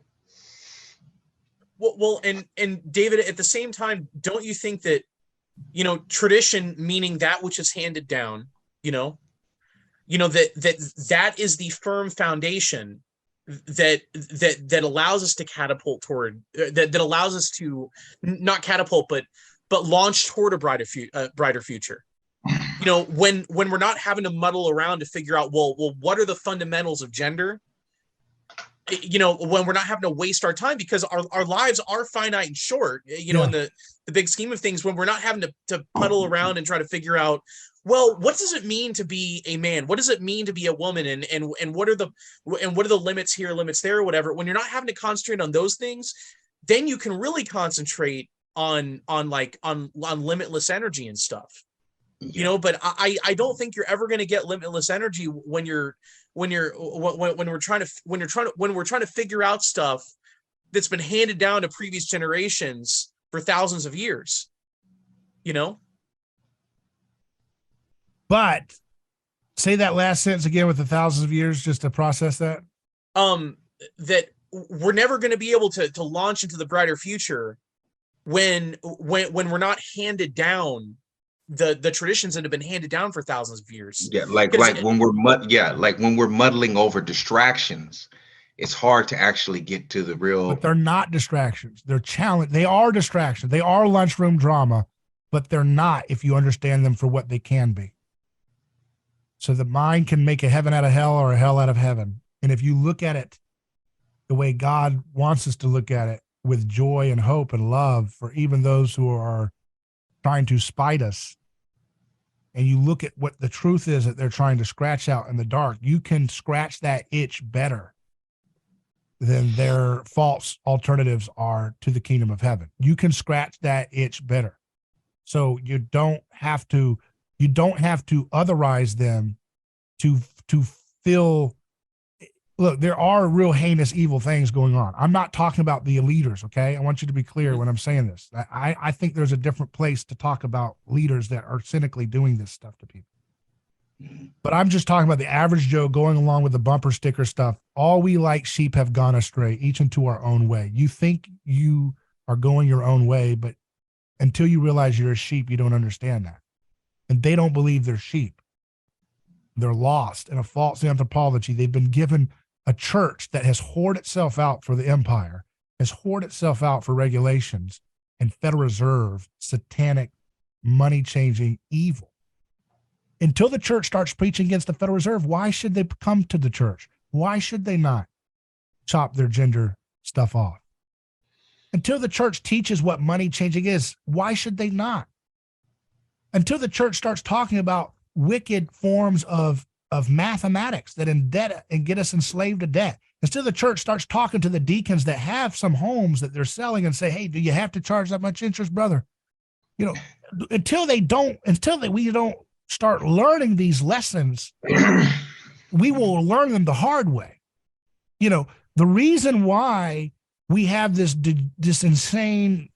Well, and David, at the same time, don't you think that, you know, tradition, meaning that which is handed down, that is the firm foundation that allows us to catapult toward, that allows us to not catapult, but launch toward a brighter future. You know, when we're not having to muddle around to figure out, well, what are the fundamentals of gender? You know, when we're not having to waste our time, because our lives are finite and short, in the big scheme of things, when we're not having to puddle around and try to figure out, well, what does it mean to be a man? What does it mean to be a woman? And what are the limits here, limits there, or whatever? When you're not having to concentrate on those things, then you can really concentrate on limitless energy and stuff. But I don't think you're ever going to get limitless energy when we're trying to figure out stuff that's been handed down to previous generations for thousands of years, But say that last sentence again with the thousands of years, just to process that. That we're never going to be able to launch into the brighter future when we're not handed down the traditions that have been handed down for thousands of years. Yeah, like when we're muddling over distractions, it's hard to actually get to the real. But they're not distractions. They're challenge. They are distractions. They are lunchroom drama, but they're not if you understand them for what they can be. So the mind can make a heaven out of hell or a hell out of heaven. And if you look at it the way God wants us to look at it, with joy and hope and love for even those who are trying to spite us, and you look at what the truth is that they're trying to scratch out in the dark, you can scratch that itch better than their false alternatives are to the kingdom of heaven. You can scratch that itch better. So you don't have to otherize them to feel. Look, there are real heinous, evil things going on. I'm not talking about the leaders, okay? I want you to be clear when I'm saying this. I think there's a different place to talk about leaders that are cynically doing this stuff to people. But I'm just talking about the average Joe going along with the bumper sticker stuff. All we like sheep have gone astray, each into our own way. You think you are going your own way, but until you realize you're a sheep, you don't understand that. And they don't believe they're sheep. They're lost in a false anthropology. They've been given a church that has whored itself out for the empire, has whored itself out for regulations and Federal Reserve, satanic, money-changing evil. Until the church starts preaching against the Federal Reserve, why should they come to the church? Why should they not chop their gender stuff off? Until the church teaches what money changing is, why should they not? Until the church starts talking about wicked forms of mathematics that indebt and get us enslaved to debt. Instead, the church starts talking to the deacons that have some homes that they're selling and say, hey, do you have to charge that much interest, brother? Until we don't start learning these lessons, we will learn them the hard way. The reason why we have this insane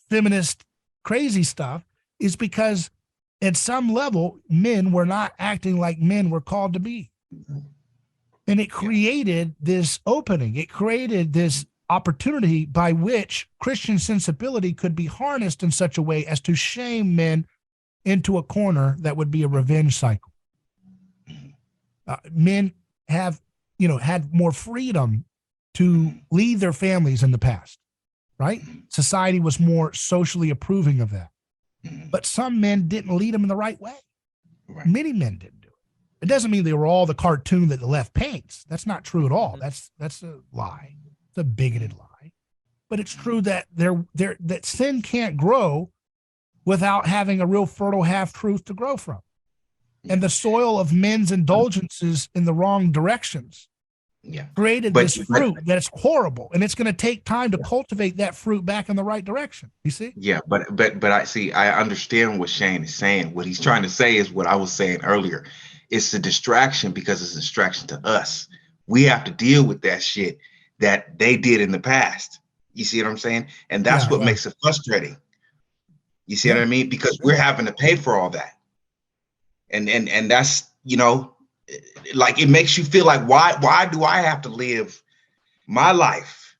feminist crazy stuff is because at some level, men were not acting like men were called to be. And it created this opening. It created this opportunity by which Christian sensibility could be harnessed in such a way as to shame men into a corner that would be a revenge cycle. Men have, had more freedom to lead their families in the past, right? Society was more socially approving of that. But some men didn't lead them in the right way. Right. Many men didn't do it. It doesn't mean they were all the cartoon that the left paints. That's not true at all. That's a lie. It's a bigoted lie. But it's true that that sin can't grow without having a real fertile half-truth to grow from. And the soil of men's indulgences in the wrong directions Yeah. created But- this fruit that's horrible, and it's going to take time to cultivate that fruit back in the right direction. You see? Yeah, but I see. I understand what Shane is saying. What he's trying to say is what I was saying earlier. It's a distraction because it's a distraction to us. We have to deal with that shit that they did in the past. You see what I'm saying? And that's what makes it frustrating. You see what I mean? Because we're having to pay for all that. And that's, you know, like it makes you feel like why do I have to live my life,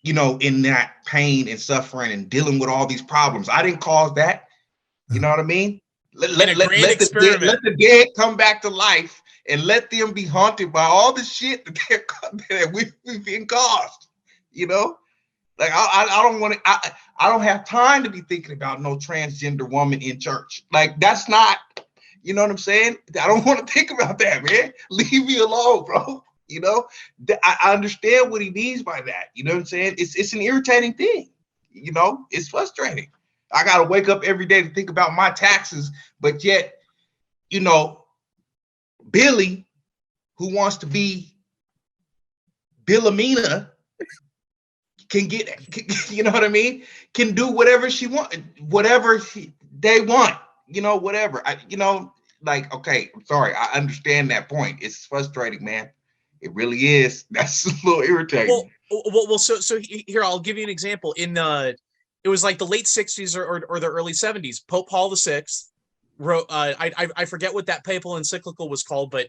you know, in that pain and suffering and dealing with all these problems? I didn't cause that. You know what I mean? Let the dead come back to life and let them be haunted by all the shit that we've been caused. You know, like I don't want to. I don't have time to be thinking about no transgender woman in church. Like that's not. You know what I'm saying? I don't want to think about that, man. Leave me alone, bro. You know, I understand what he means by that. You know what I'm saying? It's an irritating thing. You know, it's frustrating. I got to wake up every day to think about my taxes, but yet, you know, Billy, who wants to be Billamina, can get, you know what I mean? Can do whatever she wants, whatever they want, you know, whatever. You know, like, okay, I'm sorry. I understand that point. It's frustrating, man. It really is. That's a little irritating. Well, so here, I'll give you an example. It was like the late 60s or the early 70s. Pope Paul VI wrote, I forget what that papal encyclical was called, but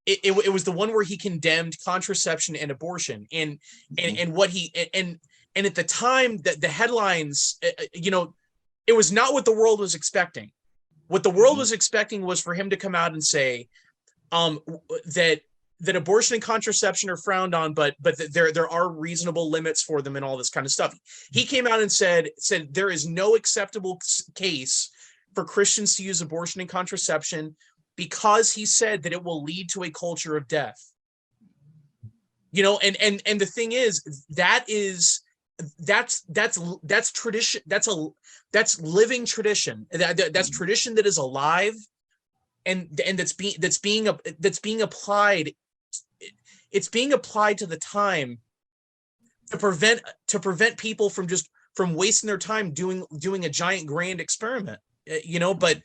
it was the one where he condemned contraception and abortion, and what he and at the time that the headlines, you know, it was not what the world was expecting. What the world was expecting was for him to come out and say that abortion and contraception are frowned on, but there are reasonable limits for them and all this kind of stuff. He came out and said there is no acceptable case for Christians to use abortion and contraception, because he said that it will lead to a culture of death. You know, and the thing is, that's tradition. That's living tradition. That's tradition that is alive, and that's being applied. It's being applied to the time to prevent people from wasting their time doing a giant grand experiment. You know, but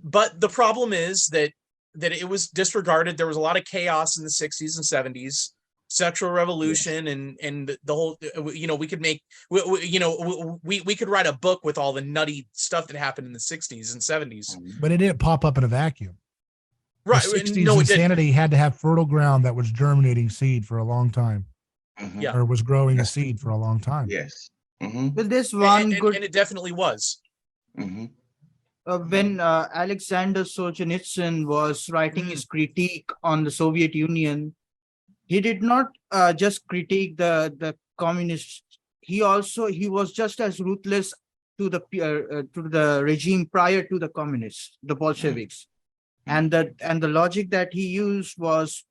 the problem is that it was disregarded. There was a lot of chaos in the 60s and 70s, sexual revolution, and the whole, you know, we could write a book with all the nutty stuff that happened in the 60s and 70s. But it didn't pop up in a vacuum. Right. The 60s insanity had to have fertile ground that was germinating seed for a long time. Yeah. Or was growing a seed for a long time. Yes. But this one and it definitely was. When Alexander Solzhenitsyn was writing his critique on the Soviet Union, he did not just critique the communists. He was just as ruthless to the regime prior to the communists, the Bolsheviks. And the logic that he used was,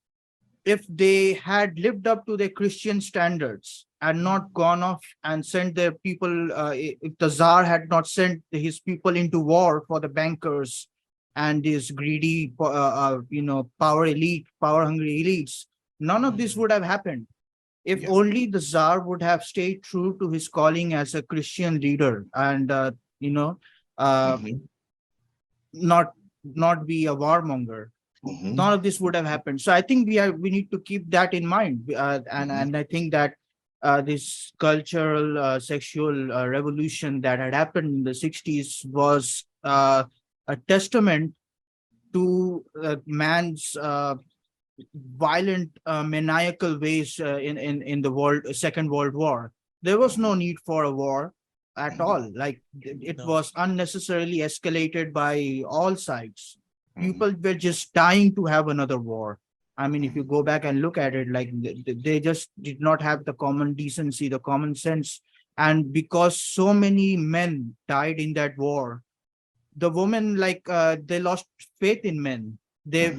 if they had lived up to their Christian standards and not gone off and sent their people, if the Tsar had not sent his people into war for the bankers and these greedy, power hungry elites, none of this would have happened. If only the Tsar would have stayed true to his calling as a Christian leader and, not be a warmonger. None of this would have happened. So I think we need to keep that in mind. And I think that this cultural sexual revolution that had happened in the 60s was a testament to man's violent, maniacal ways in the Second World War. There was no need for a war at all. Like it was unnecessarily escalated by all sides. People were just dying to have another war. I mean, if you go back and look at it, like they just did not have the common decency, the common sense. And because so many men died in that war, the women, they lost faith in men. They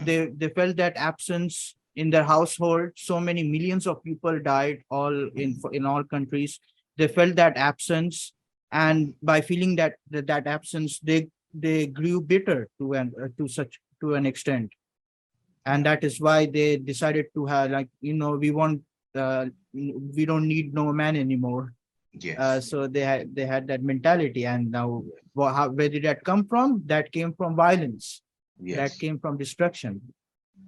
felt that absence in their household. So many millions of people died all in all countries. They felt that absence, and by feeling that absence, they grew bitter to an extent. and that is why they decided to have, like, we don't need no man anymore. Yes. So they had that mentality, and now where did that come from? That came from violence. Yes. That came from destruction.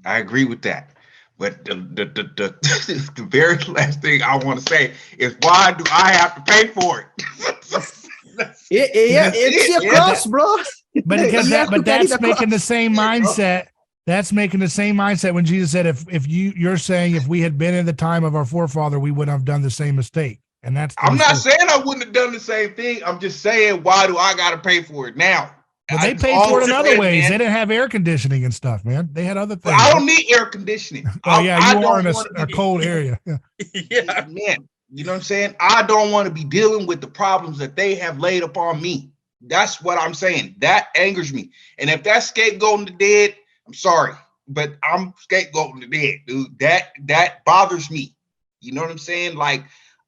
I agree with that. But the very last thing I want to say is, why do I have to pay for it? It's your cross, bro. But because that's making the same mindset. That's making the same mindset when Jesus said, if you're saying if we had been in the time of our forefather, we wouldn't have done the same mistake. And that's I'm not saying I wouldn't have done the same thing. I'm just saying, why do I got to pay for it now? Well, they paid for it in other ways. Man. They didn't have air conditioning and stuff, man. They had other things. But I don't need air conditioning. Oh, yeah, you are in a cold area. Yeah, man. You know what I'm saying? I don't want to be dealing with the problems that they have laid upon me. That's what I'm saying. That angers me. And if that's scapegoating the dead, I'm sorry, but I'm scapegoating the dead, dude. That bothers me. You know what I'm saying? Like,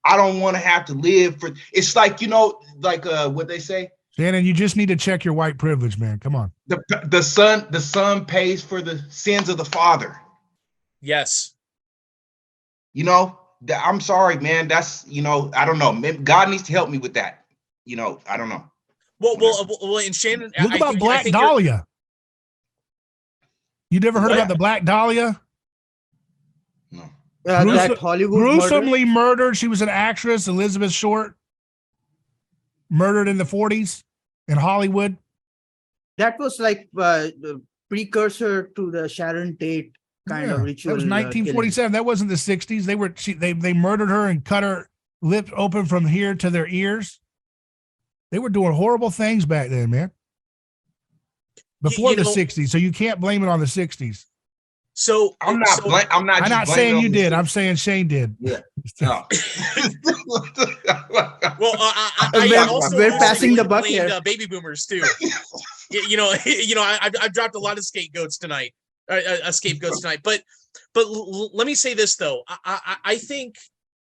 I don't want to have to live for. It's like, what they say. Shannon, you just need to check your white privilege, man. Come on. The son pays for the sins of the father. Yes. I'm sorry, man. That's, I don't know. God needs to help me with that. I don't know. Well, and Shannon, look about Black Dahlia. You never heard about the Black Dahlia? No. That Hollywood gruesomely murdered. She was an actress, Elizabeth Short, murdered in the 40s in Hollywood. That was like the precursor to the Sharon Tate kind of ritual. That was 1947. That wasn't the 60s. They murdered her and cut her lips open from here to their ears. They were doing horrible things back then, man. Before the 60s, so you can't blame it on the 60s. So I'm not saying you did. I'm saying Shane did. Yeah. No. Well, we're passing the buck here. Baby boomers too. I've dropped a lot of scapegoats tonight. But let me say this though. I think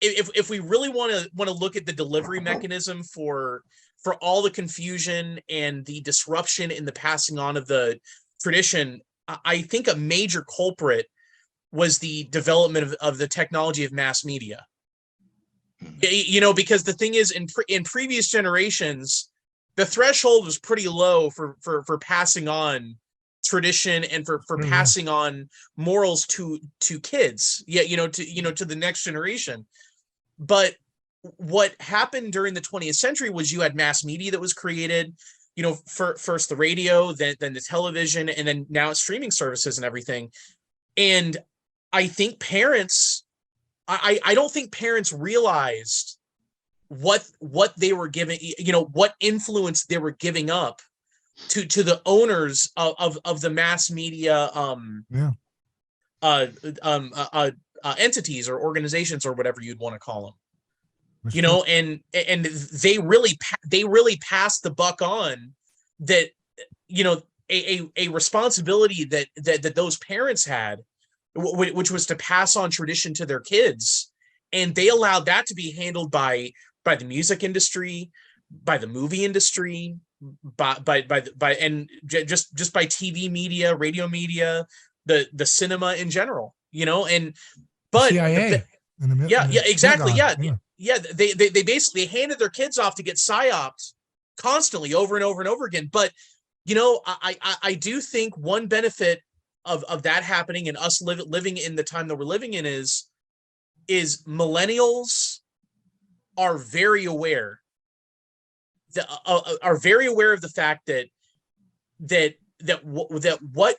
if we really want to look at the delivery mechanism for all the confusion and the disruption in the passing on of the tradition, I think a major culprit was the development of the technology of mass media. Because the thing is, in previous generations, the threshold was pretty low for passing on tradition and for passing on morals to kids, to the next generation. But what happened during the 20th century was you had mass media that was created, first the radio, then the television, and then now it's streaming services and everything. And I think parents, I don't think parents realized what they were giving, what influence they were giving up to the owners of the mass media entities or organizations or whatever you'd want to call them. And they really passed the buck on that, a responsibility that those parents had, which was to pass on tradition to their kids. And they allowed that to be handled by the music industry, by the movie industry, by and just by TV media, radio media, the cinema in general, but CIA. Exactly. Yeah. They basically handed their kids off to get psyoped constantly over and over and over again. But, I do think one benefit of that happening and us living in the time that we're living in is millennials are very aware of the fact that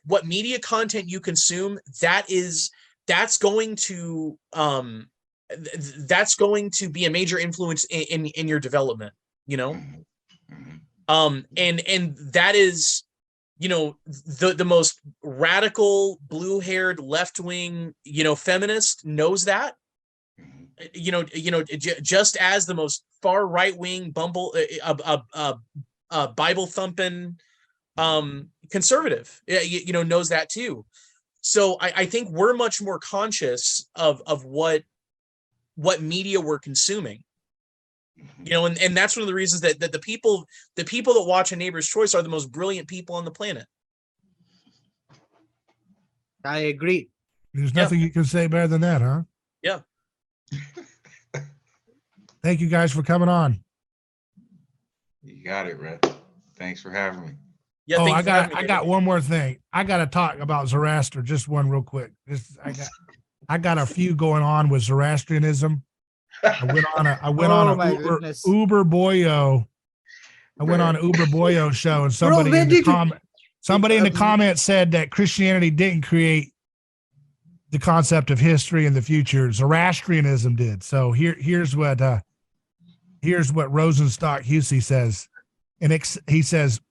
what media content you consume, that's going to be a major influence in your development, and that is, the most radical blue-haired left-wing, feminist knows that, just as the most far right-wing Bible thumping conservative, knows that too. So I think we're much more conscious of what media we're consuming, and that's one of the reasons that the people that watch A Neighbor's Choice are the most brilliant people on the planet. I agree. There's nothing you can say better than that, huh? Yeah. Thank you guys for coming on. You got it, Red. Thanks for having me. Yeah. Oh, thank you I for having got me, one David. more thing. I got to talk about Zoroaster. Just one real quick. I got a few going on with Zoroastrianism. I went on Oh a my Uber goodness. Boyo. I went on an Uber Boyo show, and somebody where in the did you- comments said that Christianity didn't create the concept of history and the future. Zoroastrianism did. So here's what Rosenstock Husey says, and he says,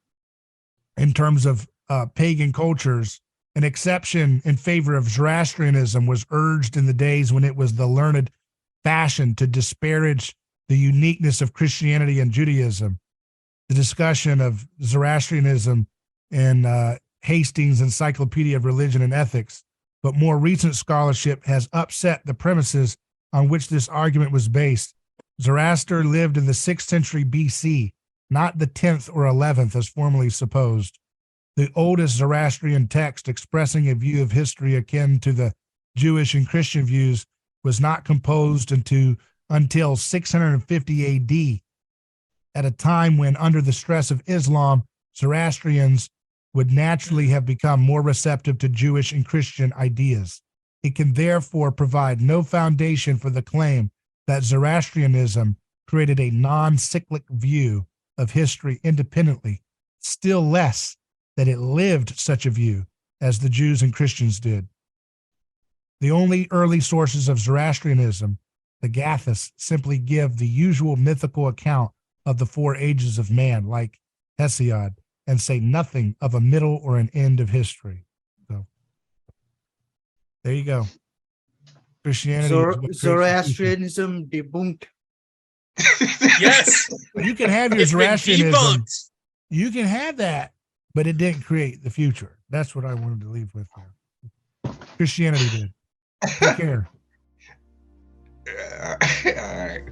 in terms of pagan cultures, an exception in favor of Zoroastrianism was urged in the days when it was the learned fashion to disparage the uniqueness of Christianity and Judaism. The discussion of Zoroastrianism in Hastings' Encyclopedia of Religion and Ethics, but more recent scholarship has upset the premises on which this argument was based. Zoroaster lived in the 6th century BC, not the 10th or 11th as formerly supposed. The oldest Zoroastrian text expressing a view of history akin to the Jewish and Christian views was not composed until 650 AD, at a time when, under the stress of Islam, Zoroastrians would naturally have become more receptive to Jewish and Christian ideas. It can therefore provide no foundation for the claim that Zoroastrianism created a non-cyclic view of history independently, still less that it lived such a view as the Jews and Christians did. The only early sources of Zoroastrianism, the Gathas, simply give the usual mythical account of the 4 ages of man, like Hesiod, and say nothing of a middle or an end of history. So there you go. Christianity is what creates the future. Zoroastrianism debunked. Yes. You can have your It's been Zoroastrianism. debunked. You can have that, but it didn't create the future. That's what I wanted to leave with there. Christianity did. Take care. All right.